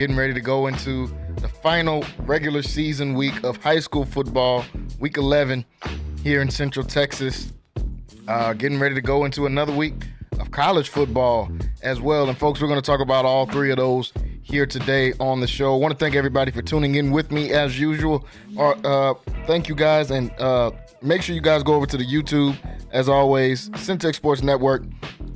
Getting ready to go into the final regular season week of high school football, week 11 here in Central Texas. Getting ready to go into another week of college football as well. And folks, we're going to talk about all three of those here today on the show. I want to thank everybody for tuning in with me as usual. Thank you guys, and make sure you guys go over to the YouTube as always. Centex Sports Network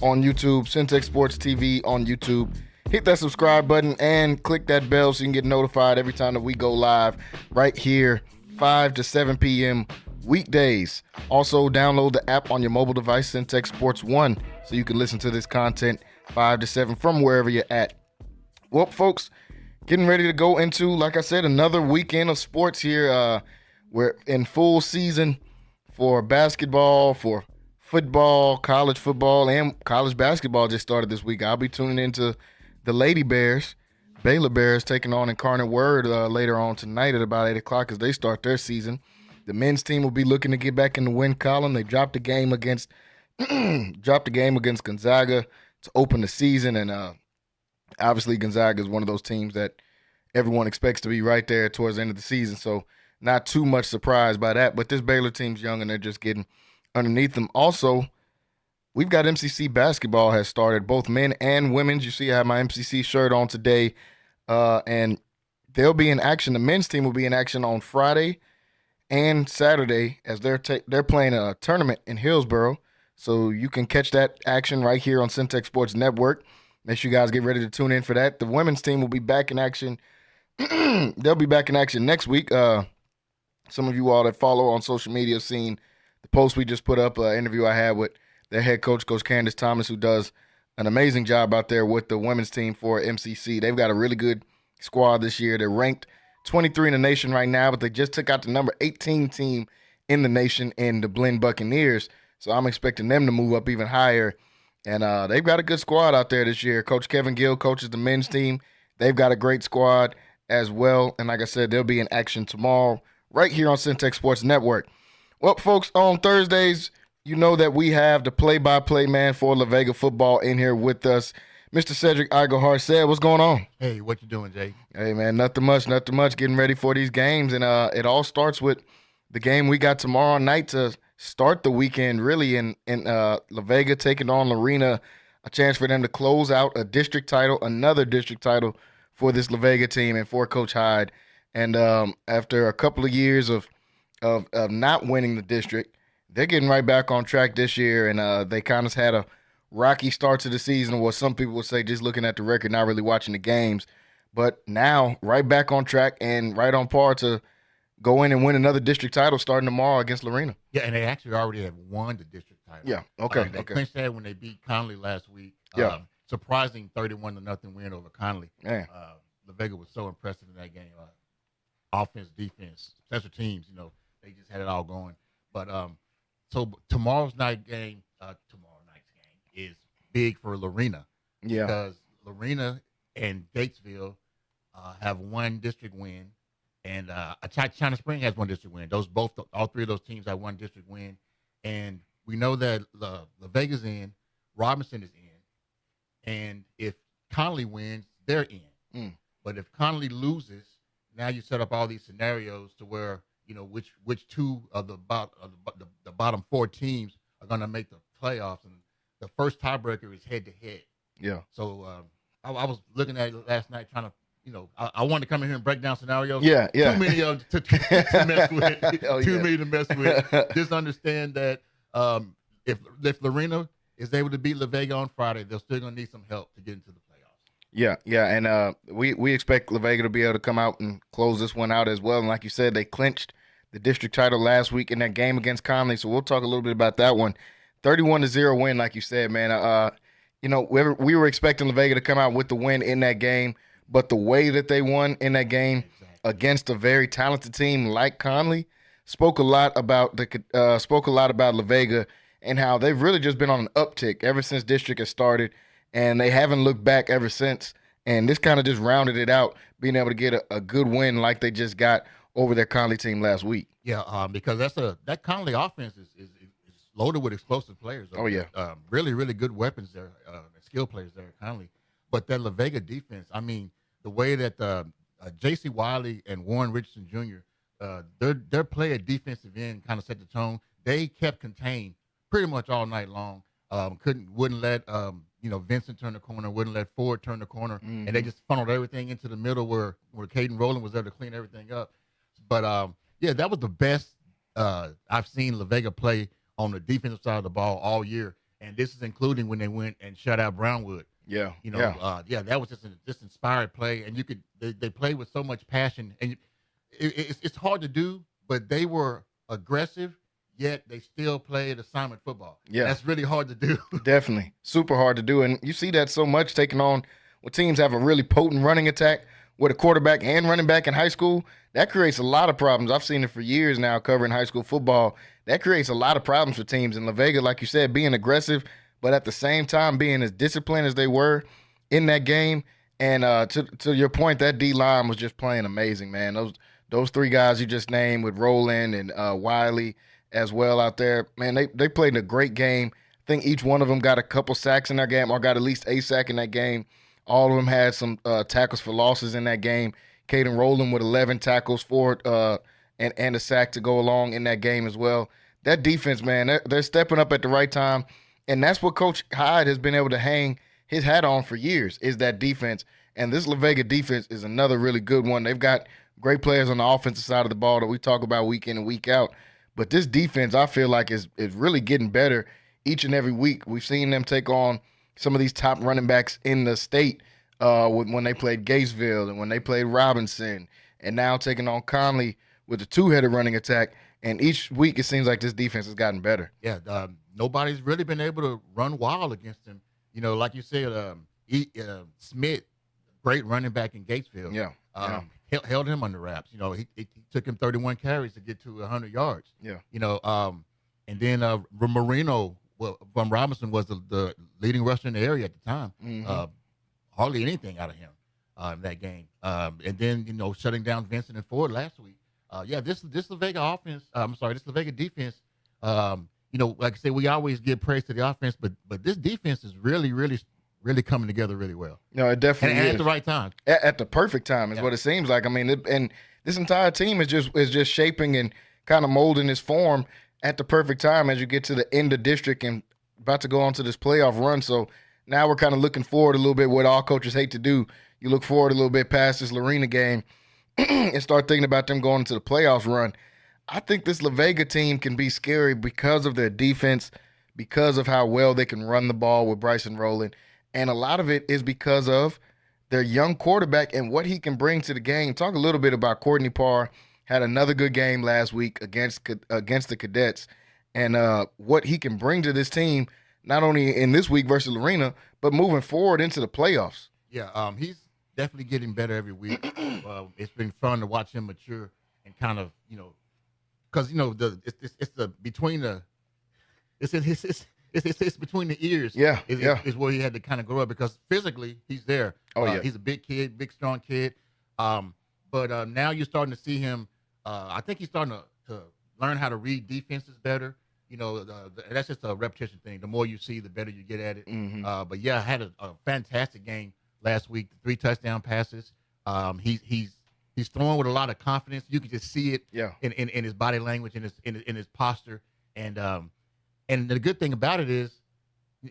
on YouTube, Centex Sports TV on YouTube. Hit that subscribe button and click that bell so you can get notified every time that we go live right here, 5 to 7 p.m. weekdays. Also, download the app on your mobile device, Centex Sports One, so you can listen to this content 5 to 7 from wherever you're at. Well, folks, getting ready to go into, like I said, another weekend of sports here. We're in full season for basketball, for football, college football, and college basketball just started this week. I'll be tuning into the Lady Bears, Baylor Bears, taking on Incarnate Word later on tonight at about 8 o'clock as they start their season. The men's team will be looking to get back in the win column. They dropped the game against Gonzaga to open the season, and obviously Gonzaga is one of those teams that everyone expects to be right there towards the end of the season, so not too much surprise by that. But this Baylor team's young, and they're just getting underneath them. Also, we've got MCC basketball has started, both men and women's. You see I have my MCC shirt on today, and they'll be in action. The men's team will be in action on Friday and Saturday as they're playing a tournament in Hillsboro. So you can catch that action right here on Centex Sports Network. Make sure you guys get ready to tune in for that. The women's team will be back in action. They'll be back in action next week. Some of you all that follow on social media have seen the post we just put up, interview I had with their head coach, Coach Candace Thomas, who does an amazing job out there with the women's team for MCC. They've got a really good squad this year. They're ranked 23 in the nation right now, but they just took out the number 18 team in the nation in the Blinn Buccaneers. So I'm expecting them to move up even higher. And they've got a good squad out there this year. Coach Kevin Gill coaches the men's team. They've got a great squad as well. And like I said, they'll be in action tomorrow right here on Centex Sports Network. Well, folks, on Thursdays, you know that we have the play-by-play man for La Vega football in here with us, Mr. Cedric Igahar. Said, what's going on? Hey, what you doing, Jay? Hey, man, nothing much. Getting ready for these games. And it all starts with the game we got tomorrow night to start the weekend, really, in La Vega, taking on Lorena, a chance for them to close out a district title, another district title for this La Vega team and for Coach Hyde. And after a couple of years of not winning the district, they're getting right back on track this year, and they kind of had a rocky start to the season, what some people would say just looking at the record, not really watching the games. But now, right back on track and right on par to go in and win another district title starting tomorrow against Lorena. Yeah, and they actually already have won the district title. Yeah, okay. They clinched that when they beat Conley last week. Yeah. Surprising 31-0 win over Conley. Man. La Vega was so impressive in that game. Offense, defense, special teams, they just had it all going. But so tomorrow night's game is big for Lorena. Yeah. Because Lorena and Gatesville have one district win, and China Spring has one district win. All three of those teams have one district win, and we know that La Vega's in, Robinson is in, and if Conley wins, they're in. But if Conley loses, now you set up all these scenarios to where which two of the bottom four teams are going to make the playoffs, and the first tiebreaker is head to head. Yeah. So I was looking at it last night, trying to. I wanted to come in here and break down scenarios. Yeah. Too many to mess with. Oh, Too yeah. many to mess with. Just understand that if Lorena is able to beat La Vega on Friday, they're still going to need some help to get into the playoffs. Yeah, and we expect La Vega to be able to come out and close this one out as well. And like you said, they clinched the district title last week in that game against Conley, so we'll talk a little bit about that one. 31-0 win, like you said, man. We were expecting La Vega to come out with the win in that game, but the way that they won in that game against a very talented team like Conley spoke a lot about La Vega and how they've really just been on an uptick ever since district has started, and they haven't looked back ever since. And this kind of just rounded it out, being able to get a good win like they just got over their Conley team last week. Yeah, because that Conley offense is loaded with explosive players. Oh, yeah. Really, really good weapons there, skill players there at Conley. But that La Vega defense, I mean, the way that J.C. Wiley and Warren Richardson Jr. Their play at defensive end kind of set the tone. They kept contained pretty much all night long. Wouldn't let Vincent turn the corner, wouldn't let Ford turn the corner, and they just funneled everything into the middle where Caden Rowland was there to clean everything up. But that was the best I've seen La Vega play on the defensive side of the ball all year, and this is including when they went and shut out Brownwood. Yeah, that was just inspired play, and they played with so much passion, and it's hard to do, but they were aggressive. Yet they still played assignment football. Yeah. That's really hard to do. Definitely. Super hard to do. And you see that so much taking on when teams have a really potent running attack with a quarterback and running back in high school. That creates a lot of problems. I've seen it for years now covering high school football. That creates a lot of problems for teams. In La Vega, like you said, being aggressive, but at the same time being as disciplined as they were in that game. And to your point, that D-line was just playing amazing, man. Those three guys you just named with Rowland and Wiley as well out there, man, they played a great game. I think each one of them got a couple sacks in that game or got at least a sack in that game. All of them had some tackles for losses in that game. Caden Rowland with 11 tackles for and a sack to go along in that game as well. That defense, man, they're stepping up at the right time, and that's what Coach Hyde has been able to hang his hat on for years is that defense. And this La Vega defense is another really good one. They've got great players on the offensive side of the ball that we talk about week in and week out. But this defense, I feel like, is really getting better each and every week. We've seen them take on some of these top running backs in the state when they played Gatesville and when they played Robinson, and now taking on Conley with a two-headed running attack. And each week it seems like this defense has gotten better. Yeah, nobody's really been able to run wild against them. Like you said, Smith, great running back in Gatesville. Yeah. Held him under wraps. He took him 31 carries to get to 100 yards. Yeah. And then Marino from Robinson was the leading rusher in the area at the time. Mm-hmm. Hardly anything out of him in that game. And then shutting down Vincent and Ford last week. This La Vega offense. This La Vega defense. Like I said, we always give praise to the offense, but this defense is really, really, really coming together really well. No, it definitely and is. At the right time. At the perfect time is what it seems like. I mean, and this entire team is just shaping and kind of molding its form at the perfect time as you get to the end of district and about to go on to this playoff run. So now we're kind of looking forward a little bit, what all coaches hate to do. You look forward a little bit past this Lorena game and start thinking about them going into the playoffs run. I think this La Vega team can be scary because of their defense, because of how well they can run the ball with Bryson Rowland. And a lot of it is because of their young quarterback and what he can bring to the game. Talk a little bit about Courtney Parr. Had another good game last week against the Cadets, and what he can bring to this team, not only in this week versus Lorena, but moving forward into the playoffs. Yeah, he's definitely getting better every week. It's been fun to watch him mature and kind of, because it's between the ears. Yeah, is where he had to kind of grow up because physically he's there. He's a big kid, big strong kid. But now you're starting to see him. I think he's starting to learn how to read defenses better. That's just a repetition thing. The more you see, the better you get at it. Mm-hmm. I had a fantastic game last week. 3 touchdown passes. He's throwing with a lot of confidence. You can just see it. In his body language, in his posture, and the good thing about it is,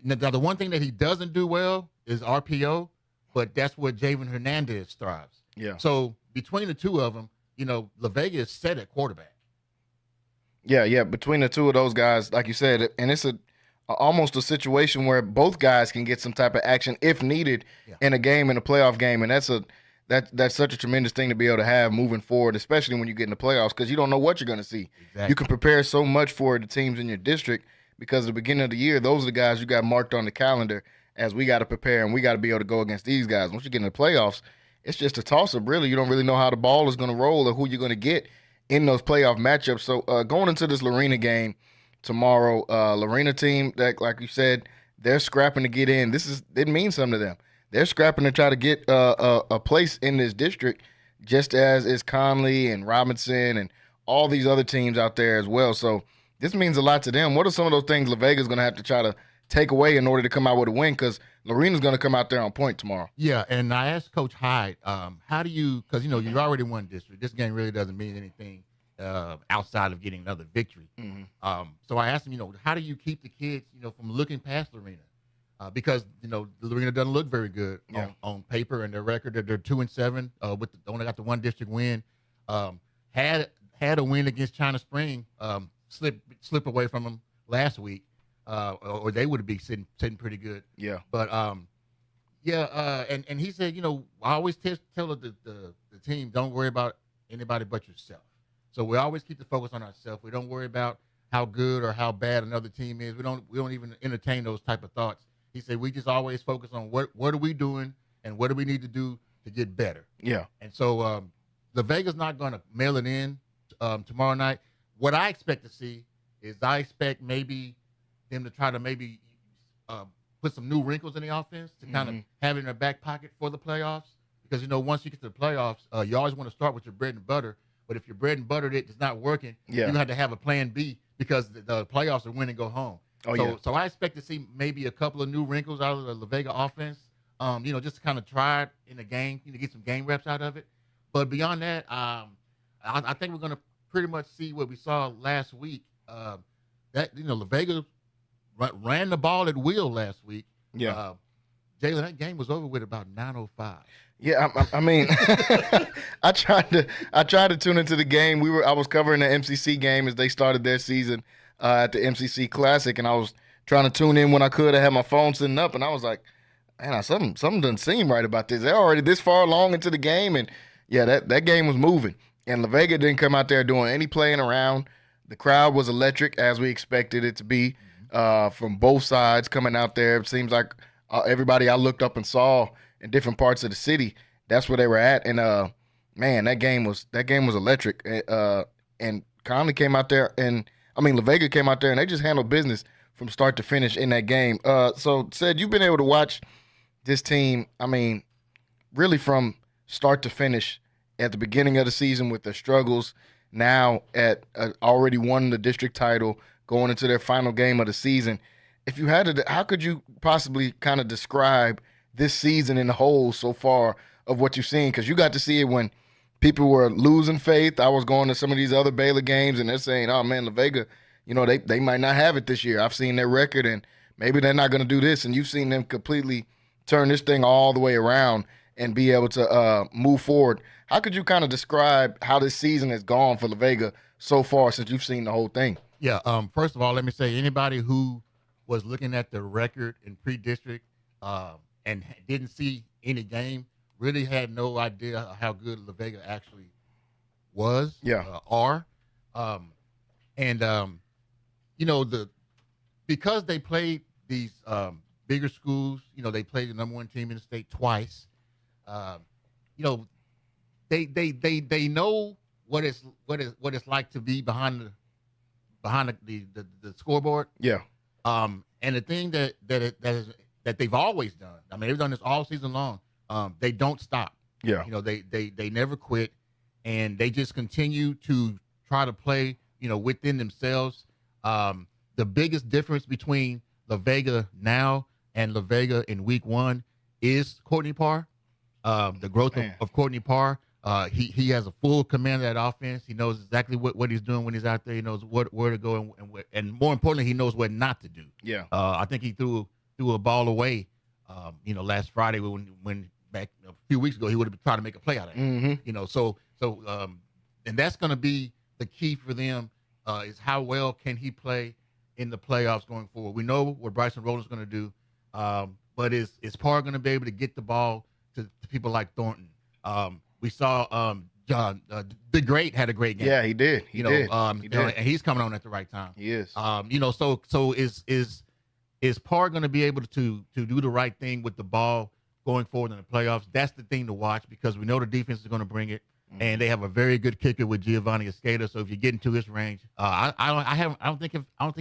now the one thing that he doesn't do well is RPO, but that's where Javen Hernandez thrives. Yeah. So between the two of them, La Vega is set at quarterback. Yeah. Between the two of those guys, like you said, and it's almost a situation where both guys can get some type of action if needed in a game, in a playoff game, and that's such a tremendous thing to be able to have moving forward, especially when you get in the playoffs, because you don't know what you're going to see. Exactly. You can prepare so much for the teams in your district because at the beginning of the year, those are the guys you got marked on the calendar as we got to prepare and we got to be able to go against these guys. Once you get in the playoffs, it's just a toss-up, really. You don't really know how the ball is going to roll or who you're going to get in those playoff matchups. So going into this Lorena game tomorrow, Lorena team, that, like you said, they're scrapping to get in. It means something to them. They're scrapping to try to get a place in this district, just as is Conley and Robinson and all these other teams out there as well. So this means a lot to them. What are some of those things La Vega's going to have to try to take away in order to come out with a win? Because Lorena's going to come out there on point tomorrow. Yeah, and I asked Coach Hyde, how do you, because, you already won district. This game really doesn't mean anything outside of getting another victory. So I asked him, how do you keep the kids, from looking past Lorena? Because, Lorena doesn't look very good on paper, and their record, they're 2-7, only got the one district win. Had a win against China Spring, slip away from them last week, or they would be sitting pretty good. Yeah. But and he said, I always tell the team, don't worry about anybody but yourself. So we always keep the focus on ourselves. We don't worry about how good or how bad another team is. We don't even entertain those type of thoughts. He said we just always focus on what are we doing and what do we need to do to get better. Yeah. And so the Vega's not going to mail it in tomorrow night. What I expect to see is I expect maybe them to try to maybe put some new wrinkles in the offense to kind of have it in their back pocket for the playoffs. Because, once you get to the playoffs, you always want to start with your bread and butter. But if your bread and butter is not working, you have to have a plan B because the playoffs are win and go home. So I expect to see maybe a couple of new wrinkles out of the La Vega offense, just to kind of try it in a game, get some game reps out of it. But beyond that, I think we're going to pretty much see what we saw last week. La Vega ran the ball at will last week. Yeah. Jalen, that game was over with about 9:05. Yeah, I mean, I tried to tune into the game. I was covering the MCC game as they started their season at the MCC Classic, and I was trying to tune in when I could. I had my phone sitting up, and I was like, man, something doesn't seem right about this. They're already this far along into the game, and yeah, that game was moving. And La Vega didn't come out there doing any playing around. The crowd was electric, as we expected it to be, from both sides coming out there. It seems like everybody I looked up and saw in different parts of the city, that's where they were at. And man, that game was electric. And Conley came out there, La Vega came out there, and they just handled business from start to finish in that game. So, Sid, you've been able to watch this team, really from start to finish at the beginning of the season with their struggles, now at already won the district title, going into their final game of the season. If you had to, how could you possibly kind of describe this season in the whole so far of what you've seen? Because you got to see it when people were losing faith. I was going to some of these other Baylor games, and they're saying, oh, man, La Vega, they might not have it this year. I've seen their record, and maybe they're not going to do this. And you've seen them completely turn this thing all the way around and be able to move forward. How could you kind of describe how this season has gone for La Vega so far since you've seen the whole thing? Yeah, first of all, let me say anybody who was looking at the record in pre-district and didn't see any game really had no idea how good La Vega actually was are. Because they played these bigger schools, they played the number one team in the state twice. They know what it's like to be behind the scoreboard. Yeah. And the thing that they've always done, they've done this all season long. They don't stop. Yeah. They never quit, and they just continue to try to play, within themselves. The biggest difference between La Vega now and La Vega in week one is Courtney Parr. The growth of Courtney Parr. He has a full command of that offense. He knows exactly what he's doing when he's out there. He knows where to go and more importantly, he knows what not to do. Yeah. I think he threw a ball away, last Friday when back a few weeks ago he would have tried to make a play out of it. Mm-hmm. And that's going to be the key for them is how well can he play in the playoffs going forward. We know what Bryson Rowland's going to do, but is Parr going to be able to get the ball to people like Thornton? We saw John the Great had a great game. Yeah, he did. He did. And he's coming on at the right time. He is. So is Parr going to be able to do the right thing with the ball going forward in the playoffs? That's the thing to watch because we know the defense is going to bring it, and they have a very good kicker with Giovanni Escada. So if you get into his range, I don't think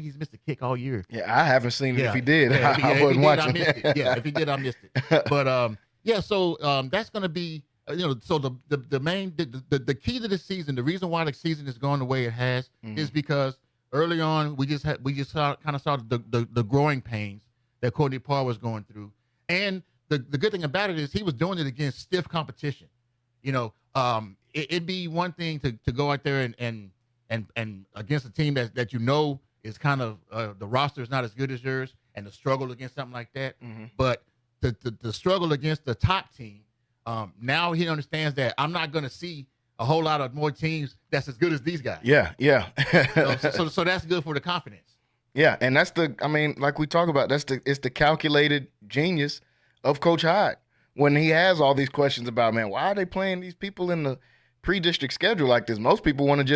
he's missed a kick all year. Yeah, I haven't seen it. If he did, I wasn't watching. If he did, I missed it. But so that's going to be. So the main the key to this season, the reason why the season is going the way it has is because early on we just saw the growing pains that Courtney Parr was going through, And the good thing about it is he was doing it against stiff competition. It'd be one thing to go out there and against a team that is kind of the roster is not as good as yours, and to struggle against something like that. Mm-hmm. But the struggle against the top team, now he understands that I'm not going to see a whole lot of more teams that's as good as these guys. Yeah. So that's good for the confidence. Yeah, and that's like we talk about, it's the calculated genius of Coach Hyde when he has all these questions about, man, why are they playing these people in the pre-district schedule like this? Most people want to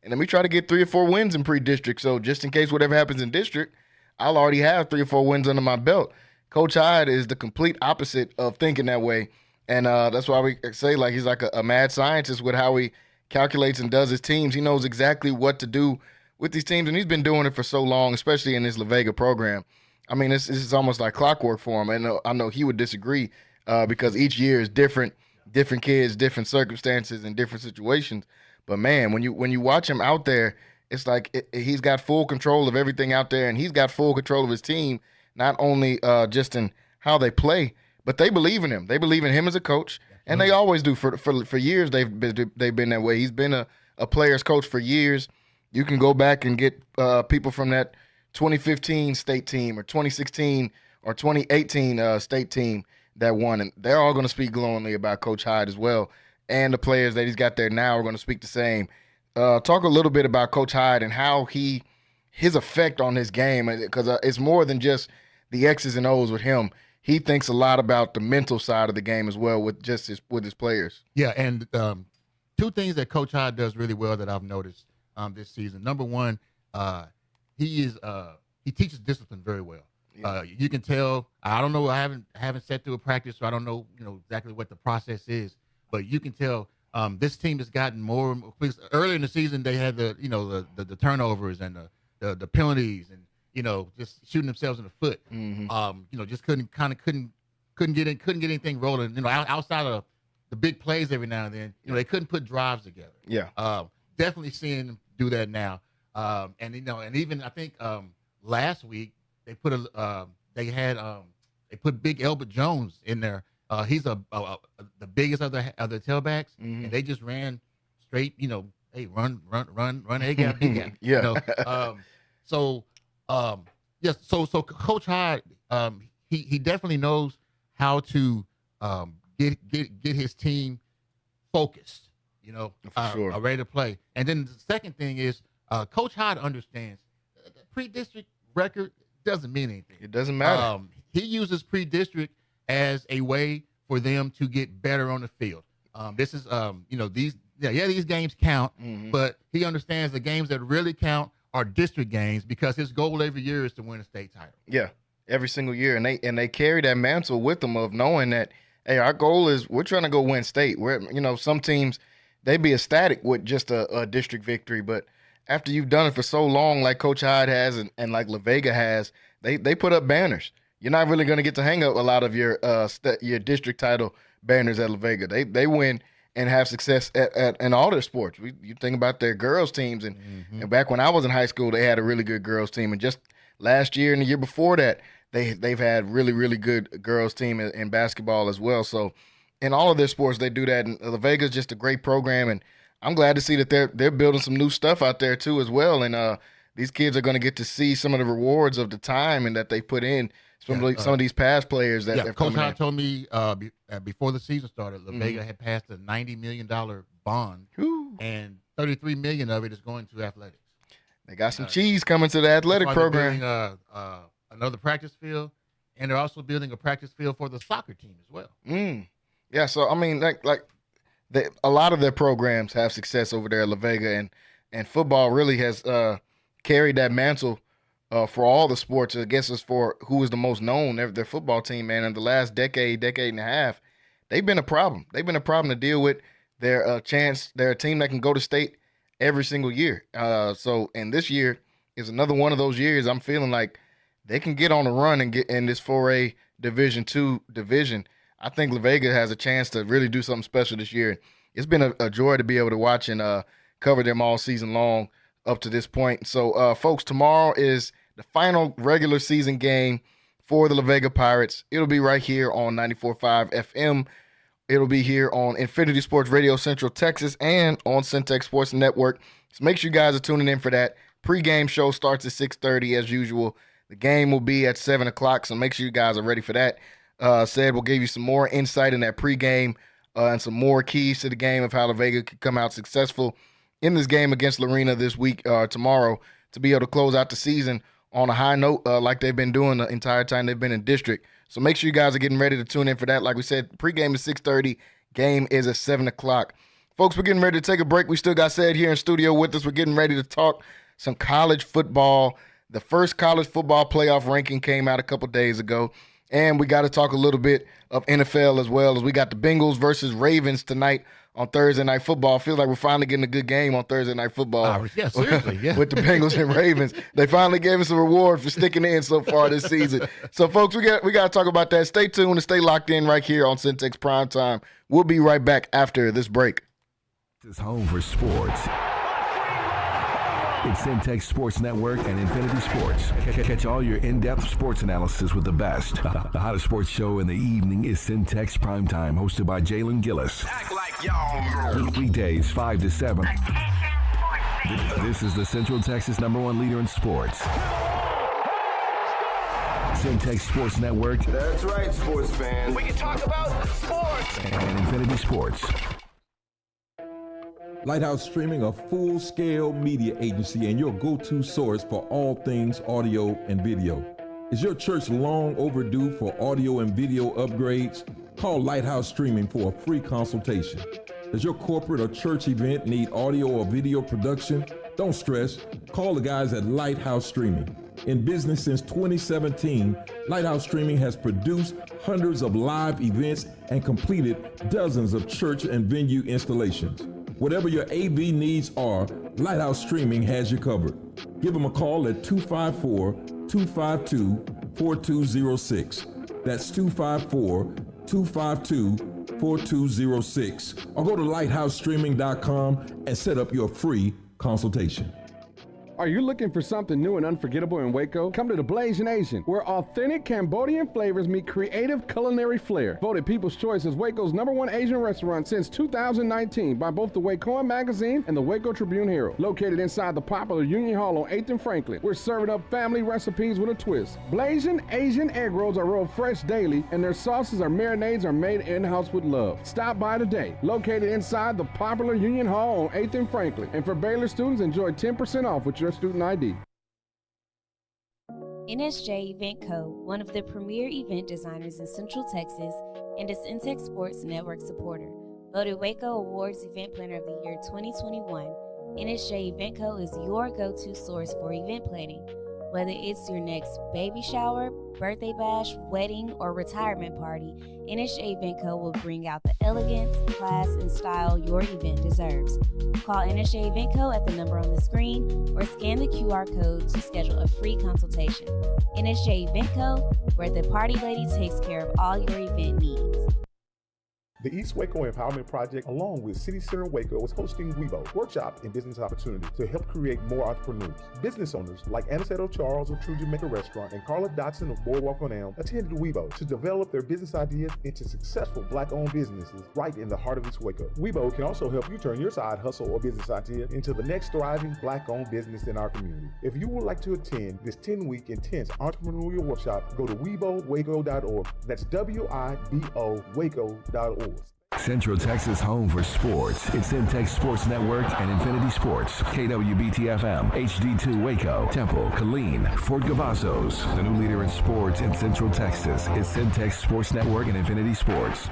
and let me try to get 3 or 4 wins in pre-district, so just in case whatever happens in district, I'll already have 3 or 4 wins under my belt. Coach Hyde is the complete opposite of thinking that way, and that's why we say like he's like a mad scientist with how he calculates and does his teams. He knows exactly what to do with these teams, and he's been doing it for so long, especially in this La Vega program. I mean, this is almost like clockwork for him, and I know he would disagree because each year is different kids, different circumstances, and different situations. But man, when you watch him out there, it's like he's got full control of everything out there, and he's got full control of his team, not only just in how they play, but they believe in him. They believe in him as a coach, and they always do. For years, they've been that way. He's been a player's coach for years. You can go back and get people from that 2015 state team or 2016 or 2018 state team that won, and they're all going to speak glowingly about Coach Hyde as well. And the players that he's got there now are going to speak the same. Talk a little bit about Coach Hyde and how his effect on his game, because it's more than just the X's and O's with him. He thinks a lot about the mental side of the game as well with his players. Yeah, and 2 things that Coach Hyde does really well that I've noticed this season. Number one, he teaches discipline very well. Yeah. You can tell. I don't know. I haven't sat through a practice, so I don't know exactly what the process is. But you can tell this team has gotten more. Earlier in the season, they had the turnovers and the penalties and just shooting themselves in the foot. Mm-hmm. Just couldn't get anything rolling. Outside of the big plays every now and then, they couldn't put drives together. Yeah. Definitely seeing them do that now. And even I think last week they put Big Elbert Jones in there. He's the biggest of the tailbacks, mm-hmm. and they just ran straight. Hey, run, A gap, B gap. Yeah. So Coach Hyde, he definitely knows how to get his team focused. For sure. Ready to play. And then the second thing is Coach Hyde understands the pre-district record doesn't mean anything. It doesn't matter. He uses pre-district as a way for them to get better on the field. This is these games count, mm-hmm. but he understands the games that really count are district games because his goal every year is to win a state title. Yeah, every single year, and they carry that mantle with them of knowing that, hey, our goal is we're trying to go win state. Some teams they be ecstatic with just a district victory, but after you've done it for so long, like Coach Hyde has and like La Vega has, they put up banners. You're not really going to get to hang up a lot of your district title banners at La Vega. They win and have success in all their sports. You think about their girls teams, mm-hmm. and back when I was in high school, they had a really good girls team, and just last year and the year before that, they've had really, really good girls team in basketball as well. So in all of their sports, they do that, and La Vega is just a great program, and I'm glad to see that they're building some new stuff out there too as well, and these kids are going to get to see some of the rewards of the time and that they put in. Some of these past players that they're Coach coming Hyde in. told me before the season started, La Vega mm-hmm. had passed a $90 million bond, Whew. and $33 million of it is going to athletics. They got some cheese coming to the athletic program. They're building another practice field, and they're also building a practice field for the soccer team as well. Yeah, so I mean, a lot of their programs have success over there at La Vega, and football really has carried that mantle. For all the sports, I guess it's for who is the most known. Their football team, man, in the last decade and a half, they've been a problem. They've been a problem to deal with. They're a team that can go to state every single year. And this year is another one of those years I'm feeling like they can get on a run and get in this 4A Division II division. I think La Vega has a chance to really do something special this year. It's been a joy to be able to watch and cover them all season long up to this point. So, folks, tomorrow is the final regular season game for the La Vega Pirates. It'll be right here on 94.5 FM. It'll be here on Infinity Sports Radio Central Texas and on Centex Sports Network. So make sure you guys are tuning in for that. Pre-game show starts at 6:30 as usual. The game will be at 7 o'clock, so make sure you guys are ready for that. We'll give you some more insight in that pregame and some more keys to the game of how La Vega could come out successful in this game against Lorena this week, tomorrow, to be able to close out the season on a high note like they've been doing the entire time they've been in district. So make sure you guys are getting ready to tune in for that. Like we said, pregame is 6:30. Game is at 7 o'clock. Folks, we're getting ready to take a break. We still got Said here in studio with us. We're getting ready to talk some college football. The first college football playoff ranking came out a couple days ago. And we got to talk a little bit of NFL as well, as we got the Bengals versus Ravens tonight on Thursday Night Football. Feels like we're finally getting a good game on Thursday Night Football. Yeah, seriously, yeah. With the Bengals and Ravens. They finally gave us a reward for sticking in so far this season. So, folks, we got to talk about that. Stay tuned and stay locked in right here on Centex Primetime. We'll be right back after this break. This is home for sports. It's Centex Sports Network and Infinity Sports. Catch all your in-depth sports analysis with the best. The hottest sports show in the evening is Centex Primetime, hosted by Jalen Gillis. Act like y'all know. Weekdays 5 to 7. This is the Central Texas #1 leader in sports. Centex Sports Network. That's right, sports fans. We can talk about sports. And Infinity Sports. Lighthouse Streaming, a full-scale media agency and your go-to source for all things audio and video. Is your church long overdue for audio and video upgrades? Call Lighthouse Streaming for a free consultation. Does your corporate or church event need audio or video production? Don't stress. Call the guys at Lighthouse Streaming. In business since 2017, Lighthouse Streaming has produced hundreds of live events and completed dozens of church and venue installations. Whatever your AV needs are, Lighthouse Streaming has you covered. Give them a call at 254-252-4206. That's 254-252-4206. Or go to lighthousestreaming.com and set up your free consultation. Are you looking for something new and unforgettable in Waco? Come to the Blasian Asian, where authentic Cambodian flavors meet creative culinary flair. Voted People's Choice as Waco's #1 Asian restaurant since 2019 by both the Wacoan Magazine and the Waco Tribune Herald. Located inside the popular Union Hall on 8th and Franklin, we're serving up family recipes with a twist. Blasian Asian egg rolls are rolled fresh daily, and their sauces or marinades are made in-house with love. Stop by today. Located inside the popular Union Hall on 8th and Franklin. And for Baylor students, enjoy 10% off with your student ID. NSJ Event Co., one of the premier event designers in Central Texas and a Centex Sports Network supporter. Voted Waco Awards Event Planner of the Year 2021, NSJ Event Co. is your go-to source for event planning. Whether it's your next baby shower, birthday bash, wedding, or retirement party, NSJ Event Co. will bring out the elegance, class, and style your event deserves. Call NSJ Event Co. at the number on the screen or scan the QR code to schedule a free consultation. NSJ Event Co., where the party lady takes care of all your event needs. The East Waco Empowerment Project, along with City Center Waco, is hosting WeBo, Workshop and Business Opportunities, to help create more entrepreneurs. Business owners like Aniceto Charles of True Jamaica Restaurant and Carla Dotson of Boardwalk on Elm attended WeBo to develop their business ideas into successful Black-owned businesses right in the heart of East Waco. WeBo can also help you turn your side hustle or business idea into the next thriving Black-owned business in our community. If you would like to attend this 10-week intense entrepreneurial workshop, go to WeBoWaco.org. That's WIBO Waco.org. Central Texas home for sports. It's Centex Sports Network and Infinity Sports. KWBT-FM, HD2 Waco, Temple, Killeen, Fort Cavazos. The new leader in sports in Central Texas is Centex Sports Network and Infinity Sports.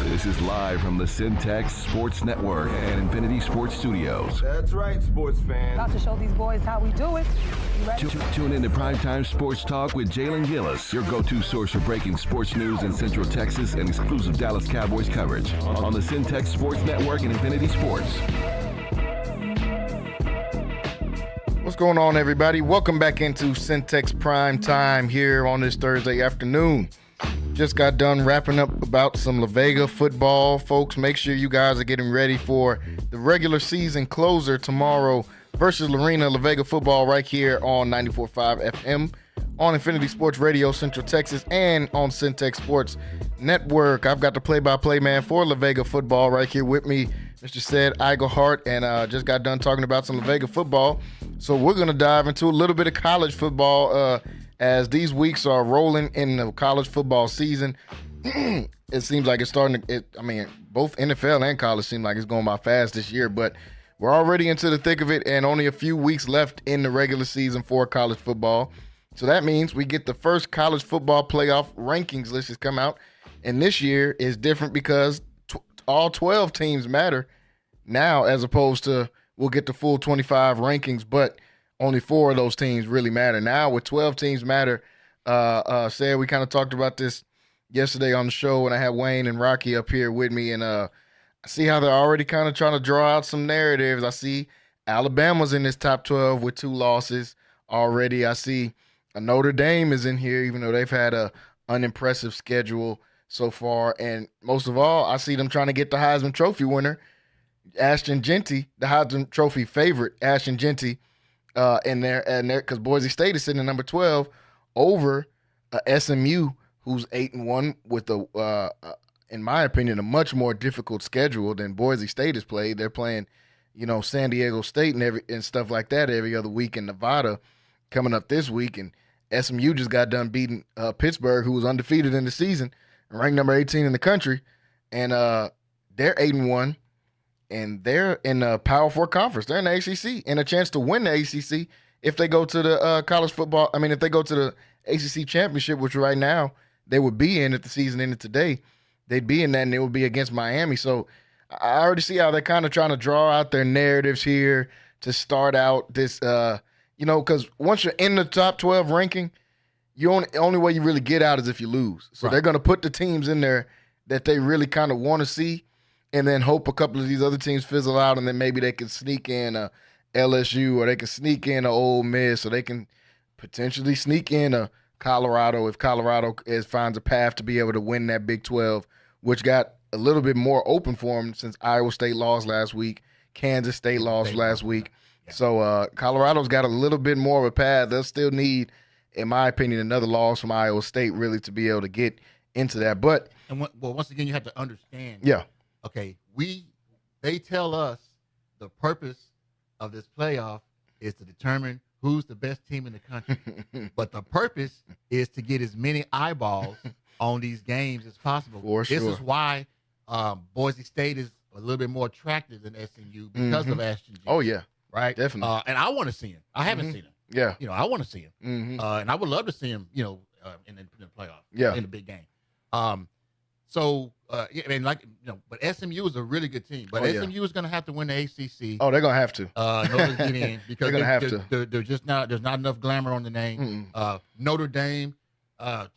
This is live from the Centex Sports Network and Infinity Sports Studios. That's right, sports fans. About to show these boys how we do it. You ready? Tune in to Primetime Sports Talk with Jalen Gillis, your go-to source for breaking sports news in Central Texas and exclusive Dallas Cowboys coverage on the Centex Sports Network and Infinity Sports. What's going on, everybody? Welcome back into Centex Prime Time here on this Thursday afternoon. Just got done wrapping up about some La Vega football. Folks, make sure you guys are getting ready for the regular season closer tomorrow versus Lorena La Vega football right here on 94.5 FM, on Infinity Sports Radio, Central Texas, and on Centex Sports Network. I've got the play-by-play man for La Vega football right here with me, Mr. Said Iglehart, and just got done talking about some La Vega football. So we're going to dive into a little bit of college football as these weeks are rolling in the college football season. It seems like it's starting to, both NFL and college seem like it's going by fast this year, but we're already into the thick of it and only a few weeks left in the regular season for college football. So that means we get the first college football playoff rankings list has come out. And this year is different because all 12 teams matter now, as opposed to we'll get the full 25 rankings, but only 4 of those teams really matter. Now with 12 teams matter, Said we kind of talked about this yesterday on the show when I had Wayne and Rocky up here with me, and I see how they're already kind of trying to draw out some narratives. I see Alabama's in this top 12 with 2 losses already. I see Notre Dame is in here, even though they've had a unimpressive schedule so far. And most of all, I see them trying to get the Heisman Trophy winner, Ashton Jeanty, the Heisman Trophy favorite, Ashton Jeanty, in there, because Boise State is sitting at number 12 over SMU, who's 8-1 with in my opinion, a much more difficult schedule than Boise State has played. They're playing, San Diego State and stuff like that every other week, in Nevada coming up this week, and SMU just got done beating Pittsburgh, who was undefeated in the season, ranked number 18 in the country, and they're 8-1, and they're in the Power 4 conference. They're in the ACC, and a chance to win the ACC if they go to the college football. If they go to the ACC championship, which right now they would be in if the season ended today. They'd be in that, and it would be against Miami. So I already see how they're kind of trying to draw out their narratives here to start out this, because once you're in the top 12 ranking, only way you really get out is if you lose. So They're going to put the teams in there that they really kind of want to see, and then hope a couple of these other teams fizzle out, and then maybe they can sneak in a LSU, or they can sneak in a Ole Miss, or they can potentially sneak in a Colorado if Colorado finds a path to be able to win that Big 12, which got a little bit more open for them since Iowa State lost last week, Kansas State lost last week. Yeah. So Colorado's got a little bit more of a path. They'll still need, in my opinion, another loss from Iowa State really to be able to get into that. But once again, you have to understand. Yeah. Okay, they tell us the purpose of this playoff is to determine who's the best team in the country. But the purpose is to get as many eyeballs on these games as possible. This is why Boise State is a little bit more attractive than SMU because of Ashton Jeanty. Oh, yeah. Right? Definitely. And I want to see him. I haven't seen him. Yeah. I want to see him. And I would love to see him, in the playoff. Yeah. In the big game. But SMU is a really good team. But SMU is going to have to win the ACC. Oh, they're going to have to. In order to get in, because they're going to have to. There's not enough glamour on the name. Notre Dame,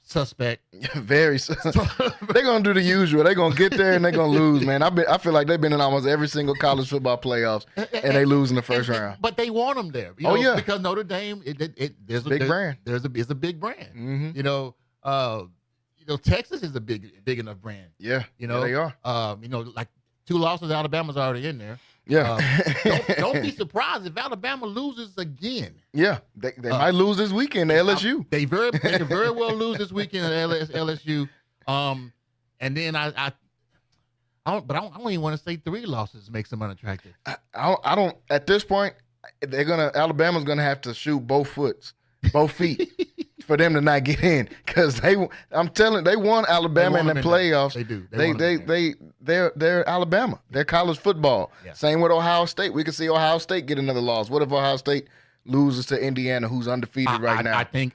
suspect. Very. They're going to do the usual. They're going to get there and they're going to lose, man. I feel like they've been in almost every single college football playoffs, and they lose in the first round. But they want them there. Because Notre Dame, there's a big brand. It's a big brand. Texas is a big enough brand. Yeah, they are. Like 2 losses, Alabama's already in there. Yeah. Don't be surprised if Alabama loses again. Yeah, they might lose this weekend to LSU. They can very well lose this weekend at LSU. And then I don't even want to say 3 losses makes them unattractive. I don't at this point. Alabama's gonna have to shoot both feet. For them to not get in, because they won Alabama in the playoffs. They do. They're Alabama. They're college football. Yeah. Same with Ohio State. We can see Ohio State get another loss. What if Ohio State loses to Indiana, who's undefeated right now? I think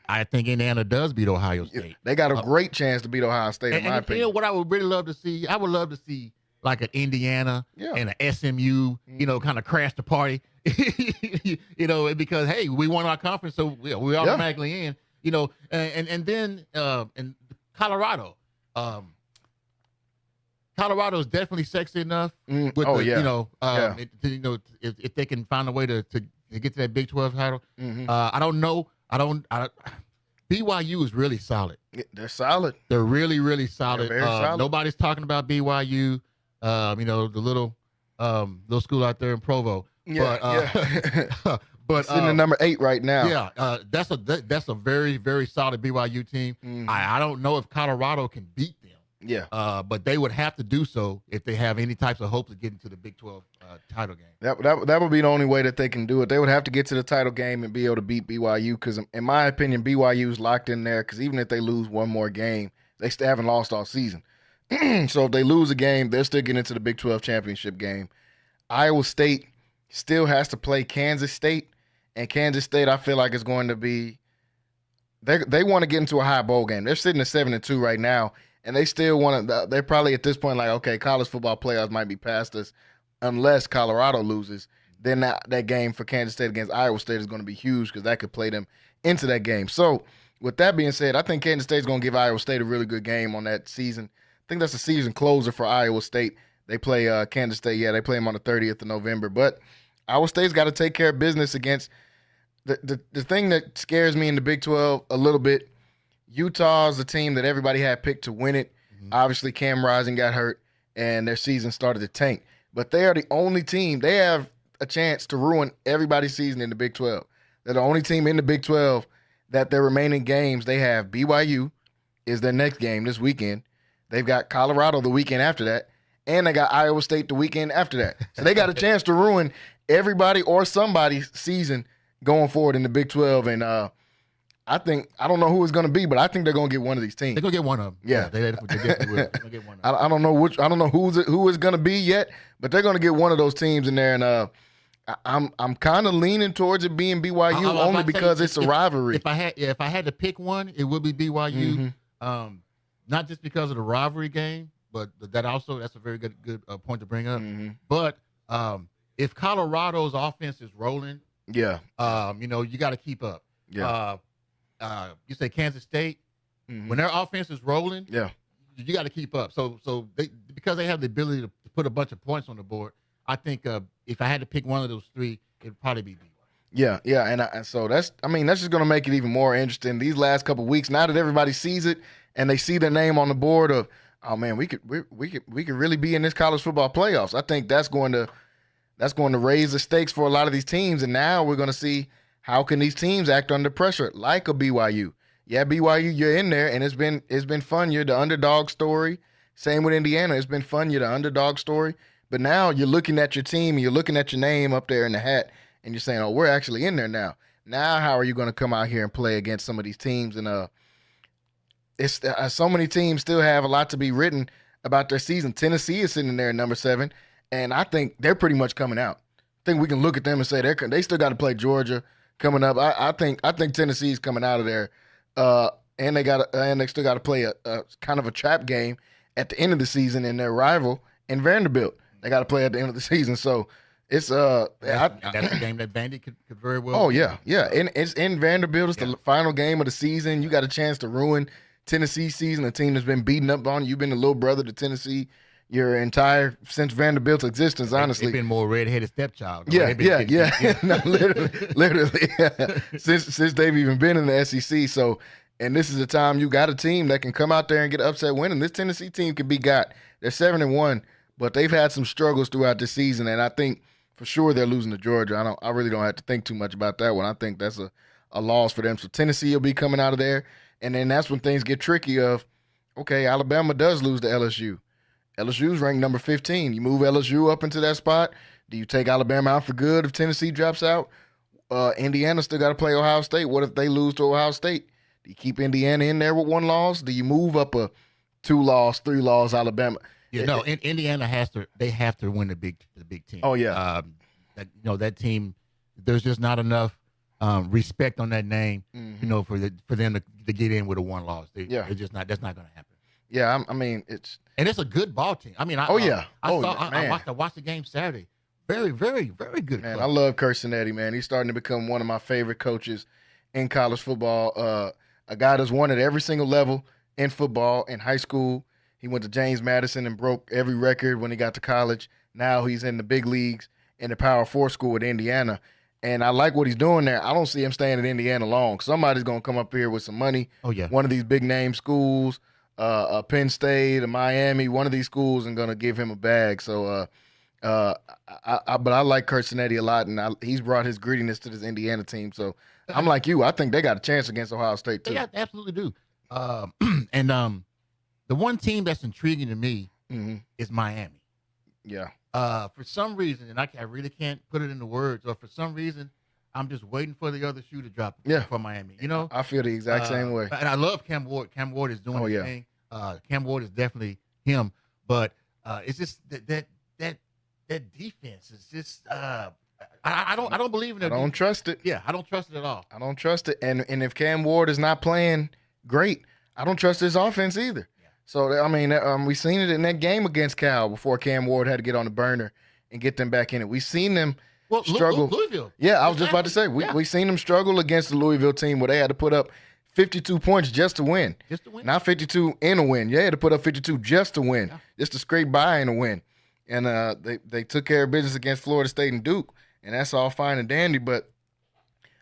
Indiana does beat Ohio State. They got a great chance to beat Ohio State, in my opinion. What I would really love to see, I would love to see like an Indiana and an SMU, kind of crash the party. Because hey, we won our conference, so we automatically in. And then in Colorado, Colorado is definitely sexy enough. If they can find a way to get to that Big 12 title. I don't know. BYU is really solid. They're solid. They're really, really solid. They're very solid. Nobody's talking about BYU. The little school out there in Provo. Yeah, but sitting at number 8 right now. Yeah, that's a very, very solid BYU team. Mhm. I don't know if Colorado can beat them. Yeah. But they would have to do so if they have any types of hopes of getting to the Big 12 title game. That would be the only way that they can do it. They would have to get to the title game and be able to beat BYU because, in my opinion, BYU is locked in there because even if they lose one more game, they still haven't lost all season. So if they lose a game, they're still getting into the Big 12 championship game. Iowa State still has to play Kansas State, and Kansas State I feel like is going to be – they want to get into a high bowl game. They're sitting at 7-2 right now. And they still want to – they're probably at this point like, okay, college football playoffs might be past us unless Colorado loses. Then that game for Kansas State against Iowa State is going to be huge because that could play them into that game. So, with that being said, I think Kansas State is going to give Iowa State a really good game on that season. I think that's a season closer for Iowa State. They play Kansas State. Yeah, they play them on the 30th of November. But Iowa State's got to take care of business against the thing that scares me in the Big 12 a little bit. Utah's the team that everybody had picked to win it. Mm-hmm. Obviously, Cam Rising got hurt, and their season started to tank. But they are the only team. They have a chance to ruin everybody's season in the Big 12. They're the only team in the Big 12 that their remaining games, they have BYU is their next game this weekend. They've got Colorado the weekend after that, and they got Iowa State the weekend after that. So they got a chance to ruin everybody or somebody's season going forward in the Big 12. And I don't know who it's going to be, but I think they're going to get one of these teams. They're going to get one of them. Yeah. They definitely will. They're going to get one of them. I don't know I don't know who it's going to be yet, but they're going to get one of those teams in there. And I'm kind of leaning towards it being BYU only because it's a rivalry. If I had to pick one, it would be BYU. Mm-hmm. Not just because of the rivalry game, but that's a very good point to bring up. Mm-hmm. But if Colorado's offense is rolling, yeah, you got to keep up. Yeah. You say Kansas State, mm-hmm. when their offense is rolling, yeah, you got to keep up. So because they have the ability to put a bunch of points on the board, I think if I had to pick one of those three, it'd probably be BYU. Yeah, and so that's just going to make it even more interesting. These last couple of weeks, now that everybody sees it and they see their name on the board of, oh man, we could really be in this college football playoffs. I think that's going to raise the stakes for a lot of these teams, and now we're going to see how can these teams act under pressure like a BYU. Yeah, BYU, you're in there, and it's been fun. You're the underdog story. Same with Indiana, it's been fun. You're the underdog story. But now you're looking at your team, and you're looking at your name up there in the hat, and you're saying, oh, we're actually in there now. Now how are you going to come out here and play against some of these teams? And it's so many teams still have a lot to be written about their season. Tennessee is sitting there at number 7, and I think they're pretty much coming out. I think we can look at them and say they still got to play Georgia coming up. I think Tennessee's coming out of there, and they still got to play a kind of a trap game at the end of the season in their rival in Vanderbilt. They got to play at the end of the season, so it's that's a game that Vandy could very well. Oh yeah, and it's in Vanderbilt. It's the final game of the season. You got a chance to ruin Tennessee's season, a team that's been beaten up on. You've been the little brother to Tennessee your entire since Vanderbilt's existence. Honestly, they've been more redheaded stepchild. Yeah. No, literally, since they've even been in the SEC. So, and this is a time you got a team that can come out there and get an upset win. And this Tennessee team can be got. They're 7-1, but they've had some struggles throughout the season, and I think for sure they're losing to Georgia. I really don't have to think too much about that one. I think that's a loss for them. So Tennessee will be coming out of there, and then that's when things get tricky. Okay, Alabama does lose to LSU. LSU's ranked number 15. You move LSU up into that spot. Do you take Alabama out for good if Tennessee drops out? Indiana still got to play Ohio State. What if they lose to Ohio State? Do you keep Indiana in there with one loss? Do you move up a 2-loss, 3-loss Alabama? Indiana have to win the big team. Oh yeah. That team. There's just not enough respect on that name. Mm-hmm. For them to get in with a 1 loss. It's just not. That's not going to happen. Yeah, it's a good ball team. I mean, I watched the game Saturday. Very, very, very good. Man, club. I love Kirsinetti, man. He's starting to become one of my favorite coaches in college football. A guy that's won at every single level in football. In high school, he went to James Madison and broke every record when he got to college. Now he's in the big leagues in the Power 4 school at Indiana. And I like what he's doing there. I don't see him staying at Indiana long. Somebody's going to come up here with some money. Oh, yeah. One of these big-name schools, Penn State, Miami, one of these schools, and going to give him a bag. So But I like Kurt Cinetti a lot, and he's brought his grittiness to this Indiana team. So I'm like you. I think they got a chance against Ohio State too. They absolutely do. And the one team that's intriguing to me is Miami. Yeah. For some reason, and I really can't put it into words, or for some reason, I'm just waiting for the other shoe to drop for Miami. You know, I feel the exact same way. And I love Cam Ward. Cam Ward is doing his thing. Cam Ward is definitely him. But it's just that defense is just I don't believe in it. I don't trust it. Yeah, I don't trust it at all. I don't trust it. And if Cam Ward is not playing great, I don't trust his offense either. Yeah. So I mean, we seen it in that game against Cal before Cam Ward had to get on the burner and get them back in it. We seen them struggle. Louisville. Yeah, I was just about to say we seen them struggle against the Louisville team where they had to put up 52 points just to win. Just to win. Not 52 in a win. They had to put up 52 just to win, just to scrape by in a win. And they took care of business against Florida State and Duke, and that's all fine and dandy. But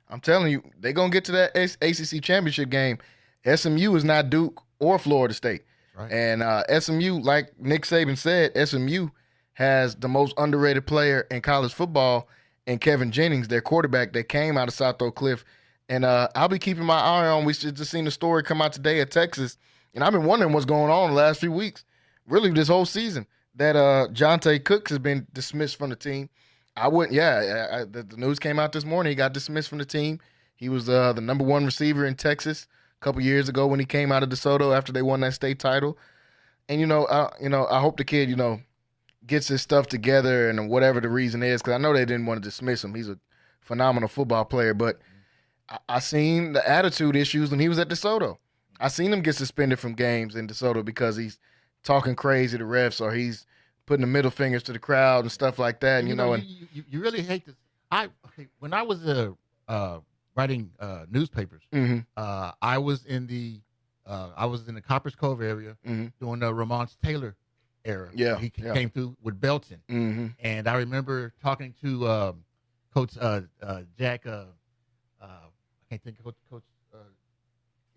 I'm telling you, they're going to get to that ACC championship game. SMU is not Duke or Florida State. Right. And SMU, like Nick Saban said, SMU has the most underrated player in college football, and Kevin Jennings, their quarterback that came out of South Oak Cliff. And I'll be keeping my eye on. We just seen the story come out today at Texas, and I've been wondering what's going on the last few weeks, really this whole season, that Jonte Cooks has been dismissed from the team. The news came out this morning. He got dismissed from the team. He was the number one receiver in Texas a couple years ago when he came out of DeSoto after they won that state title. And I hope the kid gets his stuff together and whatever the reason is, because I know they didn't want to dismiss him. He's a phenomenal football player, but I seen the attitude issues when he was at DeSoto. I seen him get suspended from games in DeSoto because he's talking crazy to refs, or he's putting the middle fingers to the crowd and stuff like that. And you really hate this. When I was writing newspapers, I was in the Coppers Cove area during the Ramon Taylor era. Yeah, he came through with Belton, and I remember talking to Coach Jack. I can't think of Coach.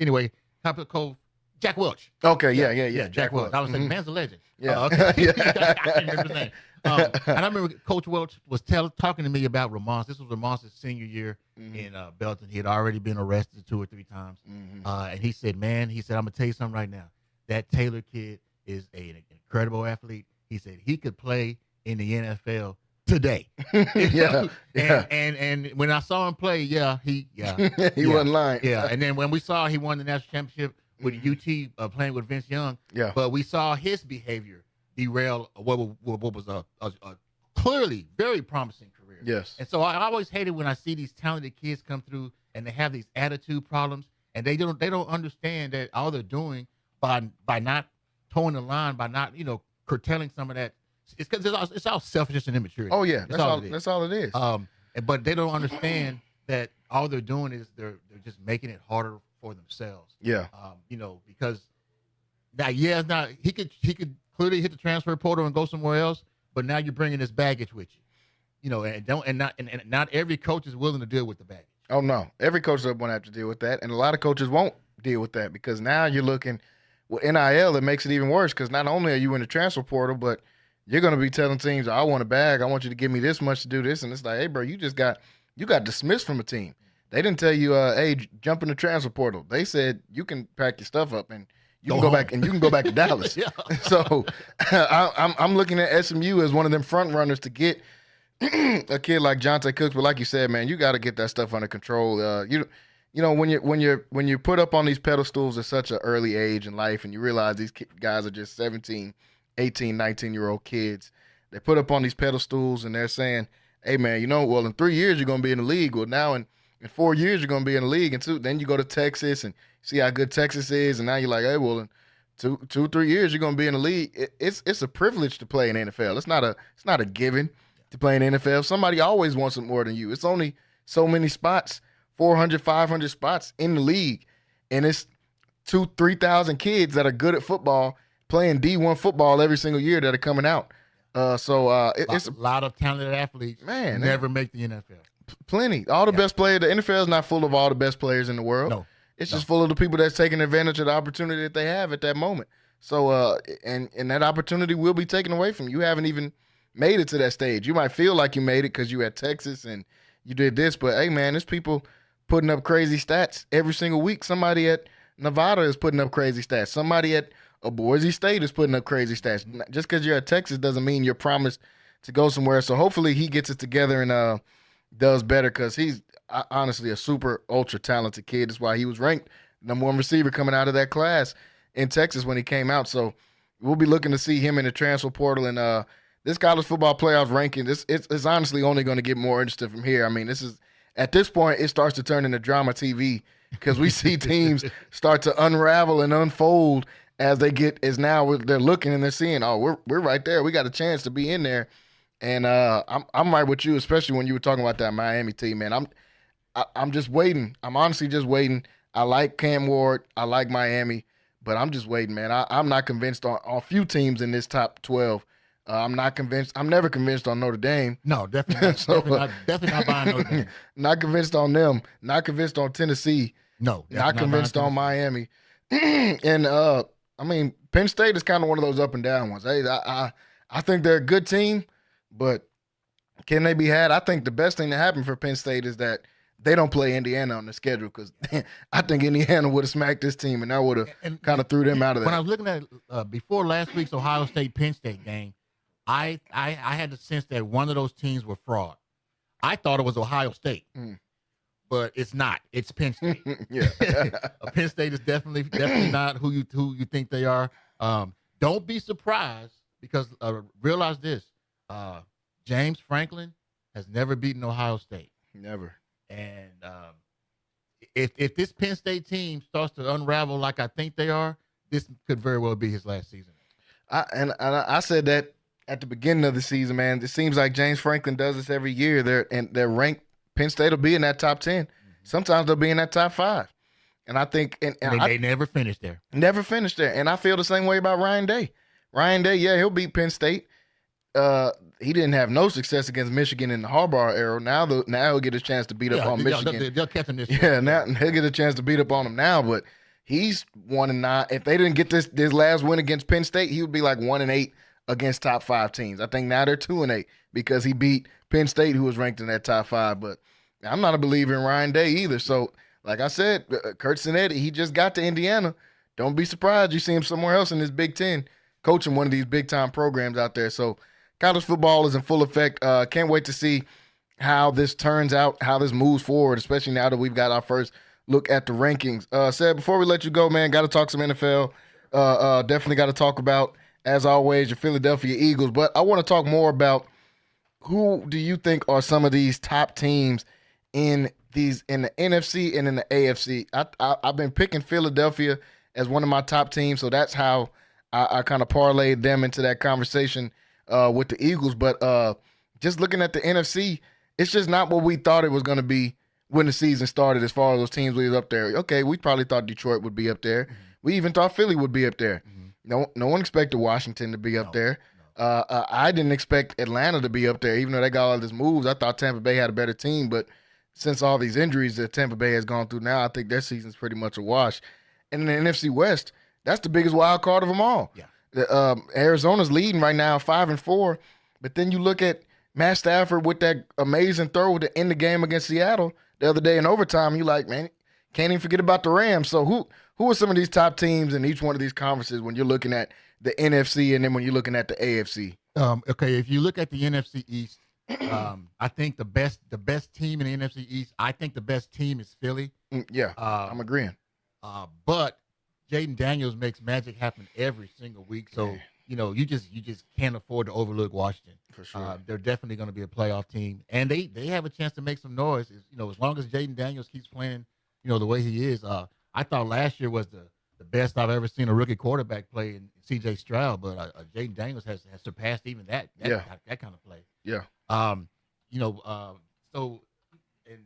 Anyway, Coppers Cove. Jack Welch. Okay, yeah. Jack Welch. I was like, man's a legend. Yeah. Okay. I can't remember his name. And I remember Coach Welch was talking to me about Ramon's. This was Ramon's senior year in Belton. He had already been arrested 2 or 3 times. And he said, I'm going to tell you something right now. That Taylor kid is an incredible athlete. He said he could play in the NFL today. And when I saw him play, he wasn't lying. Yeah. And then when we saw he won the national championship with UT playing with Vince Young, but we saw his behavior derail what was a clearly very promising career. Yes. And so I always hated when I see these talented kids come through and they have these attitude problems, and they don't understand that all they're doing by not towing the line, by not curtailing some of that. It's because it's all selfishness and immaturity. Oh yeah, that's all it is. But they don't understand that all they're doing is they're just making it harder for themselves. Yeah. Because now, he could clearly hit the transfer portal and go somewhere else, but now you're bringing this baggage with you. And not every coach is willing to deal with the baggage. Oh no, every coach doesn't want to have to deal with that, and a lot of coaches won't deal with that because now you're looking with NIL. It makes it even worse because not only are you in the transfer portal, but you're going to be telling teams, "I want a bag. I want you to give me this much to do this," and it's like, "Hey, bro, you got dismissed from a team. They didn't tell you, hey, jump in the transfer portal. They said you can pack your stuff up and you can go back and you can go back to Dallas." So I'm looking at SMU as one of them front runners to get a kid like Jonte Cooks. But like you said, man, you got to get that stuff under control. When you're put up on these pedestals at such an early age in life, and you realize these guys are just 17, 18, 19-year-old kids, they put up on these pedestals and they're saying, "Hey, man, in 3 years you're going to be in the league. Well, now in 4 years you're going to be in the league, and then you go to Texas and see how good Texas is, and now you're like, hey, well, in 2-3 years you're going to be in the league." It's a privilege to play in the NFL. It's not a given to play in the NFL. Somebody always wants it more than you. It's only so many spots, 400, 500 spots in the league, and it's 2,000-3,000 kids that are good at football playing D1 football every single year that are coming out. It's a lot of talented athletes. Man, never make the NFL. Plenty. All the best players. The NFL is not full of all the best players in the world. No. It's just full of the people that's taking advantage of the opportunity that they have at that moment. So, and that opportunity will be taken away from you. You haven't even made it to that stage. You might feel like you made it because you at Texas and you did this, but hey, man, there's people putting up crazy stats every single week. Somebody at Nevada is putting up crazy stats. Somebody at Boise State is putting up crazy stats. Just because you're at Texas doesn't mean you're promised to go somewhere. So hopefully he gets it together and does better because he's honestly a super ultra talented kid. That's why he was ranked #1 receiver coming out of that class in Texas when he came out. So we'll be looking to see him in the transfer portal and this college football playoff ranking. It's honestly only going to get more interesting from here. I mean, at this point it starts to turn into drama TV because we see teams start to unravel and unfold as they're looking and they're seeing, oh, we're right there. We got a chance to be in there. And I'm right with you, especially when you were talking about that Miami team, man. I'm just waiting. I'm honestly just waiting. I like Cam Ward. I like Miami, but I'm just waiting, man. I'm not convinced on a few teams in this top 12. I'm not convinced. I'm never convinced on Notre Dame. No, definitely not. So, definitely not buying Notre Dame. Not convinced on them. Not convinced on Tennessee. No. Not convinced on Miami. And, I mean, Penn State is kind of one of those up and down ones. Hey, I think they're a good team, but can they be had? I think the best thing that happened for Penn State is that they don't play Indiana on the schedule because I think Indiana would have smacked this team and that would have kind of threw them out of there. When I was looking at before last week's Ohio State-Penn State game, I had the sense that one of those teams were fraud. I thought it was Ohio State, but it's not. It's Penn State. Yeah, Penn State is definitely not who you think they are. Don't be surprised because realize this: James Franklin has never beaten Ohio State. Never. And if this Penn State team starts to unravel like I think they are, this could very well be his last season. I said that at the beginning of the season, man. It seems like James Franklin does this every year. They're ranked. Penn State will be in that top 10. Sometimes they'll be in that top 5. And I think they never finished there. Never finished there. And I feel the same way about Ryan Day. Ryan Day, yeah, he'll beat Penn State. He didn't have no success against Michigan in the Harbaugh era. Now he'll get a chance to beat up on Michigan. They'll catch him this year. Yeah, now he'll get a chance to beat up on them now. But he's 1-9. If they didn't get this last win against Penn State, he would be like 1-8 against top 5 teams. I think now they're 2-8 because he beat Penn State, who was ranked in that top 5. But I'm not a believer in Ryan Day either. So, like I said, Kurt Cinetti, he just got to Indiana. Don't be surprised you see him somewhere else in this Big Ten, coaching one of these big-time programs out there. So, college football is in full effect. Can't wait to see how this turns out, how this moves forward, especially now that we've got our first look at the rankings. Seb, before we let you go, man, got to talk some NFL. Definitely got to talk about, as always, your Philadelphia Eagles. But I want to talk more about who do you think are some of these top teams in the NFC and in the AFC. I've been picking Philadelphia as one of my top teams, so that's how I kind of parlayed them into that conversation with the Eagles. But just looking at the NFC, it's just not what we thought it was going to be when the season started as far as those teams we was up there. Okay, we probably thought Detroit would be up there. Mm-hmm. We even thought Philly would be up there. Mm-hmm. No one expected Washington to be up there. No. I didn't expect Atlanta to be up there, even though they got all these moves. I thought Tampa Bay had a better team, but since all these injuries that Tampa Bay has gone through now, I think their season's pretty much a wash. And in the NFC West, that's the biggest wild card of them all. Yeah. Arizona's leading right now, 5-4. But then you look at Matt Stafford with that amazing throw to end the game against Seattle the other day in overtime. You like, man, can't even forget about the Rams. So who are some of these top teams in each one of these conferences when you're looking at the NFC and then when you're looking at the AFC? Okay, if you look at the NFC East, I think the best team in the NFC East, I think the best team is Philly. Yeah, I'm agreeing. But Jaden Daniels makes magic happen every single week. So, you just can't afford to overlook Washington. For sure. They're definitely going to be a playoff team. And they have a chance to make some noise. As long as Jaden Daniels keeps playing, the way he is. I thought last year was the best I've ever seen a rookie quarterback play in C.J. Stroud, but Jaden Daniels has surpassed even that kind of play. Yeah. So as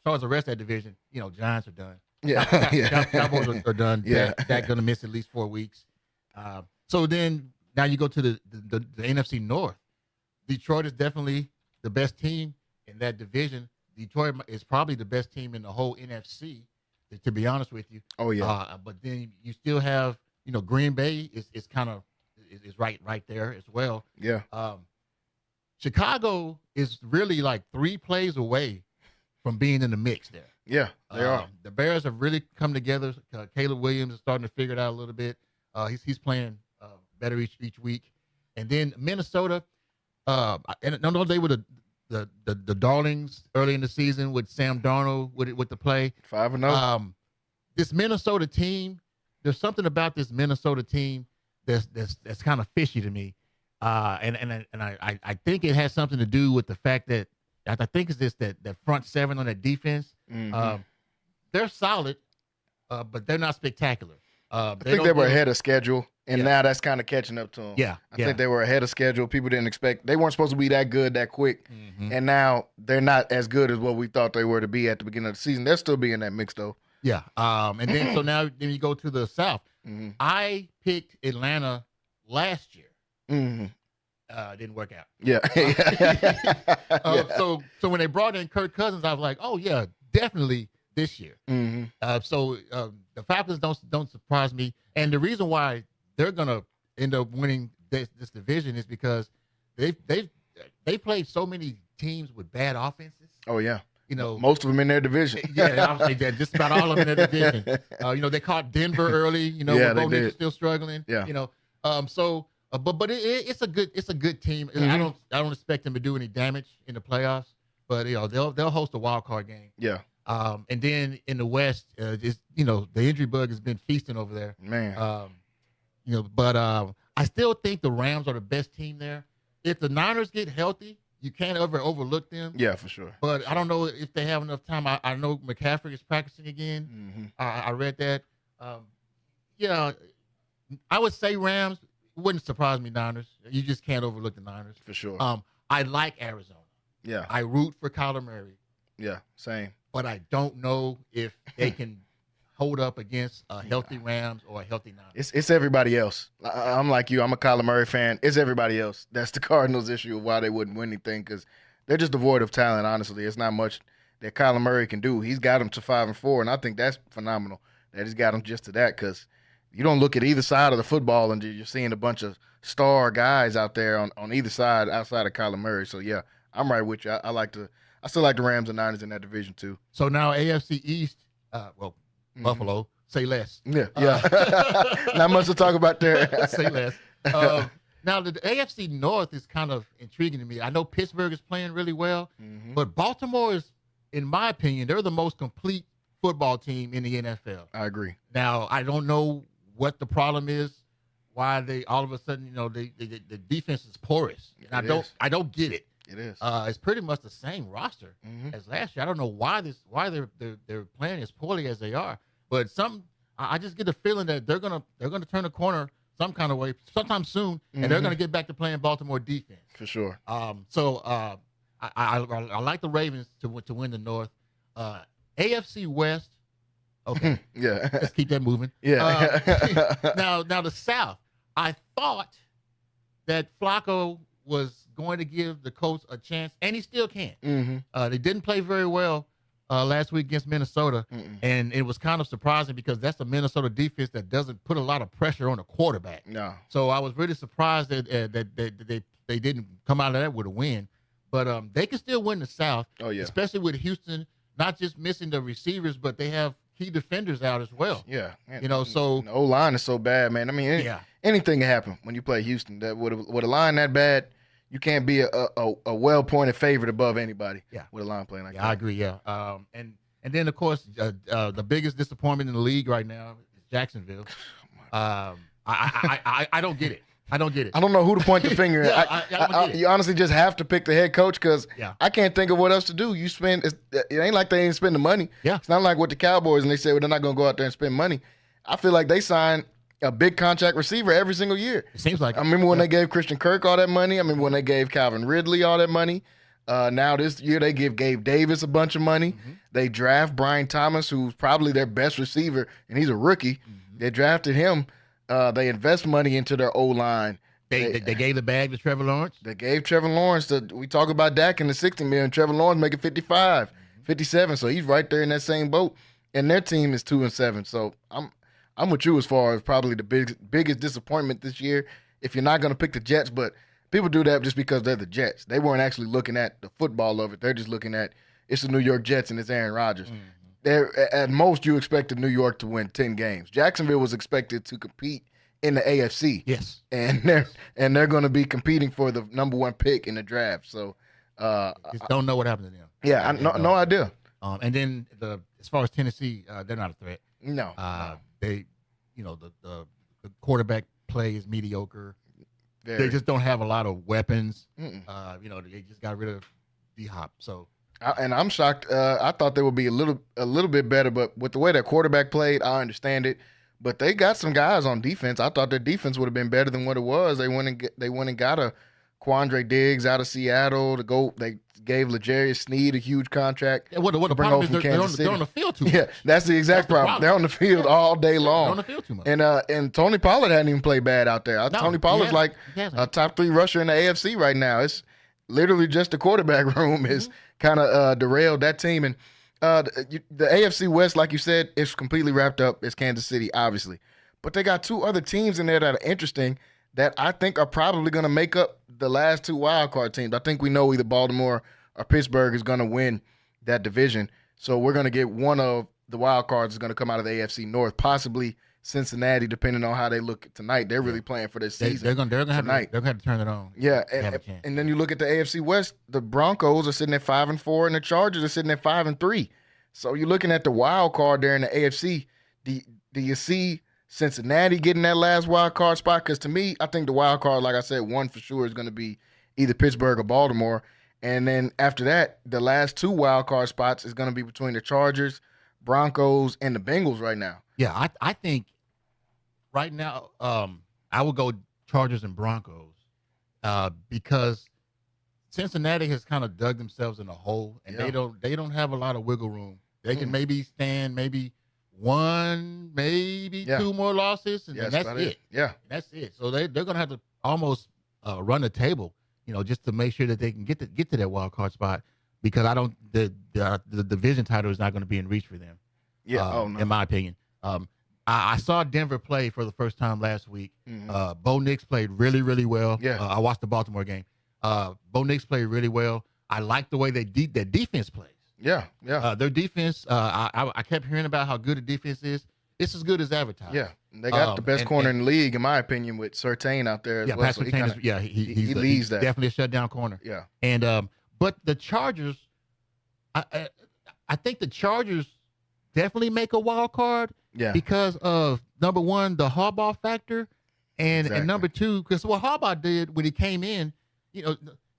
far as the rest of that division, Giants are done. Yeah. Cowboys are done. Yeah. That's going to miss at least 4 weeks. So then now you go to the NFC North. Detroit is definitely the best team in that division. Detroit is probably the best team in the whole NFC, to be honest with you. Oh, yeah. But then you still have, Green Bay is kind of right there as well. Yeah. Chicago is really like 3 plays away from being in the mix there. Yeah, they are. The Bears have really come together. Caleb Williams is starting to figure it out a little bit. He's playing better each week. And then Minnesota, and I know they were the darlings early in the season with Sam Darnold with the play. 5-0. This Minnesota team, there's something about this Minnesota team that's kind of fishy to me. And I think it has something to do with the fact that I think it's this that front seven on that defense. They're solid, but they're not spectacular. I think they were ahead of schedule, and now that's kind of catching up to them. Yeah, I think they were ahead of schedule. People didn't expect – they weren't supposed to be that good that quick, and now they're not as good as what we thought they were to be at the beginning of the season. They'll still be in that mix, though. Yeah, and then so now then you go to the South. I picked Atlanta last year. Didn't work out. Yeah. So when they brought in Kirk Cousins, I was like, oh, yeah, definitely this year. So the Falcons don't surprise me. And the reason why they're going to end up winning this division is because they played so many teams with bad offenses. Oh, yeah. You know, most of them in their division. Yeah, I would say that just about all of them in their division. They caught Denver early. When Bo Nix was still struggling. Yeah. But it's a good team. I don't expect them to do any damage in the playoffs. But they'll host a wild card game. Yeah. And then in the West, the injury bug has been feasting over there. Man. But I still think the Rams are the best team there. If the Niners get healthy, you can't ever overlook them. Yeah, for sure. But I don't know if they have enough time. I know McCaffrey is practicing again. I read that. I would say Rams. Wouldn't surprise me, Niners. You just can't overlook the Niners. For sure. I like Arizona. Yeah. I root for Kyler Murray. Yeah, same. But I don't know if they can hold up against a healthy Rams or a healthy Niners. It's everybody else. I'm like you. I'm a Kyler Murray fan. It's everybody else. That's the Cardinals' issue of why they wouldn't win anything, because they're just devoid of talent, honestly. It's not much that Kyler Murray can do. He's got them to 5-4, and I think that's phenomenal that he's got them just to that, because you don't look at either side of the football and you're seeing a bunch of star guys out there on either side outside of Kyler Murray. So, yeah, I'm right with you. I still like the Rams and Niners in that division, too. So now AFC East, Buffalo, say less. Yeah. Not much to talk about there. Say less. Now, the AFC North is kind of intriguing to me. I know Pittsburgh is playing really well, but Baltimore is, in my opinion, they're the most complete football team in the NFL. I agree. Now, I don't know what the problem is, why they all of a sudden, the defense is porous. And I don't get it. It is. It's pretty much the same roster as last year. I don't know why they're playing as poorly as they are, but I just get a feeling that they're gonna turn a corner some kind of way sometime soon, and they're gonna get back to playing Baltimore defense for sure. I like the Ravens to win the North. AFC West. Okay. Yeah. Let's keep that moving. Yeah. Now the South. I thought that Flacco was going to give the Colts a chance, and he still can. They didn't play very well last week against Minnesota, and it was kind of surprising because that's a Minnesota defense that doesn't put a lot of pressure on the quarterback. No. So I was really surprised that they didn't come out of that with a win. But they can still win the South. Oh, yeah. Especially with Houston not just missing the receivers, but they have key defenders out as well. Yeah. So the O-line is so bad, man. I mean, anything can happen when you play Houston. That with a line that bad, you can't be a well-pointed favorite above anybody. Yeah. With a line playing like that. I agree. Yeah. And then of course the biggest disappointment in the league right now is Jacksonville. I don't get it. I don't get it. I don't know who to point the finger at. You honestly just have to pick the head coach because I can't think of what else to do. It ain't like they ain't spending money. Yeah. It's not like with the Cowboys and they say, well, they're not going to go out there and spend money. I feel like they sign a big contract receiver every single year. It seems like I remember when they gave Christian Kirk all that money. I remember when they gave Calvin Ridley all that money. Now this year they give Gabe Davis a bunch of money. They draft Brian Thomas, who's probably their best receiver, and he's a rookie. They drafted him. They invest money into their O-line. They gave the bag to Trevor Lawrence. They gave Trevor Lawrence. We talk about Dak in the $60 million. Trevor Lawrence making 55, 57. So he's right there in that same boat. And their team is 2-7. So I'm with you as far as probably the biggest disappointment this year. If you're not going to pick the Jets, but people do that just because they're the Jets. They weren't actually looking at the football of it. They're just looking at it's the New York Jets and it's Aaron Rodgers. They're, at most, you expected New York to win 10 games. Jacksonville was expected to compete in the AFC. Yes. And they're going to be competing for the number 1 pick in the draft. So just don't know what happened to them. Yeah, no idea. And then as far as Tennessee, they're not a threat. No. They, the quarterback play is mediocre. Very. They just don't have a lot of weapons. They just got rid of D-Hop. So. And I'm shocked. I thought they would be a little bit better, but with the way their quarterback played, I understand it. But they got some guys on defense. I thought their defense would have been better than what it was. They went and got a Quandre Diggs out of Seattle to go. They gave L'Jarius Sneed a huge contract. Yeah, what the problem is they're on the field too much. Yeah, that's the exact problem. They're on the field all day long. They're on the field too much. And Tony Pollard hadn't even played bad out there. Tony Pollard's like a top 3 rusher in the AFC right now. It's literally just the quarterback room is kind of derailed that team. And the AFC West, like you said, is completely wrapped up. It's Kansas City, obviously. But they got 2 other teams in there that are interesting that I think are probably going to make up the last 2 wildcard teams. I think we know either Baltimore or Pittsburgh is going to win that division. So we're going to get one of the wild cards is going to come out of the AFC North, possibly Cincinnati, depending on how they look tonight. They're really playing for this season. They're going to have to turn it on. Yeah, and then you look at the AFC West. The Broncos are sitting at 5-4, and the Chargers are sitting at 5-3. So you're looking at the wild card there in the AFC. Do you see Cincinnati getting that last wild card spot? Because to me, I think the wild card, like I said, one for sure is going to be either Pittsburgh or Baltimore. And then after that, the last 2 wild card spots is going to be between the Chargers, Broncos, and the Bengals right now. Yeah, I think right now I would go Chargers and Broncos because Cincinnati has kind of dug themselves in a hole, and they don't have a lot of wiggle room. They can maybe stand maybe 1, maybe 2 more losses, and that's it. Yeah, that's it. So they're going to have to almost run the table, just to make sure that they can get to that wild card spot, because the division title is not going to be in reach for them. Yeah, in my opinion. I saw Denver play for the first time last week. Bo Nix played really, really well. Yeah. I watched the Baltimore game. Bo Nix played really well. I like the way their defense plays. Yeah. Their defense, I kept hearing about how good the defense is. It's as good as advertised. Yeah, they got the best corner in the league, in my opinion, with Surtain out there as well. Pat So Surtain he leads that. Definitely a shutdown corner. Yeah. And but the Chargers, I think the Chargers definitely make a wild card. Yeah. Because of, number 1, the Harbaugh factor, and number 2, because what Harbaugh did when he came in,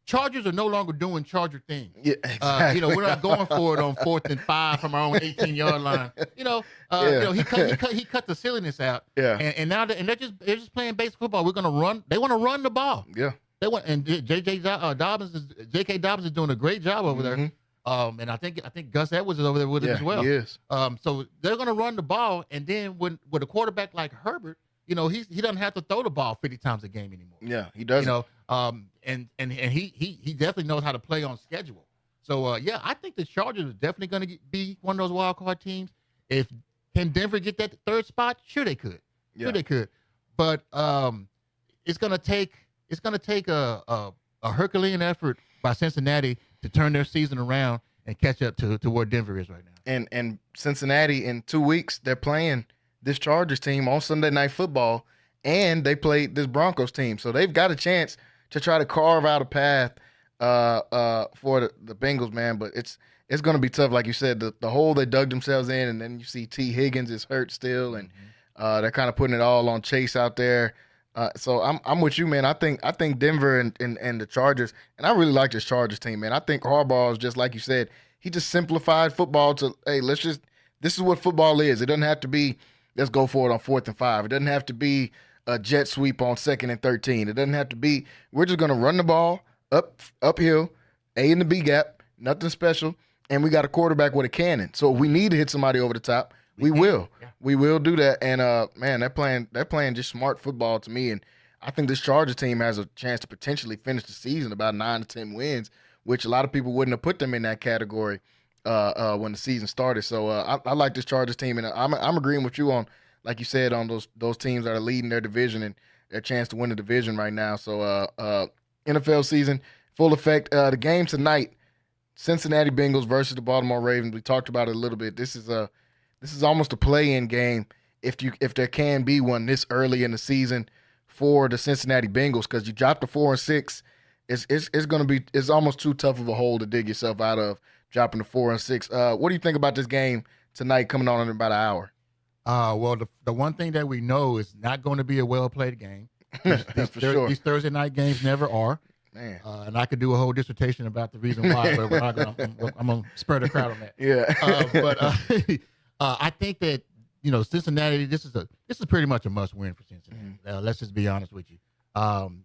Chargers are no longer doing Charger things. Yeah, exactly. We're not going for it on 4th and 5 from our own 18-yard line. He cut the silliness out. Yeah. And now they're just playing basic football. We're gonna run. They want to run the ball. Yeah. They want, and J.K. Dobbins is doing a great job over there. And I think Gus Edwards is over there with him as well. He is. So they're going to run the ball, and then with a quarterback like Herbert, he doesn't have to throw the ball 50 times a game anymore. Yeah, he doesn't. And he definitely knows how to play on schedule. So I think the Chargers are definitely going to be one of those wild card teams. Can Denver get that 3rd spot? Sure they could. Yeah. Sure they could. But it's going to take a Herculean effort by Cincinnati to turn their season around and catch up to where Denver is right now. And Cincinnati, in 2 weeks, they're playing this Chargers team on Sunday Night Football, and they played this Broncos team. So they've got a chance to try to carve out a path for the Bengals, man. But it's going to be tough, like you said. The hole they dug themselves in, and then you see T. Higgins is hurt still, and they're kind of putting it all on Chase out there. So I'm with you, man. I think Denver and the Chargers, and I really like this Chargers team, man. I think Harbaugh is just like you said. He just simplified football to, hey, this is what football is. It doesn't have to be, let's go for it on 4th and 5. It doesn't have to be a jet sweep on 2nd and 13. It doesn't have to be, we're just going to run the ball uphill, A in the B gap, nothing special, and we got a quarterback with a cannon. So if we need to hit somebody over the top, we will. Yeah. We will do that. And man, they're playing just smart football to me. And I think this Chargers team has a chance to potentially finish the season about 9 to 10 wins, which a lot of people wouldn't have put them in that category when the season started. So I like this Chargers team, and I'm agreeing with you on, like you said, on those teams that are leading their division and their chance to win the division right now. So NFL season, full effect. The game tonight, Cincinnati Bengals versus the Baltimore Ravens. We talked about it a little bit. This is almost a play-in game if there can be one this early in the season for the Cincinnati Bengals, because you drop to 4-6. It's almost too tough of a hole to dig yourself out of, dropping to 4-6. What do you think about this game tonight coming on in about an hour? Well, the one thing that we know is not going to be a well-played game. These Thursday night games never are. Man. And I could do a whole dissertation about the reason why, but I'm going to spur the crowd on that. Yeah. I think that, Cincinnati, this is pretty much a must-win for Cincinnati. Let's just be honest with you. And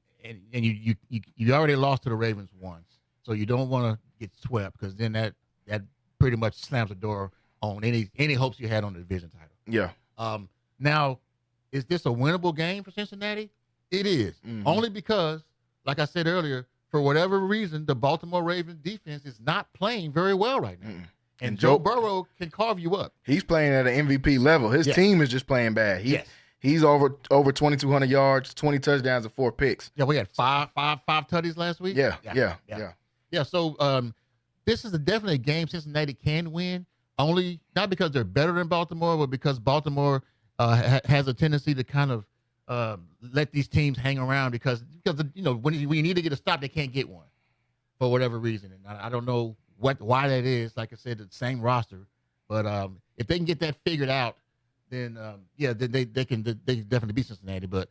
you already lost to the Ravens once, so you don't want to get swept, because then that pretty much slams the door on any hopes you had on the division title. Yeah. Now, is this a winnable game for Cincinnati? It is. Only because, like I said earlier, for whatever reason, the Baltimore Ravens defense is not playing very well right now. And Joe Burrow can carve you up. He's playing at an MVP level. His team is just playing bad. He's over 2,200 yards, 20 touchdowns, and 4 picks. Yeah, we had five tutties last week. Yeah. So this is definitely a game Cincinnati can win. Only not because they're better than Baltimore, but because Baltimore has a tendency to kind of let these teams hang around because when you need to get a stop, they can't get one for whatever reason. And I don't know why that is. Like I said, the same roster, but if they can get that figured out, then they can definitely beat Cincinnati. But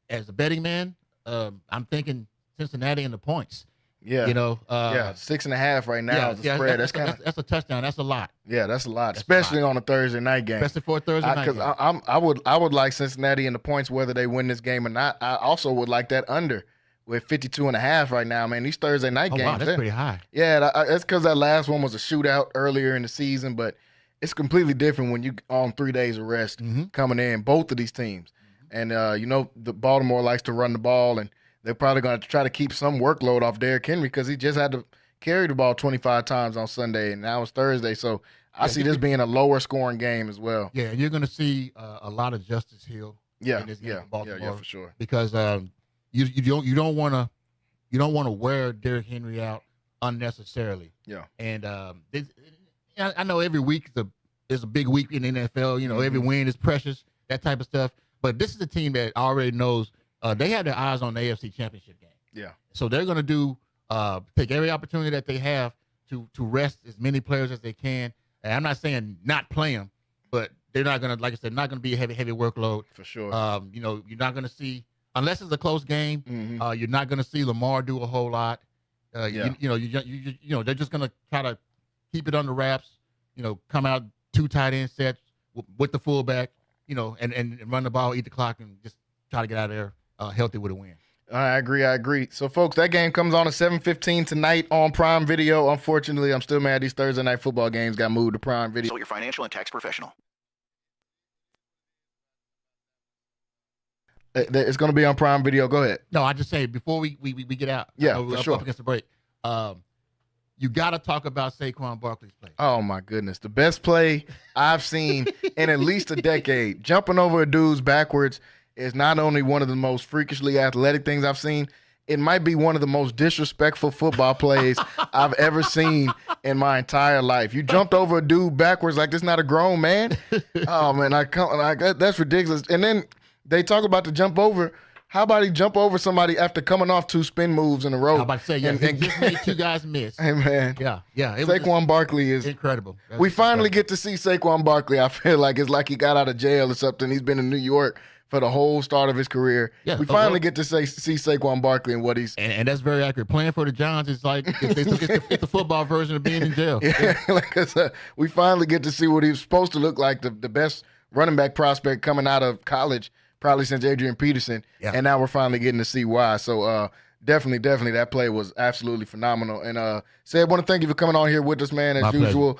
as a betting man, I'm thinking Cincinnati in the points. Yeah. 6.5 right now is the spread. That's a touchdown. That's a lot. Yeah, that's a lot, especially on a Thursday night game. Especially for a Thursday night game. Because I would like Cincinnati in the points whether they win this game or not. I also would like that under with 52.5 right now. Man, these Thursday night games. Wow, that's pretty high. Yeah, that's because that last one was a shootout earlier in the season, but it's completely different when you on 3 days of rest coming in, both of these teams. And, the Baltimore likes to run the ball, and they're probably going to try to keep some workload off Derrick Henry because he just had to carry the ball 25 times on Sunday, and now it's Thursday. So I see this being a lower scoring game as well. Yeah, and you're going to see a lot of Justice Hill in this game in Baltimore. Yeah, for sure. Because you don't want to wear Derrick Henry out unnecessarily. Yeah. And I know every week is a big week in the NFL. Every win is precious, that type of stuff. But this is a team that already knows they have their eyes on the AFC Championship game. Yeah. So they're going to take every opportunity that they have to rest as many players as they can. And I'm not saying not play them, but they're not going to, like I said, not going to be a heavy workload. For sure. You're not going to see, unless it's a close game, you're not going to see Lamar do a whole lot. They're just going to try to keep it under wraps. Come out 2 tight end sets with the fullback, and run the ball, eat the clock, and just try to get out of there healthy with a win. I agree. So, folks, that game comes on at 7:15 tonight on Prime Video. Unfortunately, I'm still mad these Thursday night football games got moved to Prime Video. So your financial and tax professional. It's going to be on Prime Video. Go ahead. No, I just say before we get out. Yeah, we're for sure. Up against the break. You got to talk about Saquon Barkley's play. Oh, my goodness. The best play I've seen in at least a decade. Jumping over a dude's backwards is not only one of the most freakishly athletic things I've seen, it might be one of the most disrespectful football plays I've ever seen in my entire life. You jumped over a dude backwards like this not a grown man? Oh, man, that's ridiculous. And then they talk about the jump over. How about he jump over somebody after coming off 2 spin moves in a row? I'm about to say, he just made 2 guys miss. Hey, man. Yeah. Saquon Barkley is incredible. We finally get to see Saquon Barkley. I feel like it's like he got out of jail or something. He's been in New York for the whole start of his career. Yeah, we finally get to see Saquon Barkley and what he's... And that's very accurate. Playing for the Giants is like it's the football version of being in jail. Yeah, like I said, we finally get to see what he was supposed to look like, the best running back prospect coming out of college, probably since Adrian Peterson, and now we're finally getting to see why. So definitely that play was absolutely phenomenal. And Seb, I want to thank you for coming on here with us, man, as My usual,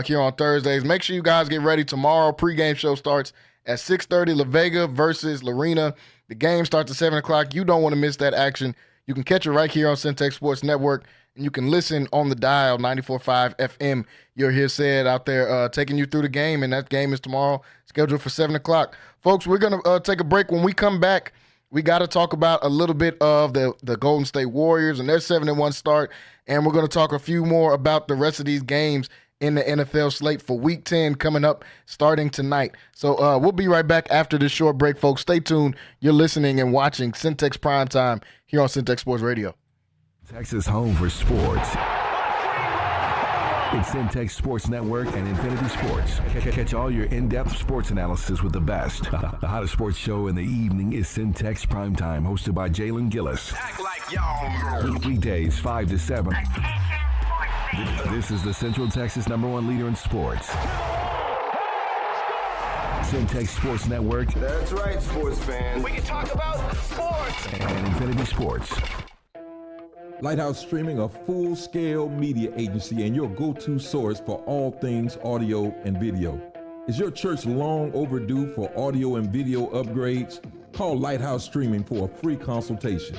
here on Thursdays. Make sure you guys get ready. Tomorrow, pregame show starts at 6:30, La Vega versus Lorena. The game starts at 7 o'clock. You don't want to miss that action. You can catch it right here on Centex Sports Network, and you can listen on the dial, 94.5 FM. You'll hear Said out there taking you through the game, and that game is tomorrow, scheduled for 7 o'clock. Folks, we're going to take a break. When we come back, we got to talk about a little bit of the Golden State Warriors and their 7-1 start, and we're going to talk a few more about the rest of these games in the NFL slate for Week 10 coming up starting tonight. So we'll be right back after this short break, folks. Stay tuned. You're listening and watching Centex Primetime here on Centex Sports Radio. Texas home for sports. It's Centex Sports Network and Infinity Sports. Catch all your in-depth sports analysis with the best. The hottest sports show in the evening is Centex Primetime, hosted by Jalen Gillis. Act like y'all. Weekdays 5 to 7. This is the Central Texas #1 leader in sports. Centex Sports Network. That's right, sports fans. We can talk about sports. And Infinity Sports. Lighthouse Streaming, a full-scale media agency and your go-to source for all things audio and video. Is your church long overdue for audio and video upgrades? Call Lighthouse Streaming for a free consultation.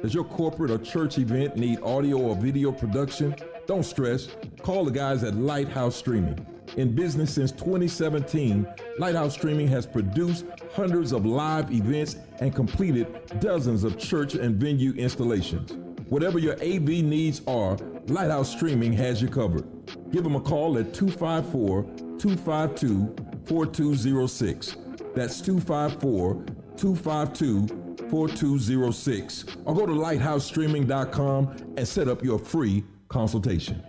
Does your corporate or church event need audio or video production? Don't stress. Call the guys at Lighthouse Streaming. In business since 2017, Lighthouse Streaming has produced hundreds of live events and completed dozens of church and venue installations. Whatever your AV needs are, Lighthouse Streaming has you covered. Give them a call at 254-252-4206. That's 254-252-4206. Or go to lighthousestreaming.com and set up your free consultation.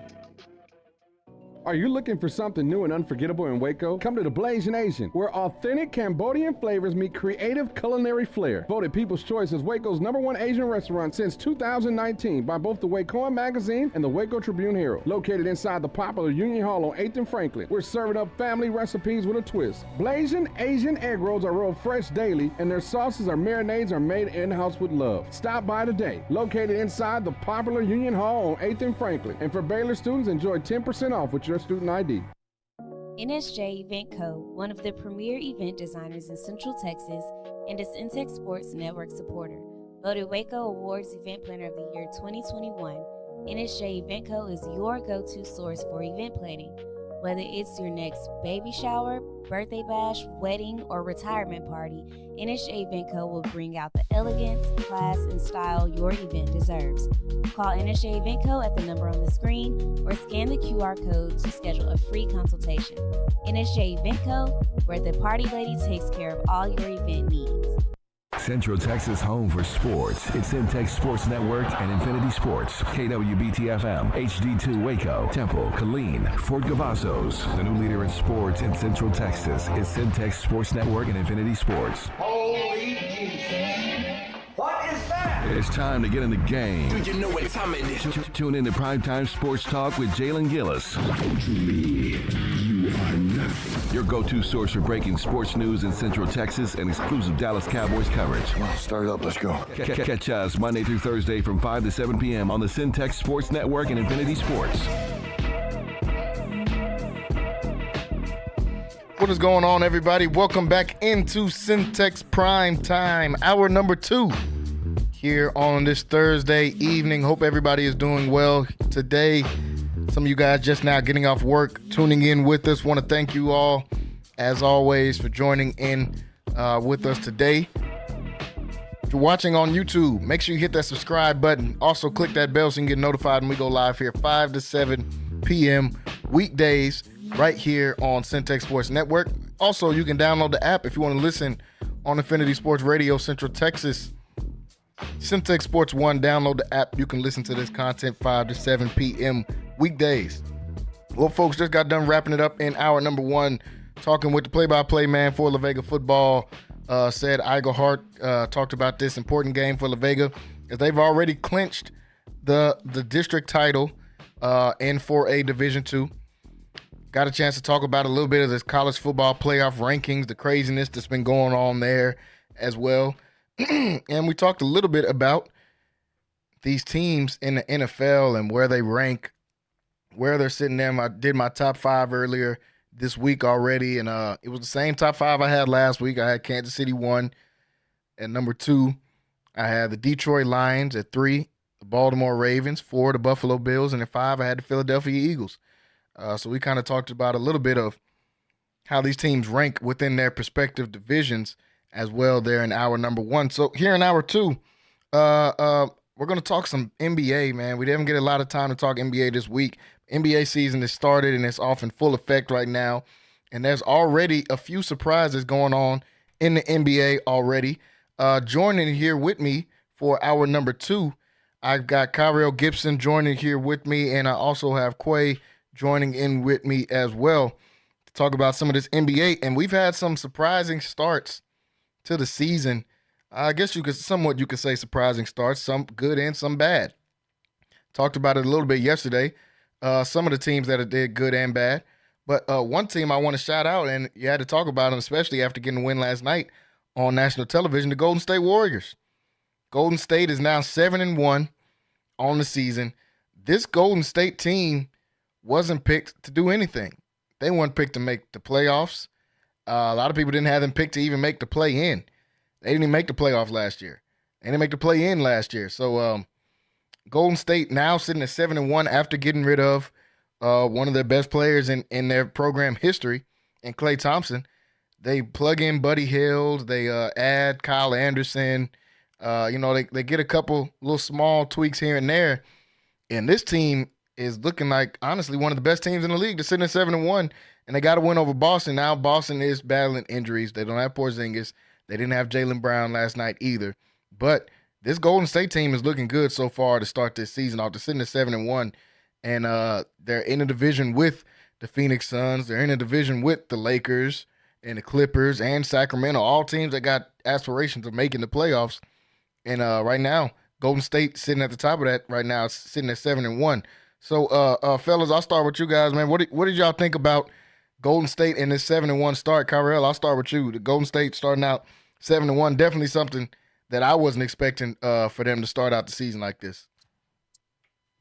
Are you looking for something new and unforgettable in Waco? Come to the Blazing Asian, where authentic Cambodian flavors meet creative culinary flair. Voted People's Choice as Waco's #1 Asian restaurant since 2019 by both the Wacoan Magazine and the Waco Tribune Herald. Located inside the popular Union Hall on 8th and Franklin, we're serving up family recipes with a twist. Blazing Asian egg rolls are rolled fresh daily, and their sauces or marinades are made in-house with love. Stop by today. Located inside the popular Union Hall on 8th and Franklin. And for Baylor students, enjoy 10% off with your student ID. NSJ Event Co., one of the premier event designers in Central Texas and a Centex Sports Network supporter. Voted Waco Awards Event Planner of the Year 2021, NSJ Event Co. is your go-to source for event planning. Whether it's your next baby shower, birthday bash, wedding, or retirement party, NSJ Event Co. will bring out the elegance, class, and style your event deserves. Call NSJ Event Co. at the number on the screen or scan the QR code to schedule a free consultation. NSJ Event Co., where the party lady takes care of all your event needs. Central Texas home for sports. It's Centex Sports Network and Infinity Sports. KWBT-FM, HD2 Waco, Temple, Killeen, Fort Cavazos. The new leader in sports in Central Texas is Centex Sports Network and Infinity Sports. Holy Jesus. What is that? It's time to get in the game. Do you know what time it is? Tune in to Primetime Sports Talk with Jalen Gillis. Your go-to source for breaking sports news in Central Texas and exclusive Dallas Cowboys coverage. Come on, start it up. Let's go. Catch us Monday through Thursday from 5 to 7 p.m. on the Centex Sports Network and Infinity Sports. What is going on, everybody? Welcome back into Centex Prime Time, hour number 2 here on this Thursday evening. Hope everybody is doing well today. Some of you guys just now getting off work, tuning in with us. Want to thank you all, as always, for joining in with us today. If you're watching on YouTube, make sure you hit that subscribe button. Also, click that bell so you can get notified when we go live here 5 to 7 p.m. weekdays right here on Centex Sports Network. Also, you can download the app if you want to listen on Infinity Sports Radio Central Texas. Centex Sports One, download the app. You can listen to this content 5 to 7 p.m. weekdays. Well, folks, just got done wrapping it up in hour number 1, talking with the play-by-play man for La Vega football. Said Igor Hart talked about this important game for La Vega, as they've already clinched the district title in 4A Division II. Got a chance to talk about a little bit of this college football playoff rankings, the craziness that's been going on there as well. And we talked a little bit about these teams in the NFL and where they rank, where they're sitting there. I did my top 5 earlier this week already, and it was the same top 5 I had last week. I had Kansas City 1 at number 2. I had the Detroit Lions at 3, the Baltimore Ravens 4, the Buffalo Bills, and at 5 I had the Philadelphia Eagles. So we kind of talked about a little bit of how these teams rank within their respective divisions as well there in hour number 1. So here in hour 2, we're going to talk some NBA, man. We didn't get a lot of time to talk NBA this week. NBA season has started and it's off in full effect right now. And there's already a few surprises going on in the NBA already. Joining here with me for hour number 2, I've got Kyrell Gibson joining here with me, and I also have Quay joining in with me as well to talk about some of this NBA. And we've had some surprising starts to the season. I guess you could say surprising starts, some good and some bad. Talked about it a little bit yesterday. Some of the teams that did good and bad. But one team I want to shout out, and you had to talk about them, especially after getting a win last night on national television, the Golden State Warriors. Golden State is now 7-1 on the season. This Golden State team wasn't picked to do anything. They weren't picked to make the playoffs. A lot of people didn't have them picked to even make the play-in. They didn't even make the playoffs last year. They didn't make the play-in last year. So Golden State now sitting at 7-1 after getting rid of one of their best players in their program history, and Klay Thompson. They plug in Buddy Hield. They add Kyle Anderson. They get a couple little small tweaks here and there. And this team is looking like, honestly, one of the best teams in the league. They're sitting at 7-1, and they got to win over Boston. Now Boston is battling injuries. They don't have Porzingis. They didn't have Jalen Brown last night either. But this Golden State team is looking good so far to start this season off. They're sitting at 7-1. And they're in a division with the Phoenix Suns. They're in a division with the Lakers and the Clippers and Sacramento, all teams that got aspirations of making the playoffs. And right now, Golden State sitting at the top of that right now, sitting at 7-1. So, fellas, I'll start with you guys, man. What did y'all think about Golden State and this 7-1 start? Kyrell, I'll start with you. The Golden State starting out 7-1, definitely something that I wasn't expecting for them to start out the season like this.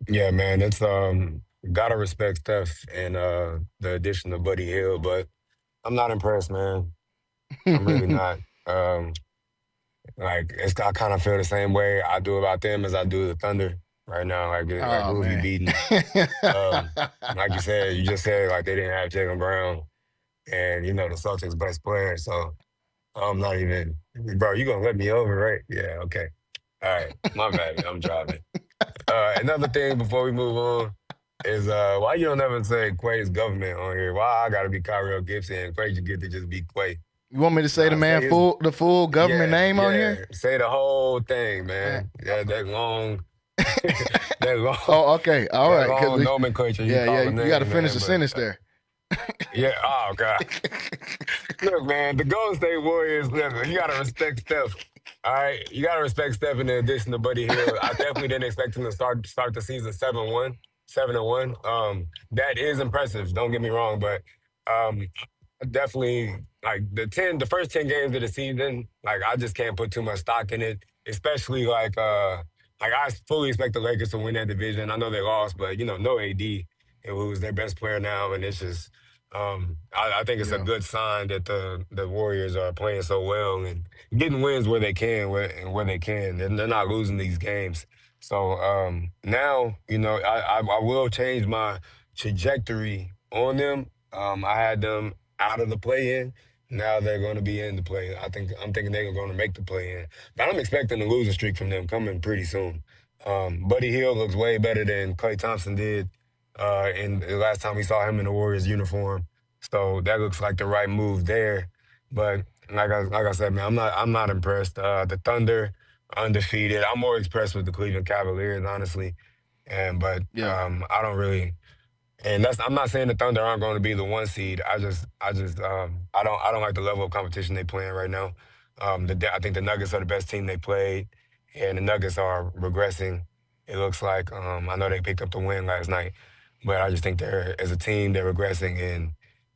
Yeah, man, it's gotta respect Steph and the addition of Buddy Hield, but I'm not impressed, man. I'm really not. I kind of feel the same way I do about them as I do the Thunder right now. Who we beating? Like you said, you just said like they didn't have Jalen Brown, and the Celtics' best player. So I'm not even, bro. You gonna let me over, right? Yeah, okay. All right, my bad. Man, I'm driving. Another thing before we move on is why you don't ever say Quay's government on here? Why I gotta be Kyrell Gibson and Quay get to just be Quay? You want me to say the full government name on here? Say the whole thing, man. Yeah, that long. That long. Oh, okay. All right. Long nomenclature. You got to finish the sentence there. Yeah. Oh God. Look, man, the Golden State Warriors. Listen, you gotta respect Steph. All right, you gotta respect Steph in addition to Buddy Hield. I definitely didn't expect him to start the season 7-1. That is impressive. Don't get me wrong, but definitely like the first 10 games of the season, like I just can't put too much stock in it. Especially like I fully expect the Lakers to win that division. I know they lost, but no AD, who's their best player now, and it's just I think it's a good sign that the Warriors are playing so well and getting wins where they can, where they can, and they're not losing these games. So now, I will change my trajectory on them. I had them out of the play-in. Now they're going to be in the play. I'm thinking they're going to make the play-in. But I'm expecting a losing streak from them coming pretty soon. Buddy Hield looks way better than Klay Thompson did in the last time we saw him in the Warriors uniform. So that looks like the right move there. But like I said, man, I'm not impressed. The Thunder undefeated. I'm more impressed with the Cleveland Cavaliers, honestly. I don't really. And I'm not saying the Thunder aren't going to be the 1 seed. I don't like the level of competition they playing right now. I think the Nuggets are the best team they played, and the Nuggets are regressing. It looks like I know they picked up the win last night, but I just think as a team they're regressing, and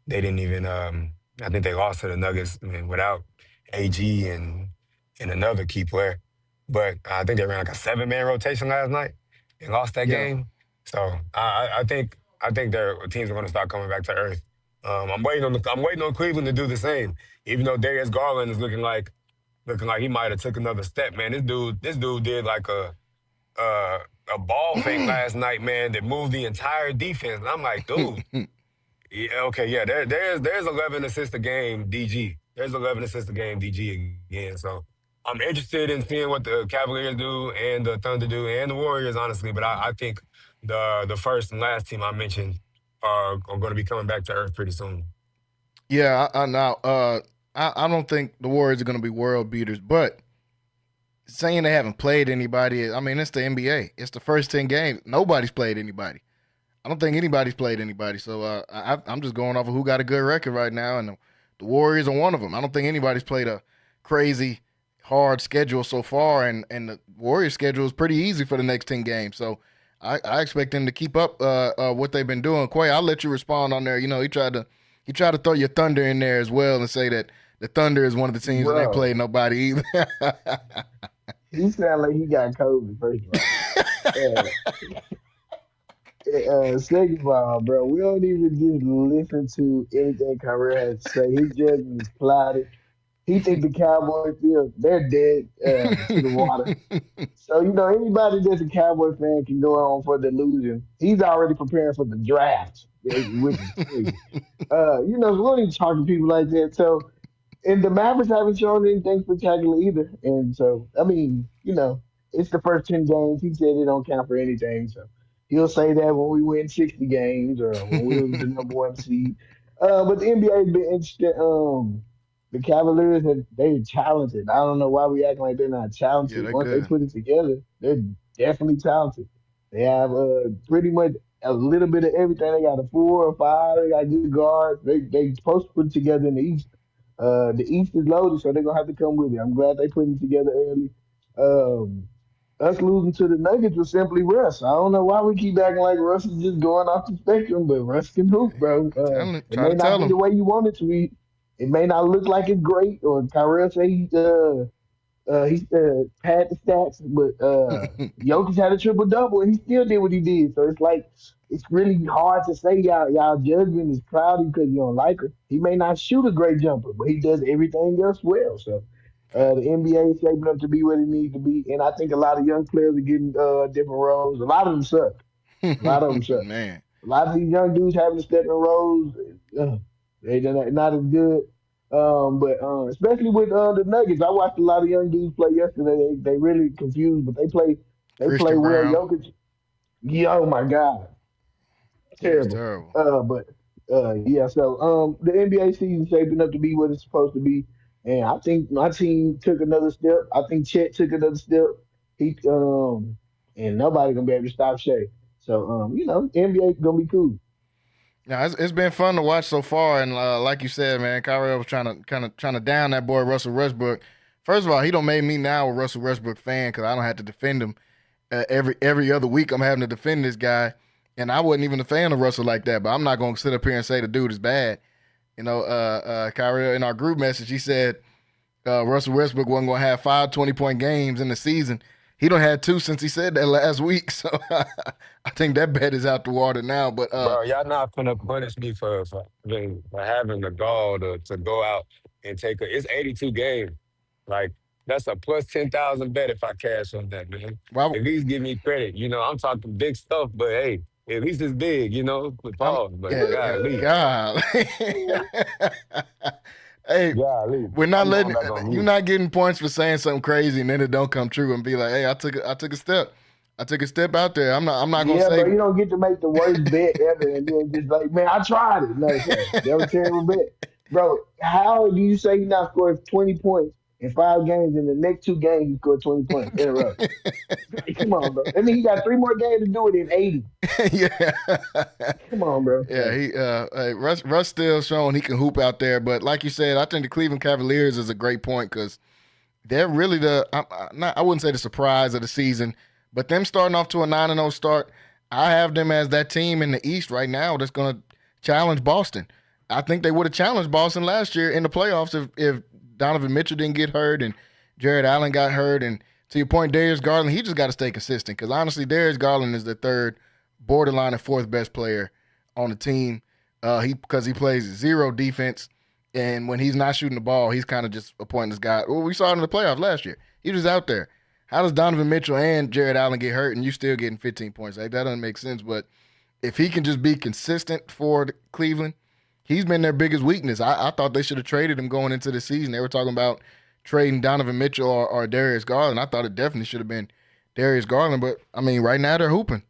they didn't even. I think they lost to the Nuggets without AG and another key player, but I think they ran like a 7-man rotation last night and lost that game. So I think their teams are going to start coming back to earth. I'm waiting on Cleveland to do the same. Even though Darius Garland is looking like he might have took another step, man. This dude did like a ball fake last night, man, that moved the entire defense. And I'm like, dude, there's 11 assists a game, DG. there's 11 assists a game, DG again. So I'm interested in seeing what the Cavaliers do and the Thunder do and the Warriors, honestly. But I think the first and last team I mentioned are going to be coming back to earth pretty soon. Yeah, I don't think the Warriors are going to be world beaters, but saying they haven't played anybody, I mean, it's the NBA. It's the first 10 games. Nobody's played anybody. I don't think anybody's played anybody. So I'm just going off of who got a good record right now, and the Warriors are one of them. I don't think anybody's played a crazy hard schedule so far, and the Warriors schedule is pretty easy for the next 10 games. So I expect them to keep up what they've been doing. Quay, I'll let you respond on there. You know, he tried to throw your Thunder in there as well and say that the Thunder is one of the teams that ain't played nobody either. He sound like he got COVID, first of all. Second of all, bro, we don't even just listen to anything Kyrie has to say. His judgment is clouded. He think the Cowboys they're dead to the water. So, anybody that's a Cowboy fan can go on for delusion. He's already preparing for the draft, which is crazy. We don't even talk to people like that. So, and the Mavericks haven't shown anything spectacular either. And so, I mean, it's the first 10 games. He said it don't count for anything. So he'll say that when we win 60 games or when we're the number one seed. But the NBA has been interesting. The Cavaliers, they're talented. I don't know why we acting like they're not talented. Yeah, Once they put it together, they're definitely talented. They have pretty much a little bit of everything. They got a 4 or 5. They got good guards. They supposed to put it together in the East. The East is loaded, so they're gonna have to come with it. I'm glad they put it together early. Us losing to the Nuggets was simply Russ. I don't know why we keep acting like Russ is just going off the spectrum, but Russ can hoop, bro. It may not be the way you want it to be. It may not look like it's great, or Tyrell say he had the stats, but Jokic had a triple double and he still did what he did. So it's like it's really hard to say y'all judgment is cloudy because you don't like him. He may not shoot a great jumper, but he does everything else well. So the NBA is shaping up to be what it needs to be, and I think a lot of young players are getting different roles. A lot of them suck. Man. A lot of these young dudes having to step in roles. They're not as good. But especially with the Nuggets, I watched a lot of young dudes play yesterday. They really confused, but they play Christian well. Brown. Jokic, oh my God, terrible. Yeah. So the NBA season shaping up to be what it's supposed to be, and I think my team took another step. I think Chet took another step. And nobody gonna be able to stop Shea. So NBA gonna be cool. Yeah, it's been fun to watch so far, and like you said, man, Kyrie was trying to down that boy Russell Westbrook. First of all, he don't make me now a Russell Westbrook fan because I don't have to defend him every other week. I'm having to defend this guy, and I wasn't even a fan of Russell like that. But I'm not going to sit up here and say the dude is bad. Kyrie in our group message, he said Russell Westbrook wasn't going to have 5 20-point games in the season. He don't had 2 since he said that last week, so I think that bet is out the water now. But bro, y'all not gonna punish me for having the gall to go out and take it's 82 games. Like that's a plus 10,000 bet if I cash on that, man. At least give me credit. I'm talking big stuff, but hey, at least it's big. With Paul. But God. Hey, we're not letting you're not getting points for saying something crazy and then it don't come true and be like, hey, I took a step. I took a step out there. I'm not gonna say. Yeah, but you don't get to make the worst bet ever and then just like, man, I tried it. No, that was a terrible bet, bro. How do you say you not scored 20 points in 5 games and the next 2 games you scored 20 points in a row? Come on, bro. I mean, he got 3 more games to do it in 80. Yeah. Come on, bro. Yeah, Russ still showing he can hoop out there, but like you said, I think the Cleveland Cavaliers is a great point because they're really I wouldn't say the surprise of the season, but them starting off to a 9-0 start, I have them as that team in the East right now that's going to challenge Boston. I think they would have challenged Boston last year in the playoffs if Donovan Mitchell didn't get hurt and Jared Allen got hurt. And to your point, Darius Garland, he just got to stay consistent because honestly, Darius Garland is the 3rd, borderline and 4th best player on the team because he plays 0 defense. And when he's not shooting the ball, he's kind of just a pointless guy. Well, we saw it in the playoffs last year. He was out there. How does Donovan Mitchell and Jared Allen get hurt and you still getting 15 points? Like, that doesn't make sense. But if he can just be consistent for Cleveland, he's been their biggest weakness. I thought they should have traded him going into the season. They were talking about trading Donovan Mitchell or Darius Garland. I thought it definitely should have been Darius Garland, but I mean, right now they're hooping.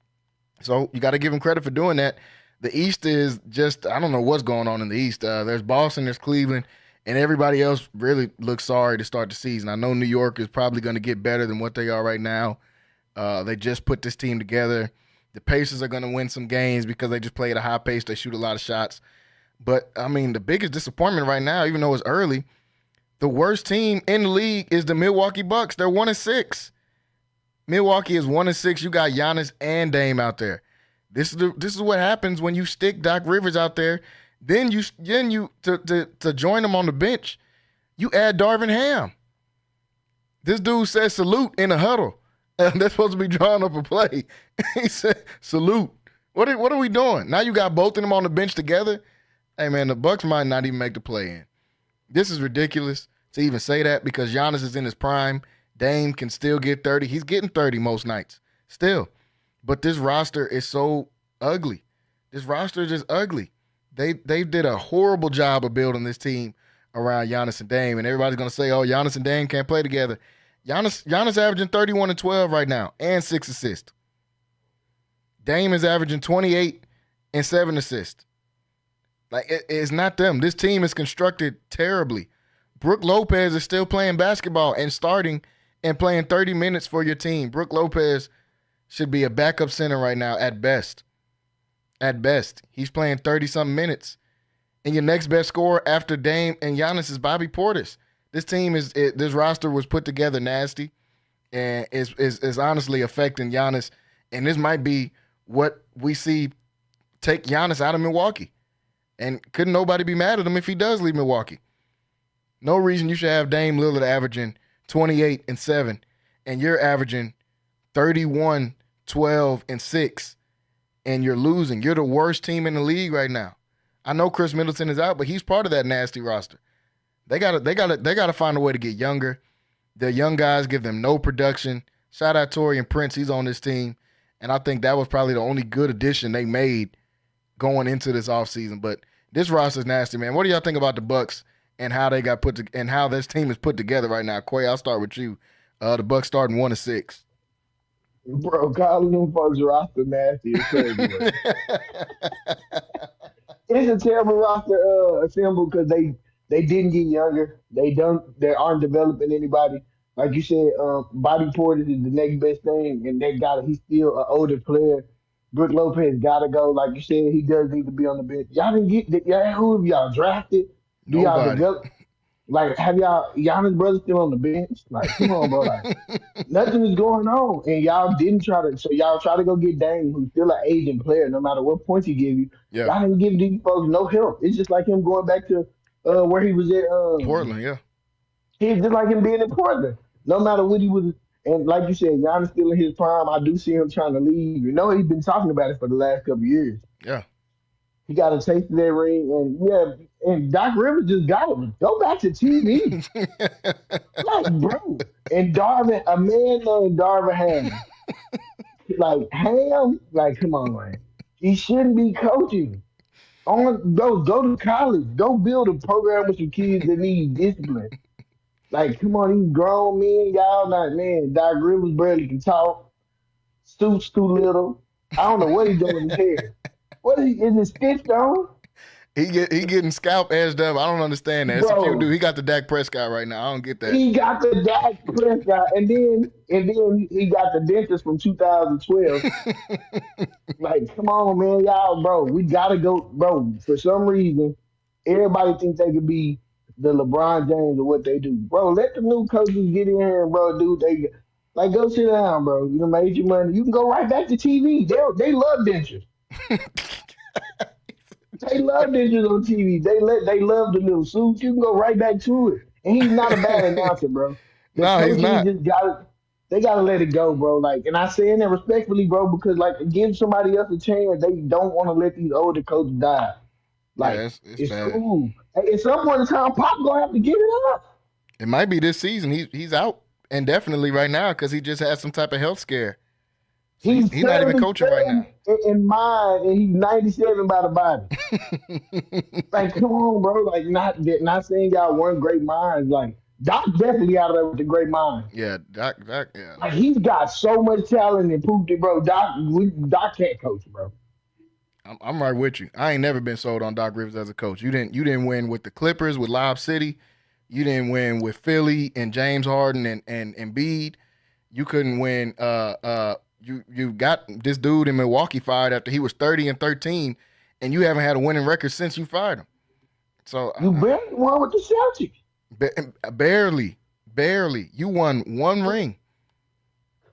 So you got to give him credit for doing that. The East is just, I don't know what's going on in the East. There's Boston, there's Cleveland, and everybody else really looks sorry to start the season. I know New York is probably going to get better than what they are right now. They just put this team together. The Pacers are going to win some games because they just play at a high pace. They shoot a lot of shots. But, I mean, the biggest disappointment right now, even though it's early, the worst team in the league is the Milwaukee Bucks. They're 1-6. Milwaukee is 1-6. You got Giannis and Dame out there. This is what happens when you stick Doc Rivers out there. Then you to join him on the bench, you add Darvin Ham. This dude said salute in a huddle. They're supposed to be drawing up a play. He said salute. What are we doing? Now you got both of them on the bench together. Hey man, the Bucks might not even make the play in. This is ridiculous to even say that because Giannis is in his prime. Dame can still get 30. He's getting 30 most nights still. But this roster is so ugly. This roster is just ugly. They did a horrible job of building this team around Giannis and Dame, and everybody's going to say, oh, Giannis and Dame can't play together. Giannis averaging 31 and 12 right now and 6 assists. Dame is averaging 28 and 7 assists. Like, it's not them. This team is constructed terribly. Brook Lopez is still playing basketball and starting and playing 30 minutes for your team. Brook Lopez should be a backup center right now at best. At best. He's playing 30-something minutes. And your next best scorer after Dame and Giannis is Bobby Portis. This team this roster was put together nasty and is honestly affecting Giannis. And this might be what we see take Giannis out of Milwaukee. And couldn't nobody be mad at him if he does leave Milwaukee. No reason you should have Dame Lillard averaging 28 and 7 and you're averaging 31, 12, and 6, and you're losing. You're the worst team in the league right now. I know Chris Middleton is out, but he's part of that nasty roster. They gotta find a way to get younger. The young guys give them no production. Shout out Taurean Prince, he's on this team, and I think that was probably the only good addition they made going into this offseason. But this roster's nasty, man. What do y'all think about the Bucks and how they got and how this team is put together right now? Quay, I'll start with you. The Bucks starting 1-6. Bro, calling them folks roster nasty is crazy. Bro. It's a terrible roster assembled because they didn't get younger. They aren't developing anybody. Like you said, Bobby Portis is the next best thing, and he's still an older player. Brook Lopez gotta go. Like you said, he does need to be on the bench. Y'all didn't who have y'all drafted? Do y'all develop? Like, have Giannis brothers still on the bench? Like, come on, bro. Like, nothing is going on. And y'all didn't y'all try to go get Dame, who's still an aging player, no matter what points he give you. Yeah. Y'all didn't give these folks no help. It's just like him going back to where he was at. Portland, yeah. It's just like him being in Portland. No matter what he was. And like you said, Giannis still in his prime. I do see him trying to leave. You know, he's been talking about it for the last couple of years. Yeah. He got a taste of that ring, and Doc Rivers just got him. Go back to TV. Like, bro. And a man named Darvin Ham. Like, Ham, like, come on, man. He shouldn't be coaching. Go to college. Go build a program with some kids that need discipline. Like, come on, these grown men, y'all not, man. Doc Rivers barely can talk. Suits too little. I don't know what he's doing with his hair. What is it stitched on? He getting scalp edged up. I don't understand that. It's a few dude. He got the Dak Prescott right now. I don't get that. He got the Dak Prescott, and then he got the dentist from 2012. Like, come on, man, y'all, bro. We gotta go, bro. For some reason, everybody thinks they could be the LeBron James of what they do, bro. Let the new coaches get in here, bro. Dude, go sit down, bro. You made your money. You can go right back to TV. They love dentures. They love dentures on TV. They love the little suits. You can go right back to it. And he's not a bad announcer, bro. No, he's not. They gotta let it go, bro. Like, and I say that respectfully, bro, because like give somebody else a chance. They don't want to let these older coaches die. Like, yeah, it's cool. Hey, at some point in time, Pop gonna have to give it up. It might be this season. He's out indefinitely right now because he just had some type of health scare. So He's he's not even coaching right 77 now. in mind, and he's 97 by the body. Like, come on, bro. Like, not saying y'all weren't great minds. Like, Doc definitely out of there with the great mind. Yeah, Doc, yeah. Like, he's got so much talent and proved it, bro. Doc can't coach, bro. I'm right with you. I ain't never been sold on Doc Rivers as a coach. You didn't win with the Clippers with Lob City. You didn't win with Philly and James Harden and Embiid. You couldn't win. You got this dude in Milwaukee fired after he was 30-13, and you haven't had a winning record since you fired him. So You barely won with the Celtics. barely. You won one ring.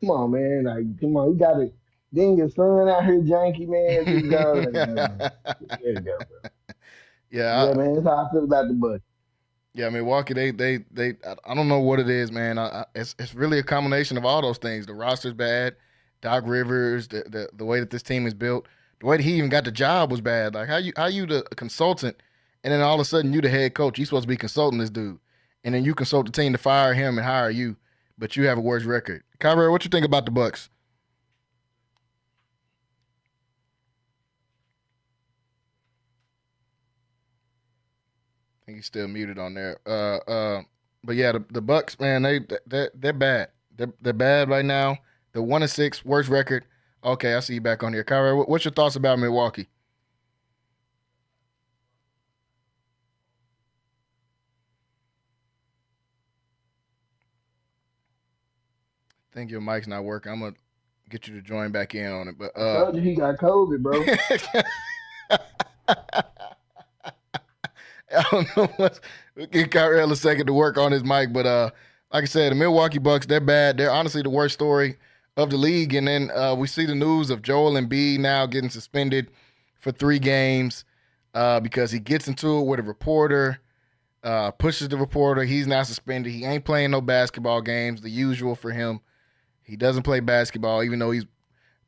Come on, man. Like, come on. You got it. Then your son out here janky, man. Just go. Like, man. There you go, bro. Yeah, Yeah, man. That's how I feel about the Bucks. yeah, Milwaukee. They. I don't know what it is, man. It's really a combination of all those things. The roster's bad. Doc Rivers, the way that this team is built, the way that he even got the job was bad. Like how you the consultant, and then all of a sudden you the head coach. You supposed to be consulting this dude, and then you consult the team to fire him and hire you, but you have a worse record. Kyrie, what you think about the Bucks? I think he's still muted on there. But yeah, the Bucks, man, they're bad. They're bad right now. They're 1-6, worst record. Okay, I see you back on here, Kyrie. What's your thoughts about Milwaukee? I think your mic's not working. I'm gonna get you to join back in on it. But I told you he got COVID, bro. I don't know what's. We'll give Kyrie a second to work on his mic, but like I said, the Milwaukee Bucks, they're bad. They're honestly the worst story of the league. And then we see the news of Joel Embiid now getting suspended for 3 games because he gets into it with a reporter, pushes the reporter. He's now suspended. He ain't playing no basketball games, the usual for him. He doesn't play basketball, even though he's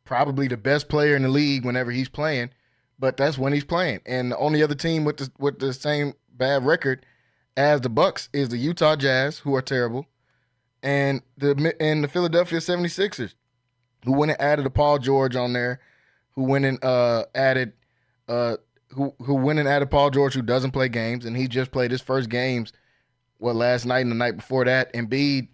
probably the best player in the league whenever he's playing. But that's when he's playing. And the only other team with the same bad record as the Bucks is the Utah Jazz, who are terrible, and the Philadelphia 76ers, who went and added a Paul George on there, who went and added Paul George, who doesn't play games, and he just played his first games last night and the night before that. Embiid,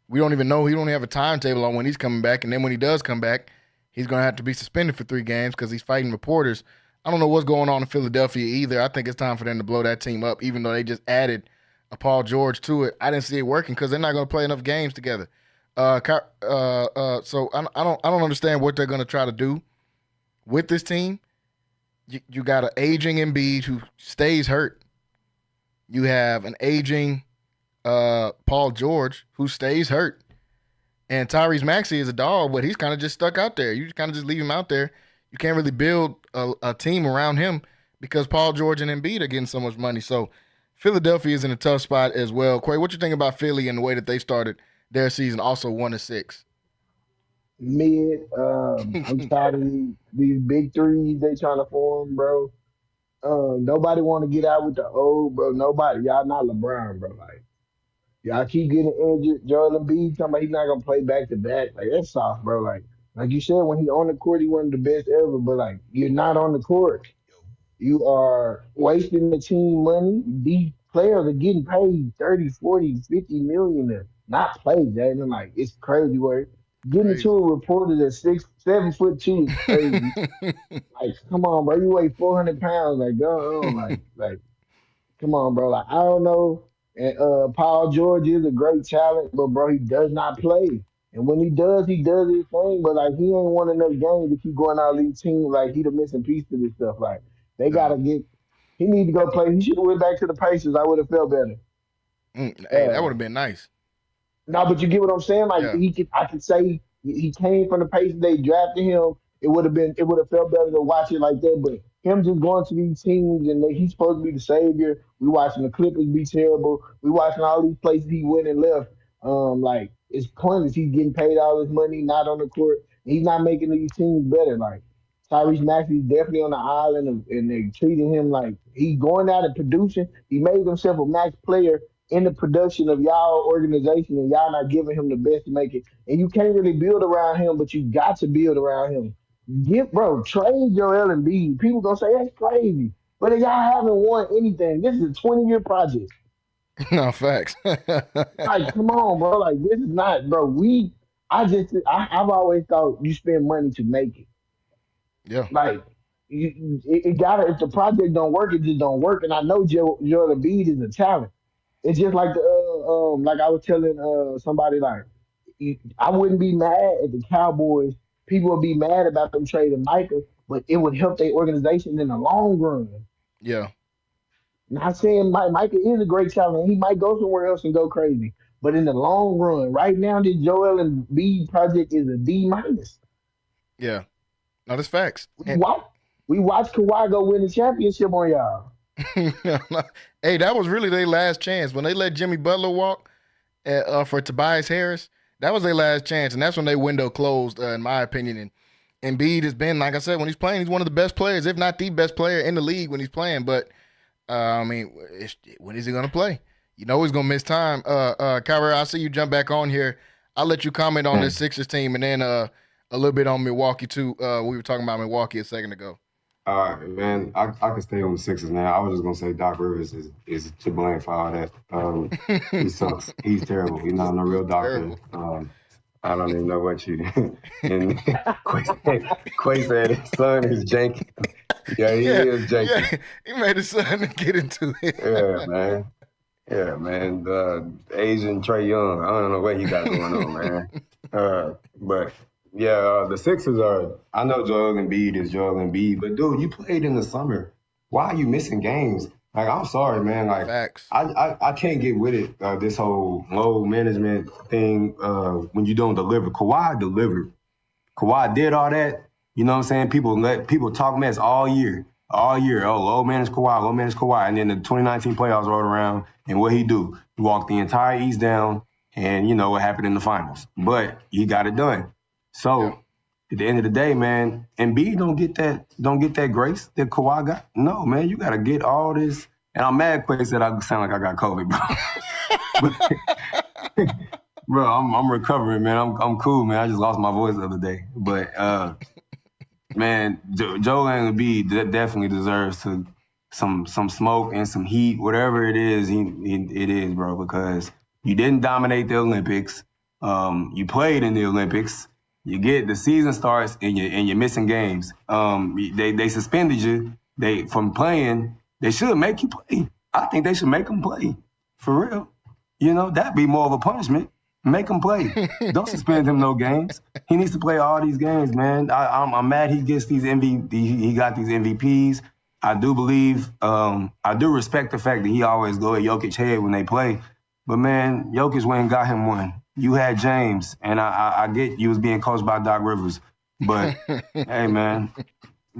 we don't even know. He don't have a timetable on when he's coming back, and then when he does come back, he's going to have to be suspended for 3 games because he's fighting reporters. I don't know what's going on in Philadelphia either. I think it's time for them to blow that team up, even though they just added a Paul George to it. I didn't see it working because they're not going to play enough games together. So I don't understand what they're going to try to do with this team. You got an aging Embiid who stays hurt. You have an aging Paul George who stays hurt. And Tyrese Maxey is a dog, but he's kind of just stuck out there. You kind of just leave him out there. You can't really build a team around him because Paul George and Embiid are getting so much money. So Philadelphia is in a tough spot as well. Quay, what you think about Philly and the way that they started their season, also 1-6? Mid. I'm tired of these big threes they trying to form, bro. Nobody want to get out with the old, bro. Nobody. Y'all not LeBron, bro. Like, y'all keep getting injured. Joel Embiid talking about he's not gonna play back to back. Like, that's soft, bro. Like you said, when he on the court, he one of the best ever. But like, you're not on the court. You are wasting the team money. These players are getting paid 30, 40, 50 million to not play, Jalen. Like, it's crazy work. Getting Crazy. to a reporter that's 7'2" is crazy. Like, come on, bro. You weigh 400 pounds. Like, go on. Like, come on, bro. Like, I don't know. And Paul George is a great talent, but bro, he does not play. And when he does his thing. But like, he ain't won enough games to keep going out of these teams. Like, he the missing piece to this stuff. Like, they gotta get. He need to go play. He should have went back to the Pacers. I would have felt better. Hey, that would have been nice. No, but you get what I'm saying. Like, Yeah. I could say he came from the Pacers. They drafted him. It would have felt better to watch it like that. But him just going to these teams and he's supposed to be the savior. We watching the Clippers be terrible. We watching all these places he went and left. Like, it's pointless. He's getting paid all his money, not on the court. He's not making these teams better. Like, Tyrese Maxey's definitely on the island, and they treating him like he's going out and producing. He made himself a max player in the production of y'all organization and y'all not giving him the best to make it. And you can't really build around him, but you got to build around him. Trade Joel Embiid. People gonna say that's crazy. But if y'all haven't won anything, this is a 20-year project. No, facts. Like, come on, bro. Like, this is not, bro. I've always thought you spend money to make it. Yeah. Like, it gotta, if the project don't work, it just don't work. And I know Joel Embiid is a talent. It's just like like I was telling somebody, like, I wouldn't be mad at the Cowboys. People would be mad about them trading Micah, but it would help their organization in the long run. Yeah. Not saying Micah is a great talent. He might go somewhere else and go crazy. But in the long run, right now, this Joel Embiid project is a D minus. Yeah. No, that's facts. We watched Kawhi go win the championship on y'all. Hey, that was really their last chance. When they let Jimmy Butler walk for Tobias Harris, that was their last chance. And that's when their window closed, in my opinion. And Embiid has been, like I said, when he's playing, he's one of the best players, if not the best player in the league when he's playing. But, I mean, when is he going to play? You know he's going to miss time. Kyrie, I see you jump back on here. I'll let you comment on this Sixers team and then a little bit on Milwaukee, too. We were talking about Milwaukee a second ago. All right, man. I can stay on the Sixers, man. I was just gonna say Doc Rivers is to blame for all that. He sucks. He's terrible. He's not a real doctor. I don't even know what you. And Quay said his son is Jenkins. Yeah, he is Jenkins. Yeah, he made his son get into it. Yeah, man. Yeah, man. Asian Trey Young. I don't know what he got going on, man. But. Yeah, the Sixers I know Joel Embiid is Joel Embiid, but dude, you played in the summer. Why are you missing games? Like, I'm sorry, man. Like, facts. I can't get with it, this whole load management thing when you don't deliver. Kawhi delivered. Kawhi did all that. You know what I'm saying? People talk mess all year. All year. Oh, low manage Kawhi. And then the 2019 playoffs rolled around, and what he do? He walked the entire East down, and you know what happened in the finals. But he got it done. So at the end of the day, man, Embiid don't get that grace that Kawhi got. No, man, you gotta get all this. And I'm mad Quay said I sound like I got COVID, bro. Bro, I'm recovering, man. I'm cool, man. I just lost my voice the other day. But man, Joel Embiid definitely deserves some smoke and some heat, whatever it is. It is, bro, because you didn't dominate the Olympics. You played in the Olympics. You get the season starts and you're missing games. They suspended you from playing. They should make you play. I think they should make them play for real. You know, that'd be more of a punishment. Make him play. Don't suspend him no games. He needs to play all these games, man. I'm mad he gets these he got these MVPs. I do believe, I do respect the fact that he always go at Jokic's head when they play. But man, Jokic went and got him one. You had James, and I get you was being coached by Doc Rivers, but hey, man,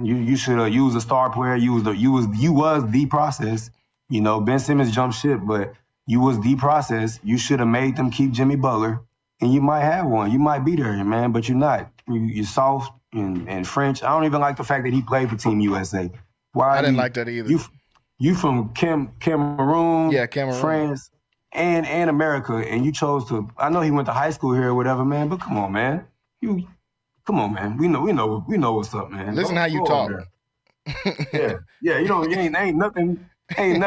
you should have used a star player. You was the process. You know, Ben Simmons jumped ship, but you was the process. You should have made them keep Jimmy Butler, and you might have one. You might be there, man, but you're not. You're soft and French. I don't even like the fact that he played for Team USA. Why? I didn't like that either. You from Cameroon, Cameroon, France. And America, and you chose to. I know he went to high school here or whatever, man. But come on, man. Come on, man. We know what's up, man. Listen how you talk. Yeah. You ain't nothing. I'm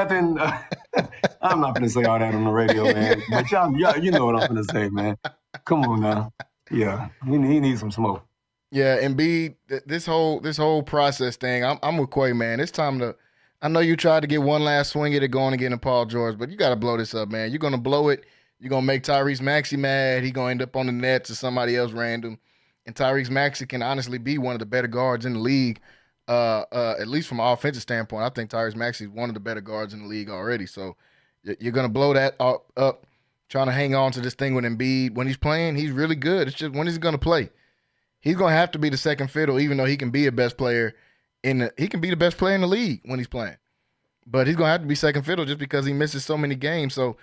not gonna say all that on the radio, man. But y'all, you know what I'm gonna say, man. Come on now. Yeah, he needs some smoke. Yeah, Embiid, this whole process thing. I'm with Quay, man. It's time to. I know you tried to get one last swing at it going again to Paul George, but you got to blow this up, man. You're going to blow it. You're going to make Tyrese Maxey mad. He's going to end up on the Nets or somebody else random. And Tyrese Maxey can honestly be one of the better guards in the league, at least from an offensive standpoint. I think Tyrese Maxey is one of the better guards in the league already. So you're going to blow that up, trying to hang on to this thing with Embiid. When he's playing, he's really good. It's just when he's going to play. He's going to have to be the second fiddle, even though he can be a best player. He can be the best player in the league when he's playing. But he's going to have to be second fiddle just because he misses so many games. So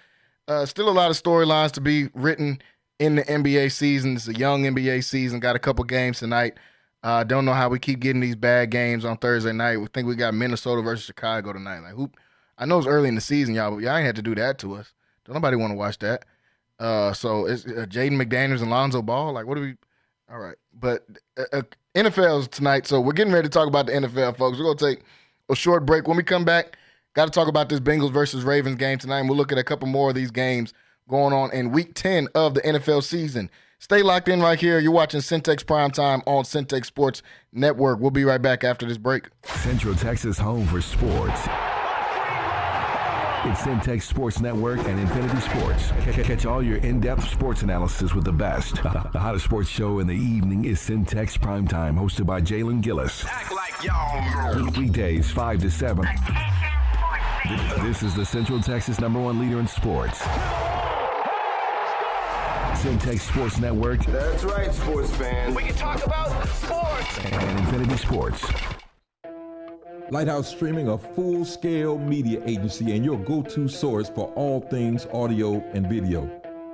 still a lot of storylines to be written in the NBA season. It's a young NBA season. Got a couple games tonight. Don't know how we keep getting these bad games on Thursday night. We think we got Minnesota versus Chicago tonight. Like, I know it's early in the season, y'all, but y'all ain't had to do that to us. Don't nobody want to watch that. So it's Jaden McDaniels and Lonzo Ball. Like, what do we? All right, but NFL's tonight, so we're getting ready to talk about the NFL, folks. We're gonna take a short break. When we come back, got to talk about this Bengals versus Ravens game tonight, and we'll look at a couple more of these games going on in Week 10 of the NFL season. Stay locked in right here. You're watching Centex Primetime on Centex Sports Network. We'll be right back after this break. Central Texas home for sports. It's Centex Sports Network and Infinity Sports. Catch all your in-depth sports analysis with the best. The hottest sports show in the evening is Centex Primetime, hosted by Jalen Gillis. Act like y'all know. Weekdays 5 to 7. This is the Central Texas #1 leader in sports. Centex Sports Network. That's right, sports fans. We can talk about sports. And Infinity Sports. Lighthouse Streaming, a full-scale media agency and your go-to source for all things audio and video.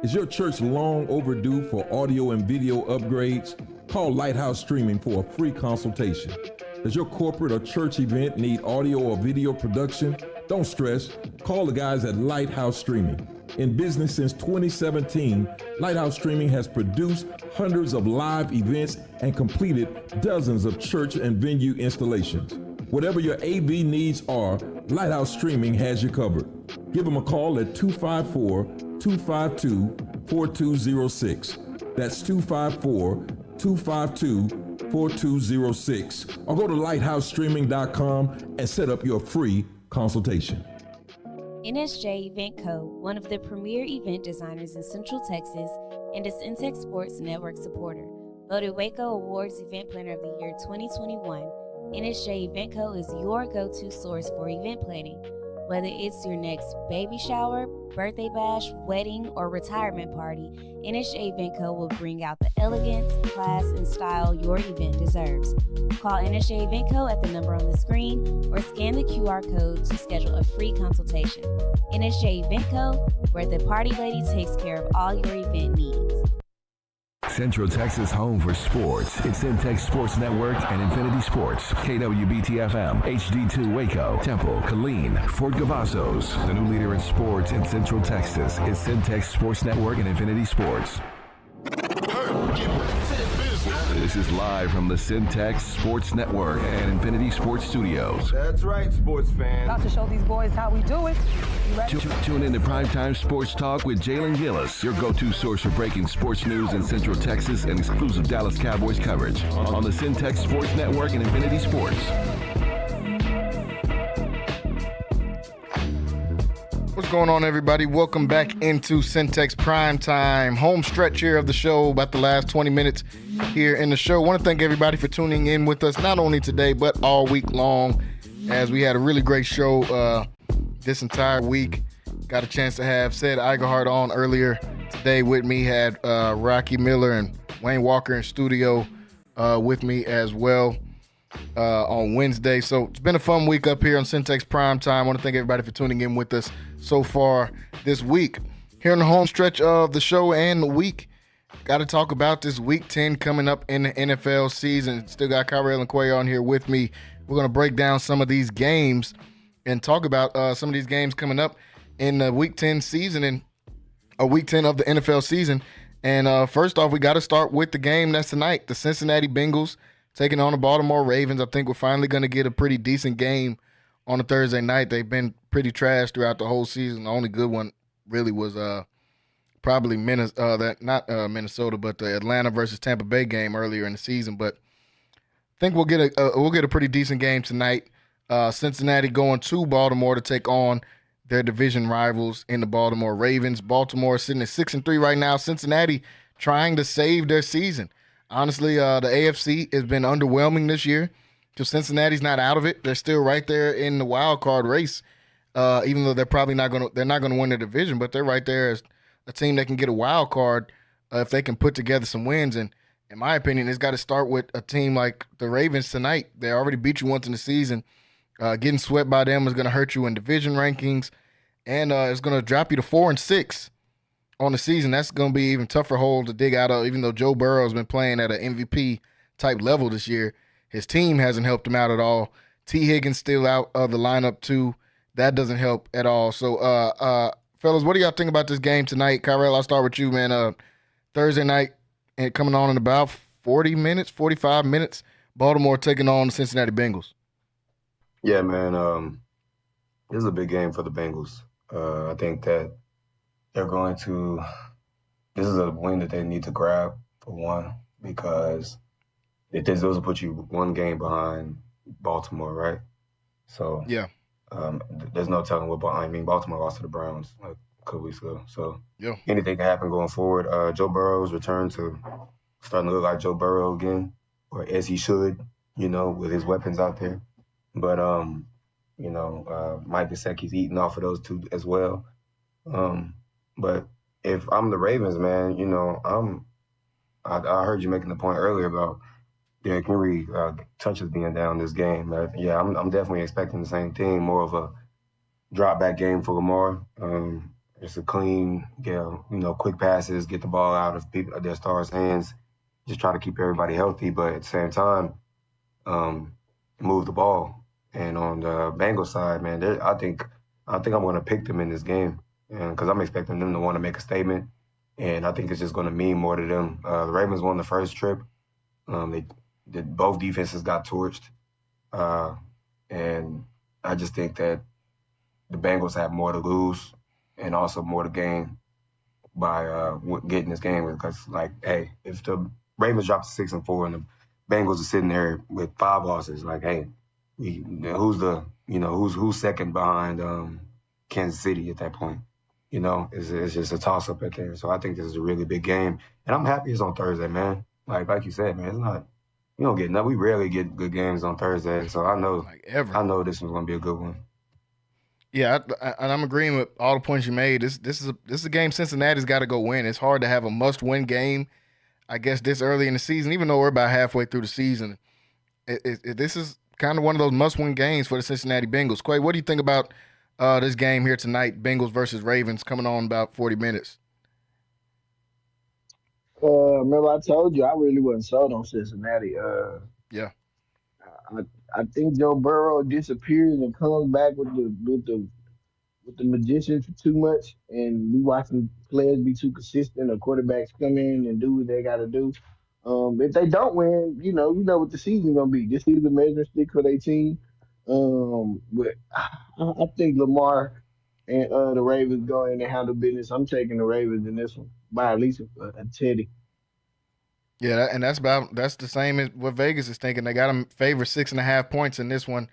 Is your church long overdue for audio and video upgrades? Call Lighthouse Streaming for a free consultation. Does your corporate or church event need audio or video production? Don't stress. Call the guys at Lighthouse Streaming. In business since 2017, Lighthouse Streaming has produced hundreds of live events and completed dozens of church and venue installations. Whatever your AV needs are, Lighthouse Streaming has you covered. Give them a call at 254-252-4206. That's 254-252-4206. Or go to lighthousestreaming.com and set up your free consultation. NSJ Event Co., one of the premier event designers in Central Texas and a Centex Sports Network supporter. Voted Waco Awards Event Planner of the Year 2021, NSJ Event Co. is your go-to source for event planning. Whether it's your next baby shower, birthday bash, wedding, or retirement party, NSJ Event Co. will bring out the elegance, class, and style your event deserves. Call NSJ Event Co. at the number on the screen or scan the QR code to schedule a free consultation. NSJ Event Co., where the party lady takes care of all your event needs. Central Texas home for sports. It's Centex Sports Network and Infinity Sports. KWBT-FM, HD2 Waco, Temple, Killeen, Fort Cavazos. The new leader in sports in Central Texas is Centex Sports Network and Infinity Sports. This is live from the Centex Sports Network and Infinity Sports Studios. That's right, sports fans. About to show these boys how we do it. You ready? Tune in to Primetime Sports Talk with Jalen Gillis, your go-to source for breaking sports news in Central Texas and exclusive Dallas Cowboys coverage on the Centex Sports Network and Infinity Sports. What's going on, everybody? Welcome back into Centex Primetime. Home stretch here of the show, about the last 20 minutes here in the show. I want to thank everybody for tuning in with us, not only today, but all week long, as we had a really great show this entire week. Got a chance to have Sid Eigerhart on earlier today with me. Had Rocky Miller and Wayne Walker in studio with me as well on Wednesday. So it's been a fun week up here on Centex Primetime. I want to thank everybody for tuning in with us so far this week. Here in the home stretch of the show and the week, got to talk about this Week 10 coming up in the NFL season. Still got Kyrell and Quay on here with me. We're going to break down some of these games and talk about some of these games coming up in the Week 10 season and Week 10 of the NFL season. And first off, we got to start with the game that's tonight. The Cincinnati Bengals taking on the Baltimore Ravens. I think we're finally going to get a pretty decent game on a Thursday night. They've been pretty trash throughout the whole season. The only good one really was probably Minnesota, but the Atlanta versus Tampa Bay game earlier in the season. But I think we'll get a pretty decent game tonight. Cincinnati going to Baltimore to take on their division rivals in the Baltimore Ravens. Baltimore sitting at 6-3 right now. Cincinnati trying to save their season. Honestly, the AFC has been underwhelming this year. Because Cincinnati's not out of it. They're still right there in the wild card race. Even though they're probably not gonna win the division, but they're right there as a team that can get a wild card if they can put together some wins. And in my opinion, it's got to start with a team like the Ravens tonight. They already beat you once in the season. Getting swept by them is going to hurt you in division rankings, and it's going to drop you to 4-6 on the season. That's going to be even tougher hole to dig out of. Even though Joe Burrow's been playing at an MVP type level this year, his team hasn't helped him out at all. T. Higgins still out of the lineup too. That doesn't help at all. So fellas, what do y'all think about this game tonight? Kyrell, I'll start with you, man. Thursday night and coming on in about 40 minutes, 45 minutes. Baltimore taking on the Cincinnati Bengals. Yeah, man. This is a big game for the Bengals. I think that they're going to. This is a win that they need to grab for one, because those will put you one game behind Baltimore, right? So yeah, there's no telling what. I mean, Baltimore lost to the Browns like a couple weeks ago, so yeah, anything can happen going forward. Joe Burrow's return to starting to look like Joe Burrow again, or as he should, with his weapons out there. But Mike Gesicki's eating off of those two as well. But if I'm the Ravens, man, I heard you making the point earlier about Derrick Henry touches being down this game. Yeah, I'm definitely expecting the same thing, more of a drop back game for Lamar. Just a clean, quick passes, get the ball out of their stars' hands, just try to keep everybody healthy, but at the same time, move the ball. And on the Bengals side, man, I think I'm going to pick them in this game, because I'm expecting them to want to make a statement, and I think it's just going to mean more to them. The Ravens won the first trip. Both defenses got torched, and I just think that the Bengals have more to lose and also more to gain by getting this game. Because, hey, if the Ravens drop to 6-4 and the Bengals are sitting there with 5 losses, hey, who's second behind Kansas City at that point? It's just a toss up at there. So I think this is a really big game, and I'm happy it's on Thursday, man. Like you said, man, it's not. We don't get nothing. We rarely get good games on Thursday, so I know I know this one's gonna be a good one. Yeah, and I'm agreeing with all the points you made. This is a game Cincinnati's got to go win. It's hard to have a must-win game, I guess, this early in the season, even though we're about halfway through the season. This is kind of one of those must-win games for the Cincinnati Bengals. Quay, what do you think about this game here tonight, Bengals versus Ravens, coming on about 40 minutes? Remember I told you I really wasn't sold on Cincinnati. Yeah. I think Joe Burrow disappears and comes back with the magicians too much, and we watching players be too consistent or quarterbacks come in and do what they got to do. If they don't win, you know what the season's gonna be. This is the measuring stick for their team. But I think Lamar and the Ravens go in and handle business. I'm taking the Ravens in this one by at least a teddy. Yeah, and that's the same as what Vegas is thinking. They got them favor 6.5 points in this one.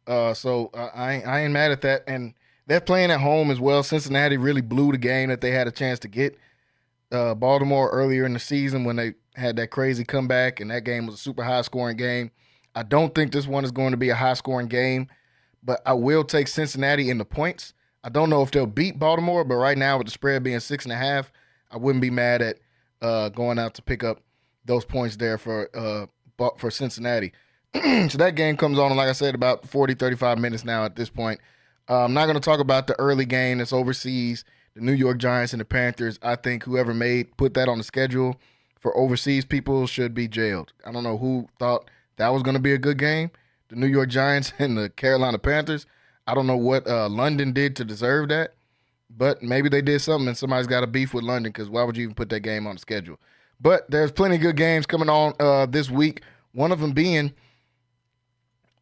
So I ain't mad at that. And they're playing at home as well. Cincinnati really blew the game that they had a chance to get Baltimore earlier in the season when they had that crazy comeback, and that game was a super high-scoring game. I don't think this one is going to be a high-scoring game, but I will take Cincinnati in the points. I don't know if they'll beat Baltimore, but right now with the spread being 6.5, I wouldn't be mad at going out to pick up those points there for Cincinnati. So that game comes on, like I said, about 40, 35 minutes now at this point. I'm not going to talk about the early game that's overseas, the New York Giants and the Panthers. I think whoever put that on the schedule for overseas people should be jailed. I don't know who thought that was going to be a good game, the New York Giants and the Carolina Panthers. I don't know what London did to deserve that, but maybe they did something and somebody's got a beef with London, because why would you even put that game on the schedule? But there's plenty of good games coming on this week, one of them being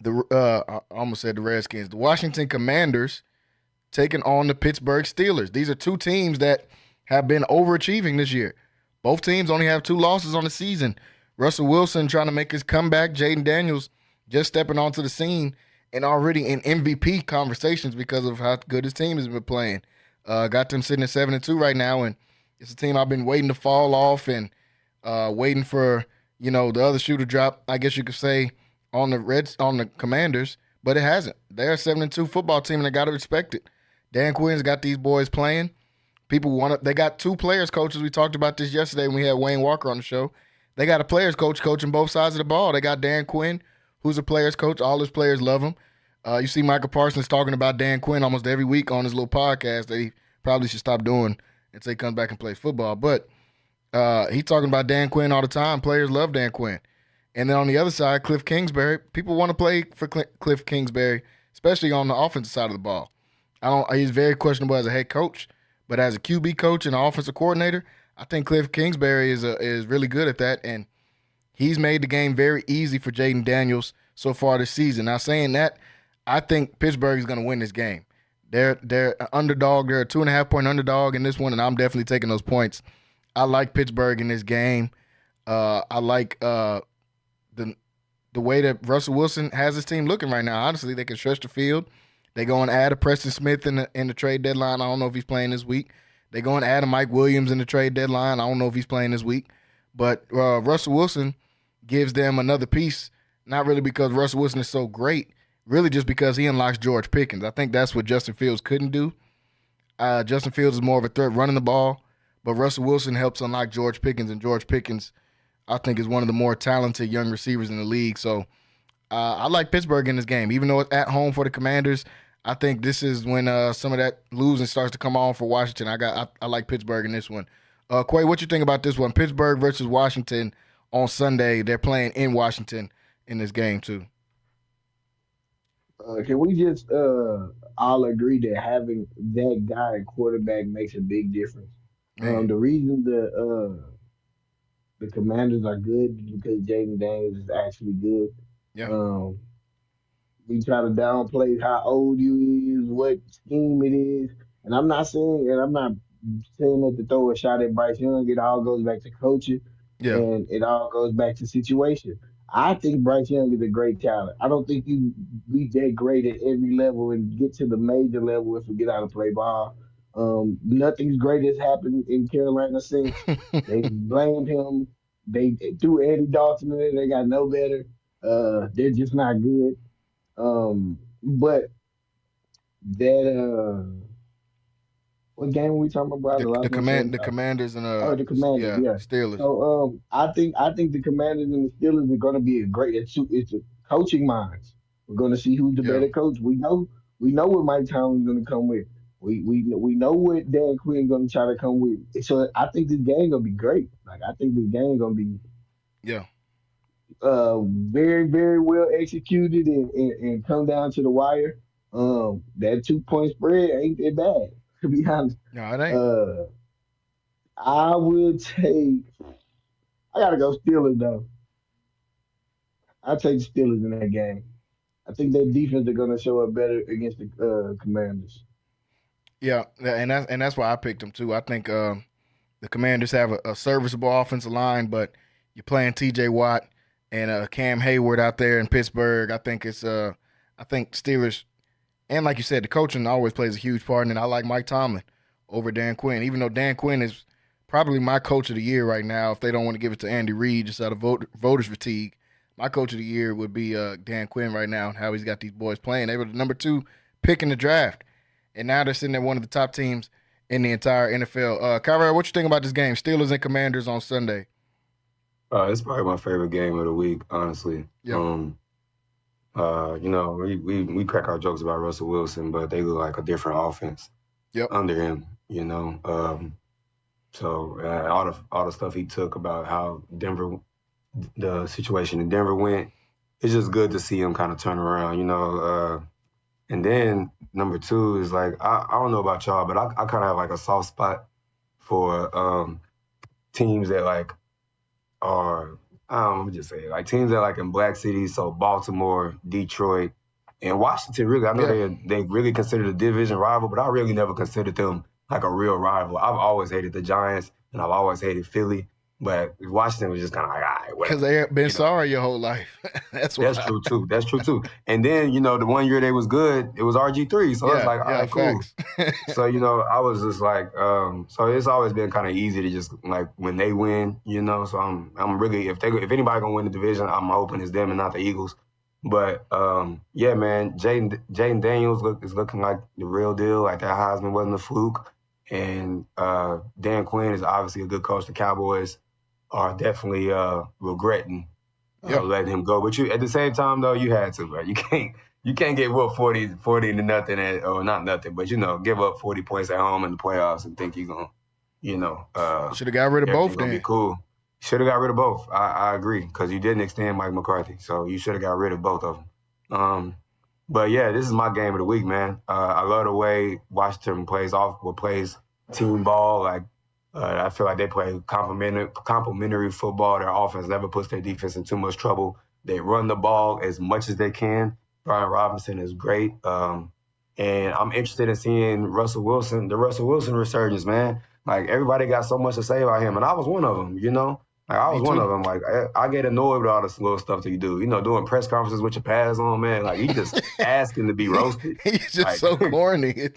I almost said the Redskins, the Washington Commanders taking on the Pittsburgh Steelers. These are two teams that have been overachieving this year. Both teams only have 2 losses on the season. Russell Wilson trying to make his comeback. Jaden Daniels just stepping onto the scene and already in MVP conversations because of how good his team has been playing. Got them sitting at 7-2 right now, and it's a team I've been waiting to fall off and waiting for, the other shoe to drop, I guess you could say, on the Commanders, but it hasn't. They're a 7-2 football team, and they got to respect it. Dan Quinn's got these boys playing. They got 2 players coaches. We talked about this yesterday when we had Wayne Walker on the show. They got a players coach coaching both sides of the ball. They got Dan Quinn, who's a players coach. All his players love him. You see Michael Parsons talking about Dan Quinn almost every week on his little podcast that he probably should stop doing until he comes back and plays football. But he's talking about Dan Quinn all the time. Players love Dan Quinn. And then on the other side, Cliff Kingsbury, people want to play for Cliff Kingsbury, especially on the offensive side of the ball. He's very questionable as a head coach, But as a QB coach and an offensive coordinator, I think Cliff Kingsbury is really good at that, and he's made the game very easy for Jaden Daniels so far this season. Now, saying that, I think Pittsburgh is going to win this game. They're an underdog. They're a 2.5-point underdog in this one, and I'm definitely taking those points. I like Pittsburgh in this game. I like the way that Russell Wilson has his team looking right now. Honestly, they can stretch the field. They go and add a Preston Smith in the trade deadline. I don't know if he's playing this week. They go and add a Mike Williams in the trade deadline. I don't know if he's playing this week. But Russell Wilson gives them another piece, not really because Russell Wilson is so great, really just because he unlocks George Pickens. I think that's what Justin Fields couldn't do. Justin Fields is more of a threat running the ball, but Russell Wilson helps unlock George Pickens, and George Pickens, I think, is one of the more talented young receivers in the league. So I like Pittsburgh in this game. Even though it's at home for the Commanders, I think this is when some of that losing starts to come on for Washington. I like Pittsburgh in this one. Quay, what you think about this one? Pittsburgh versus Washington on Sunday. They're playing in Washington in this game too. Can we just all agree that having that guy at quarterback makes a big difference? The reason the Commanders are good is because Jaden Daniels is actually good. Yeah. We try to downplay how old you is, what scheme it is, and I'm not saying that to throw a shot at Bryce Young. It all goes back to coaching, and it all goes back to situation. I think Bryce Young is a great talent. I don't think you be that great at every level and get to the major level if you get out and play ball. Nothing's great has happened in Carolina since they blamed him. They threw Andy Dalton in there. They got no better. They're just not good. But that what game were we talking about? The Commanders and the Commanders, yeah. Steelers. So I think the Commanders and the Steelers are going to be a great. It's a coaching minds. We're going to see who's the better coach. We know what Mike Tomlin's going to come with. We know what Dan Quinn's going to try to come with. So I think this game going to be great. Like I think this game going to be very, very well executed and come down to the wire. That 2-point spread ain't that bad, to be honest. No, it ain't. I gotta go Steelers though. I'll take the Steelers in that game. I think their defense are gonna show up better against the Commanders. Yeah, and that's why I picked them too. I think the Commanders have a serviceable offensive line, but you're playing T.J. Watt and Cam Hayward out there in Pittsburgh. I think Steelers, and like you said, the coaching always plays a huge part. And I like Mike Tomlin over Dan Quinn, even though Dan Quinn is probably my coach of the year right now. If they don't want to give it to Andy Reid just out of voters fatigue, my coach of the year would be Dan Quinn right now. How he's got these boys playing. They were the number 2 pick in the draft, and now they're sitting at one of the top teams in the entire NFL. Kyra, what you think about this game? Steelers and Commanders on Sunday. It's probably my favorite game of the week, honestly. Yeah. We crack our jokes about Russell Wilson, but they look like a different offense under him. So all the stuff he took about how the situation in Denver went, it's just good to see him kind of turn around. And then number 2 is like I don't know about y'all, but I kind of have like a soft spot for teams that like are, let me just say it, like teams that like in black cities, so Baltimore, Detroit, and Washington. Really, I know they really considered a division rival, but I really never considered them like a real rival. I've always hated the Giants, and I've always hated Philly, but Washington was just kind of like, all right, whatever. Because they have been sorry your whole life. That's true too. That's true too. And then the one year they was good, it was RG3, so it's like, all right, cool. So I was just like, so it's always been kind of easy to just like when they win, So I'm really if anybody gonna win the division, I'm hoping it's them and not the Eagles. But yeah, man, Jaden Daniels is looking like the real deal. Like that Heisman wasn't a fluke, and Dan Quinn is obviously a good coach. The Cowboys are definitely regretting letting him go. But you at the same time though, you had to, right? You can't get whooped 40 to nothing or not nothing, but give up 40 points at home in the playoffs and think you're gonna should have got rid of both then. Be cool. Should have got rid of both. I agree, because you didn't extend Mike McCarthy, so you should have got rid of both of them. But yeah, this is my game of the week, man. I love the way Washington plays team ball. Like I feel like they play complementary football. Their offense never puts their defense in too much trouble. They run the ball as much as they can. Brian Robinson is great. And I'm interested in seeing the Russell Wilson resurgence, man. Like, everybody got so much to say about him, and I was one of them, you know? Like, I was one of them. Like, I get annoyed with all this little stuff that you do. You know, doing press conferences with your pads on, man. Like, he just asking to be roasted. He's just like, so corny. You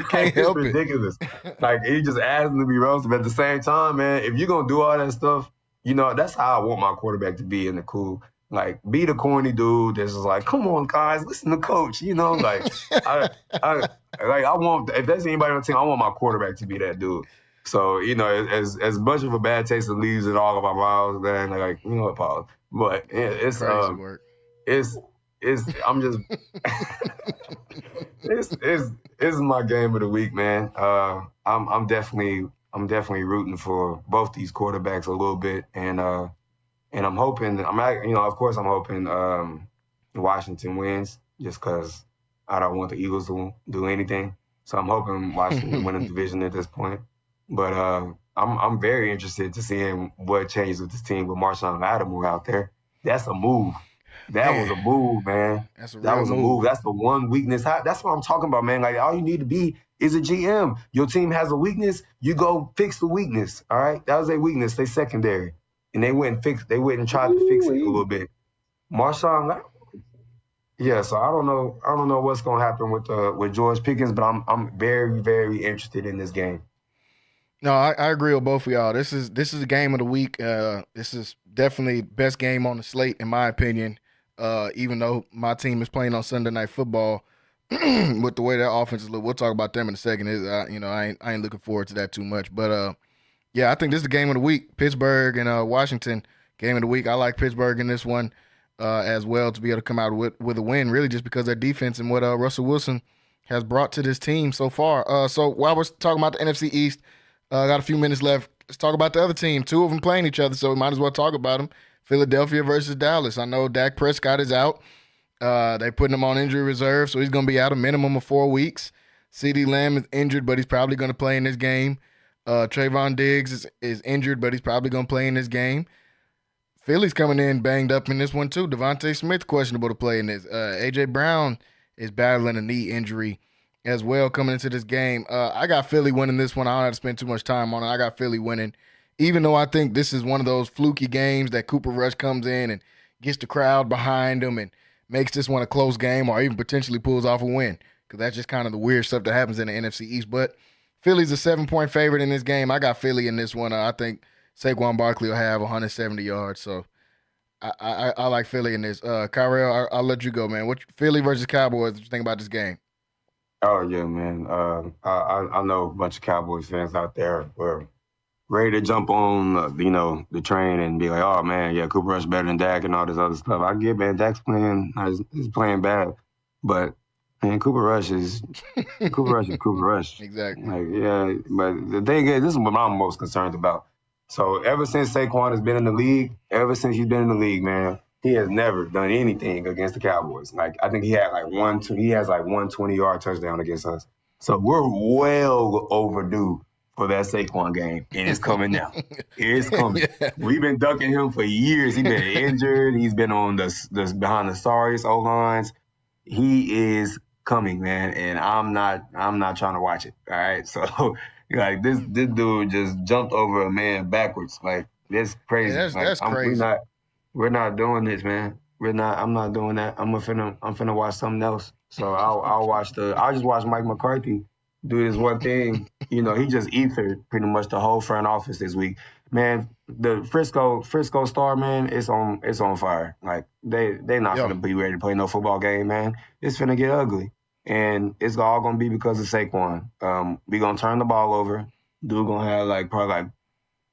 can't help it's it. ridiculous. Like, he just asking to be roasted. But at the same time, man, if you're going to do all that stuff, you know, that's how I want my quarterback to be in the cool. Like, be the corny dude that's just like, come on, guys, listen to coach. You know, like, I want, if there's anybody on the team, I want my quarterback to be that dude. So, you know, as much of a bad taste that leaves in all of our mouths, then like, you know what, Paul? But it's crazy work. I'm just it's my game of the week, man. I'm definitely rooting for both these quarterbacks a little bit, and I'm hoping of course I'm hoping Washington wins, just because I don't want the Eagles to do anything. So I'm hoping Washington win the division at this point. But I'm very interested to seeing what changes with this team with Marshawn Lattimore out there. That's a move. That was a move, man. That was a move. That's the one weakness. That's what I'm talking about, man. Like, all you need to be is a GM. Your team has a weakness. You go fix the weakness. All right, that was their weakness. They secondary, and they went and tried to fix it a little bit. Marshawn Lattimore. Yeah, so I don't know what's gonna happen with George Pickens, but I'm very, very interested in this game. No, I agree with both of y'all. This is a game of the week. This is definitely best game on the slate, in my opinion. Even though my team is playing on Sunday Night Football, with the way their offense is, we'll talk about them in a second. I ain't looking forward to that too much. But yeah, I think this is the game of the week. Pittsburgh and Washington, game of the week. I like Pittsburgh in this one as well, to be able to come out with a win, really just because their defense and what Russell Wilson has brought to this team so far. So while we're talking about the NFC East, got a few minutes left. Let's talk about the other team. Two of them playing each other, so we might as well talk about them. Philadelphia versus Dallas. I know Dak Prescott is out. They're putting him on injury reserve, so he's going to be out a minimum of 4 weeks. CeeDee Lamb is injured, but he's probably going to play in this game. Trayvon Diggs is injured, but he's probably going to play in this game. Philly's coming in banged up in this one, too. Devontae Smith questionable to play in this. A.J. Brown is battling a knee injury as well coming into this game. I got Philly winning this one. I don't have to spend too much time on it. I got Philly winning, even though I think this is one of those fluky games that Cooper Rush comes in and gets the crowd behind him and makes this one a close game, or even potentially pulls off a win, because that's just kind of the weird stuff that happens in the NFC East. But Philly's a 7-point favorite in this game. I got Philly in this one. I think Saquon Barkley will have 170 yards, so I like Philly in this. Kyrell, I'll let you go, man. Philly versus Cowboys, what you think about this game? Oh, yeah, man. I know a bunch of Cowboys fans out there were ready to jump on, the train and be like, oh, man, yeah, Cooper Rush better than Dak and all this other stuff. I get, man, Dak's he's playing bad. But, man, Cooper Rush is Cooper Rush. Exactly. Like, yeah, but the thing is, this is what I'm most concerned about. So ever since Saquon has been in the league, man, he has never done anything against the Cowboys. Like, I think he has like one 20-yard touchdown against us. So we're well overdue for that Saquon game, and it's coming now. It's coming. Yeah. We've been ducking him for years. He's been injured. He's been on the behind the sorriest O-lines. He is coming, man, and I'm not trying to watch it. All right, so like this dude just jumped over a man backwards. Like, that's crazy. Yeah, that's crazy. We're not doing this, man. I'm not doing that. I'm finna watch something else. So I'll just watch Mike McCarthy do this one thing. He just ethered pretty much the whole front office this week. Man, the Frisco Star, man, it's on fire. Like, they not gonna be ready to play no football game, man. It's finna get ugly. And it's all gonna be because of Saquon. We gonna turn the ball over. Dude gonna have probably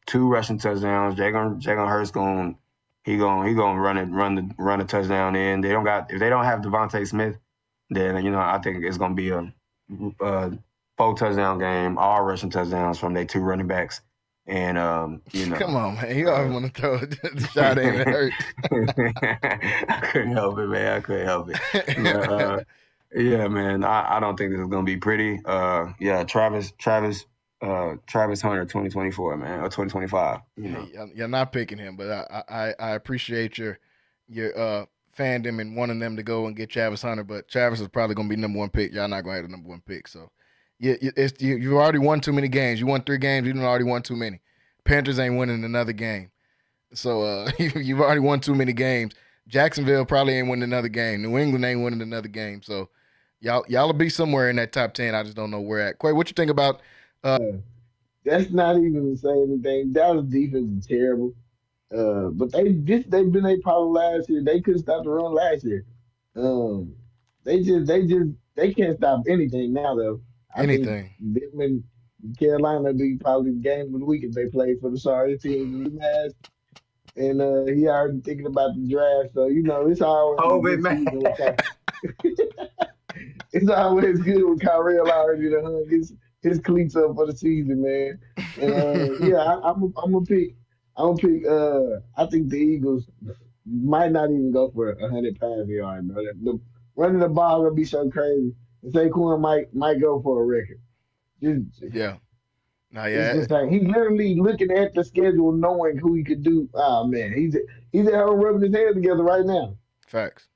2 rushing touchdowns. Jalen Hurts gonna run the touchdown in. If they don't have Devontae Smith, then I think it's gonna be a 4-touchdown game, all rushing touchdowns from their 2 running backs. And come on, man, you always want to throw the shot in and hurt. I couldn't help it, man. Yeah, man. I don't think this is gonna be pretty. Travis Travis Hunter 2024, man, or 2025. You know. Hey, you're not picking him, but I appreciate your fandom and wanting them to go and get Travis Hunter. But Travis is probably going to be number one pick. Y'all not going to have the number one pick. So you've already won too many games. You won 3 games. You already won too many. Panthers ain't winning another game. So you've already won too many games. Jacksonville probably ain't winning another game. New England ain't winning another game. So y'all will be somewhere in that top 10. I just don't know where at. Quay, what you think about? That's not even to say anything. Dallas defense is terrible. But they've been a problem last year. They couldn't stop the run last year. They can't stop anything now though. I think Anything. them and Carolina be probably the game of the week if they play for the sorry team rematch. And he already thinking about the draft, so it's always a Hope it, good man. season with it's always good with Kyrell already to hung his cleats up for the season, man. And I'm gonna pick. I'm gonna pick. I think the Eagles might not even go for 100 passing yards, bro. The running the ball gonna be so crazy. And Saquon might go for a record. Yeah. No, It's yeah. just like he's literally looking at the schedule, knowing who he could do. Oh man, he's at home rubbing his hands together right now. Facts.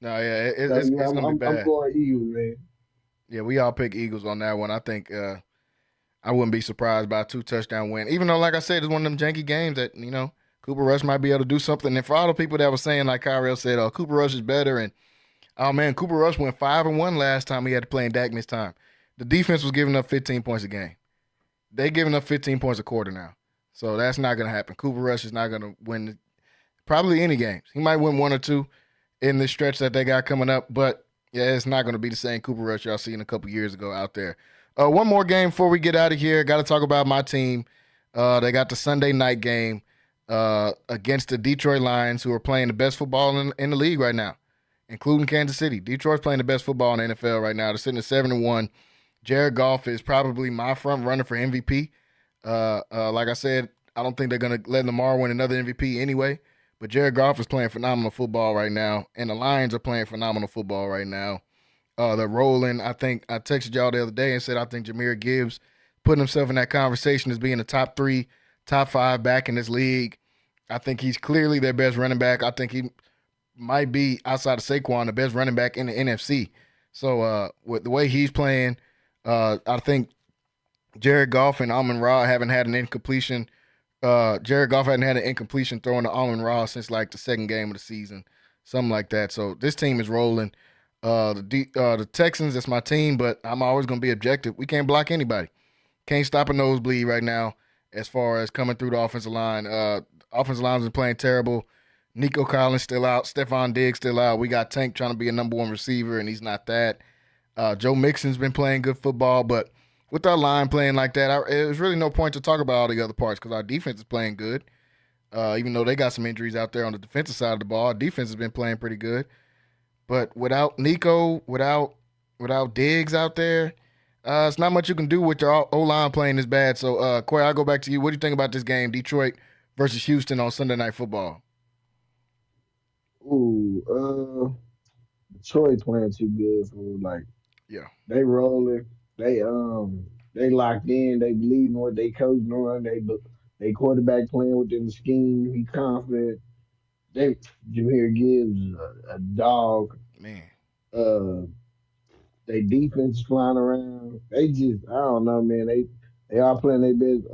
No, yeah, So, it's yeah, gonna be bad. I'm going Eagles, man. Yeah, we all pick Eagles on that one. I think I wouldn't be surprised by a 2-touchdown win. Even though, like I said, it's one of them janky games that, Cooper Rush might be able to do something. And for all the people that were saying, like Kyrell said, oh, Cooper Rush is better. And, oh, man, Cooper Rush went 5-1 last time he had to play in Dak this time. The defense was giving up 15 points a game. They giving up 15 points a quarter now. So that's not going to happen. Cooper Rush is not going to win probably any games. He might win 1 or 2 in this stretch that they got coming up. But, yeah, it's not going to be the same Cooper Rush y'all seen a couple years ago out there. One more game before we get out of here. Got to talk about my team. They got the Sunday night game against the Detroit Lions, who are playing the best football in the league right now, including Kansas City. Detroit's playing the best football in the NFL right now. They're sitting at 7-1. Jared Goff is probably my front runner for MVP. Like I said, I don't think they're going to let Lamar win another MVP anyway. But Jared Goff is playing phenomenal football right now, and the Lions are playing phenomenal football right now. They're rolling. I think I texted y'all the other day and said I think Jahmyr Gibbs putting himself in that conversation as being a top 3, top 5 back in this league. I think he's clearly their best running back. I think he might be, outside of Saquon, the best running back in the NFC. So with the way he's playing, I think Jared Goff and Amon-Ra haven't had an incompletion. Jared Goff hadn't had an incompletion throwing to Amon-Ra since like the second game of the season, something like that. So this team is rolling. The Texans, that's my team, but I'm always going to be objective. We can't block anybody. Can't stop a nosebleed right now as far as coming through the offensive line. Offensive line's been playing terrible. Nico Collins still out. Stephon Diggs still out. We got Tank trying to be a number 1 receiver, and he's not that. Joe Mixon's been playing good football, but with our line playing like that, there's really no point to talk about all the other parts because our defense is playing good. Even though they got some injuries out there on the defensive side of the ball, our defense has been playing pretty good. But without Nico, without Diggs out there, it's not much you can do with your O-line playing this bad. So, Quay, I'll go back to you. What do you think about this game, Detroit versus Houston on Sunday Night Football? Ooh, Detroit playing too good for they rolling. They locked in. They believe in what they coaching on. They quarterback playing within the scheme. He confident. Jahmyr Gibbs is a dog. Man. They defense flying around. They just, I don't know, man. They are playing their best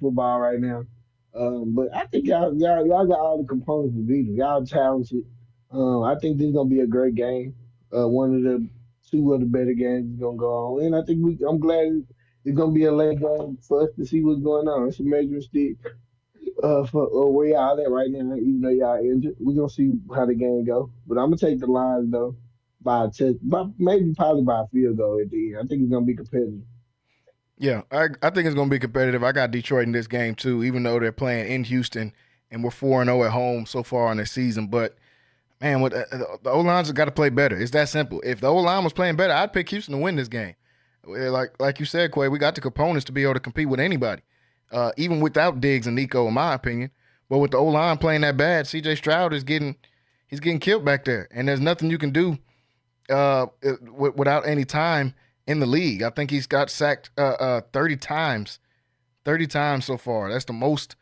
football right now. But I think y'all got all the components to beat them. Y'all talented. I think this is gonna be a great game. One of the 2 of the better games is gonna go on, and I think I'm glad it's gonna be a late game for us to see what's going on. It's a measuring stick for where y'all at right now. Even though y'all injured, we're gonna see how the game go. But I'm gonna take the Lions though by a touch, probably by a field goal at the end. I think it's gonna be competitive. Yeah, I think it's going to be competitive. I got Detroit in this game too, even though they're playing in Houston and we're 4-0 at home so far in the season. But, man, the O-lines have got to play better. It's that simple. If the O-line was playing better, I'd pick Houston to win this game. Like you said, Quay, we got the components to be able to compete with anybody, even without Diggs and Nico, in my opinion. But with the O-line playing that bad, C.J. Stroud is getting killed back there, and there's nothing you can do without any time in the league. I think he's got sacked 30 times. 30 times so far. That's the most,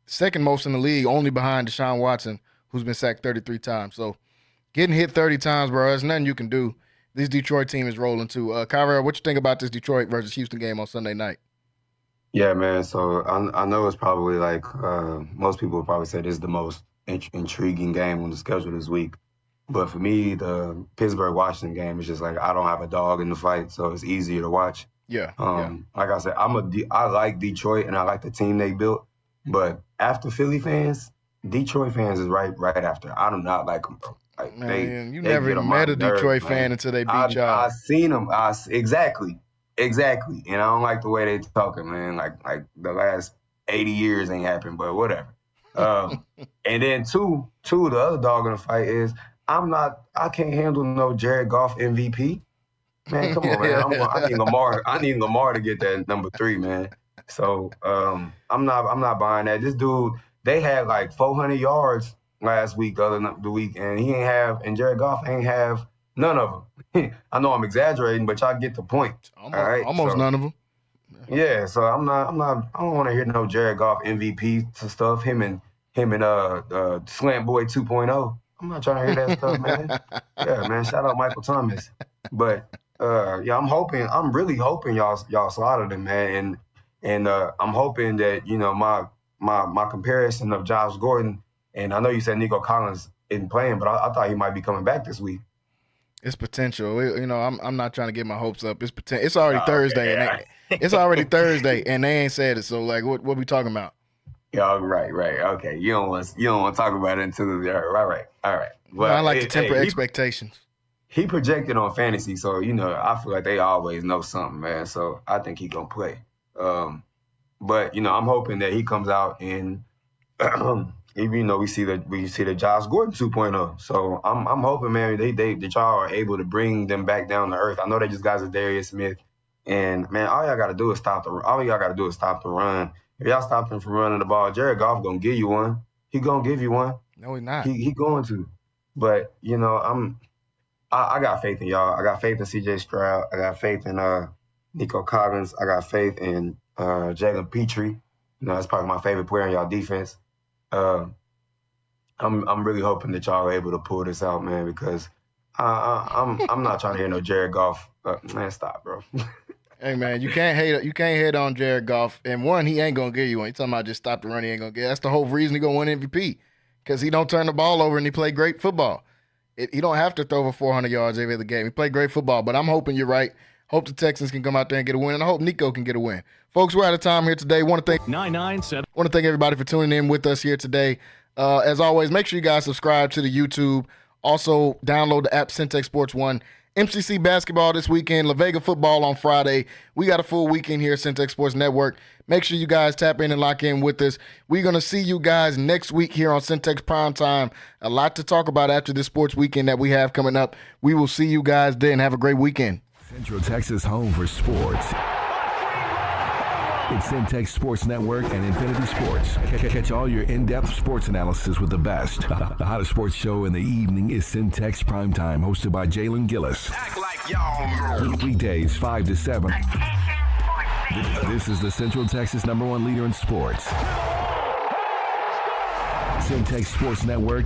second most in the league, only behind Deshaun Watson, who's been sacked 33 times. So getting hit 30 times, bro, there's nothing you can do. This Detroit team is rolling too. Kyra, what you think about this Detroit versus Houston game on Sunday night? Yeah, man. So I know it's probably like most people would probably say this is the most intriguing game on the schedule this week. But for me, the Pittsburgh-Washington game is just like I don't have a dog in the fight, so it's easier to watch. Yeah. Like I said, I like Detroit and I like the team they built. But after Philly fans, Detroit fans is right after. I do not like them, bro. Like, man, you never even met a Detroit fan until they beat y'all. I seen them. Exactly. And I don't like the way they talking, man. Like the last 80 years ain't happened, but whatever. And then two, the other dog in the fight is I can't handle no Jared Goff MVP. Man, come on, man. I need Lamar to get that number 3, man. So I'm not buying that. This dude, they had like 400 yards last week, the week, and Jared Goff ain't have none of them. I know I'm exaggerating, but y'all get the point. Almost none of them. Yeah, so I don't want to hear no Jared Goff MVP stuff. Him and Slant Boy 2.0. I'm not trying to hear that stuff, man. Yeah, man. Shout out Michael Thomas. But I'm really hoping y'all slaughter them, man. And I'm hoping that, you know, my comparison of Josh Gordon, and I know you said Nico Collins isn't playing, but I thought he might be coming back this week. It's potential. You know, I'm not trying to get my hopes up. It's potential. It's already Thursday, and it's already Thursday, and they ain't said it. So like, what we talking about? Yeah, right. Okay, you don't want to talk about it until right. All right. Well, I like to temper expectations. He projected on fantasy, so you know I feel like they always know something, man. So I think he gonna play. But you know, I'm hoping that he comes out and you know we see the Josh Gordon 2.0. So I'm hoping, man, that y'all are able to bring them back down to earth. I know they just got Darius Smith, and man, all y'all got to do is stop the run. If y'all stop him from running the ball, Jared Goff gonna give you one. He gonna give you one. No, he's not. He going to. But you know, I got faith in y'all. I got faith in C.J. Stroud. I got faith in Nico Collins. I got faith in Jalen Petrie. You know, that's probably my favorite player in y'all defense. I'm really hoping that y'all are able to pull this out, man, because I'm not trying to hear no Jared Goff. Man, stop, bro. Hey man, you can't hate on Jared Goff. And one, he ain't gonna give you one. You talking about just stop the run, he ain't gonna get. That's the whole reason he gonna win MVP, because he don't turn the ball over and he play great football. He don't have to throw over 400 yards every other game. He played great football. But I'm hoping you're right. Hope the Texans can come out there and get a win, and I hope Nico can get a win. Folks, we're out of time here today. Want to thank everybody for tuning in with us here today. As always, make sure you guys subscribe to the YouTube. Also, download the app Centex Sports 1. MCC basketball this weekend, La Vega football on Friday. We got a full weekend here at Centex Sports Network. Make sure you guys tap in and lock in with us. We're going to see you guys next week here on Centex Primetime. A lot to talk about after this sports weekend that we have coming up. We will see you guys then. Have a great weekend. Central Texas home for sports. It's Centex Sports Network and Infinity Sports. Catch all your in-depth sports analysis with the best. The hottest sports show in the evening is Centex Primetime, hosted by Jalen Gillis. Act like y'all. Weekdays 5 to 7. This is the Central Texas #1 leader in sports. Centex Sports Network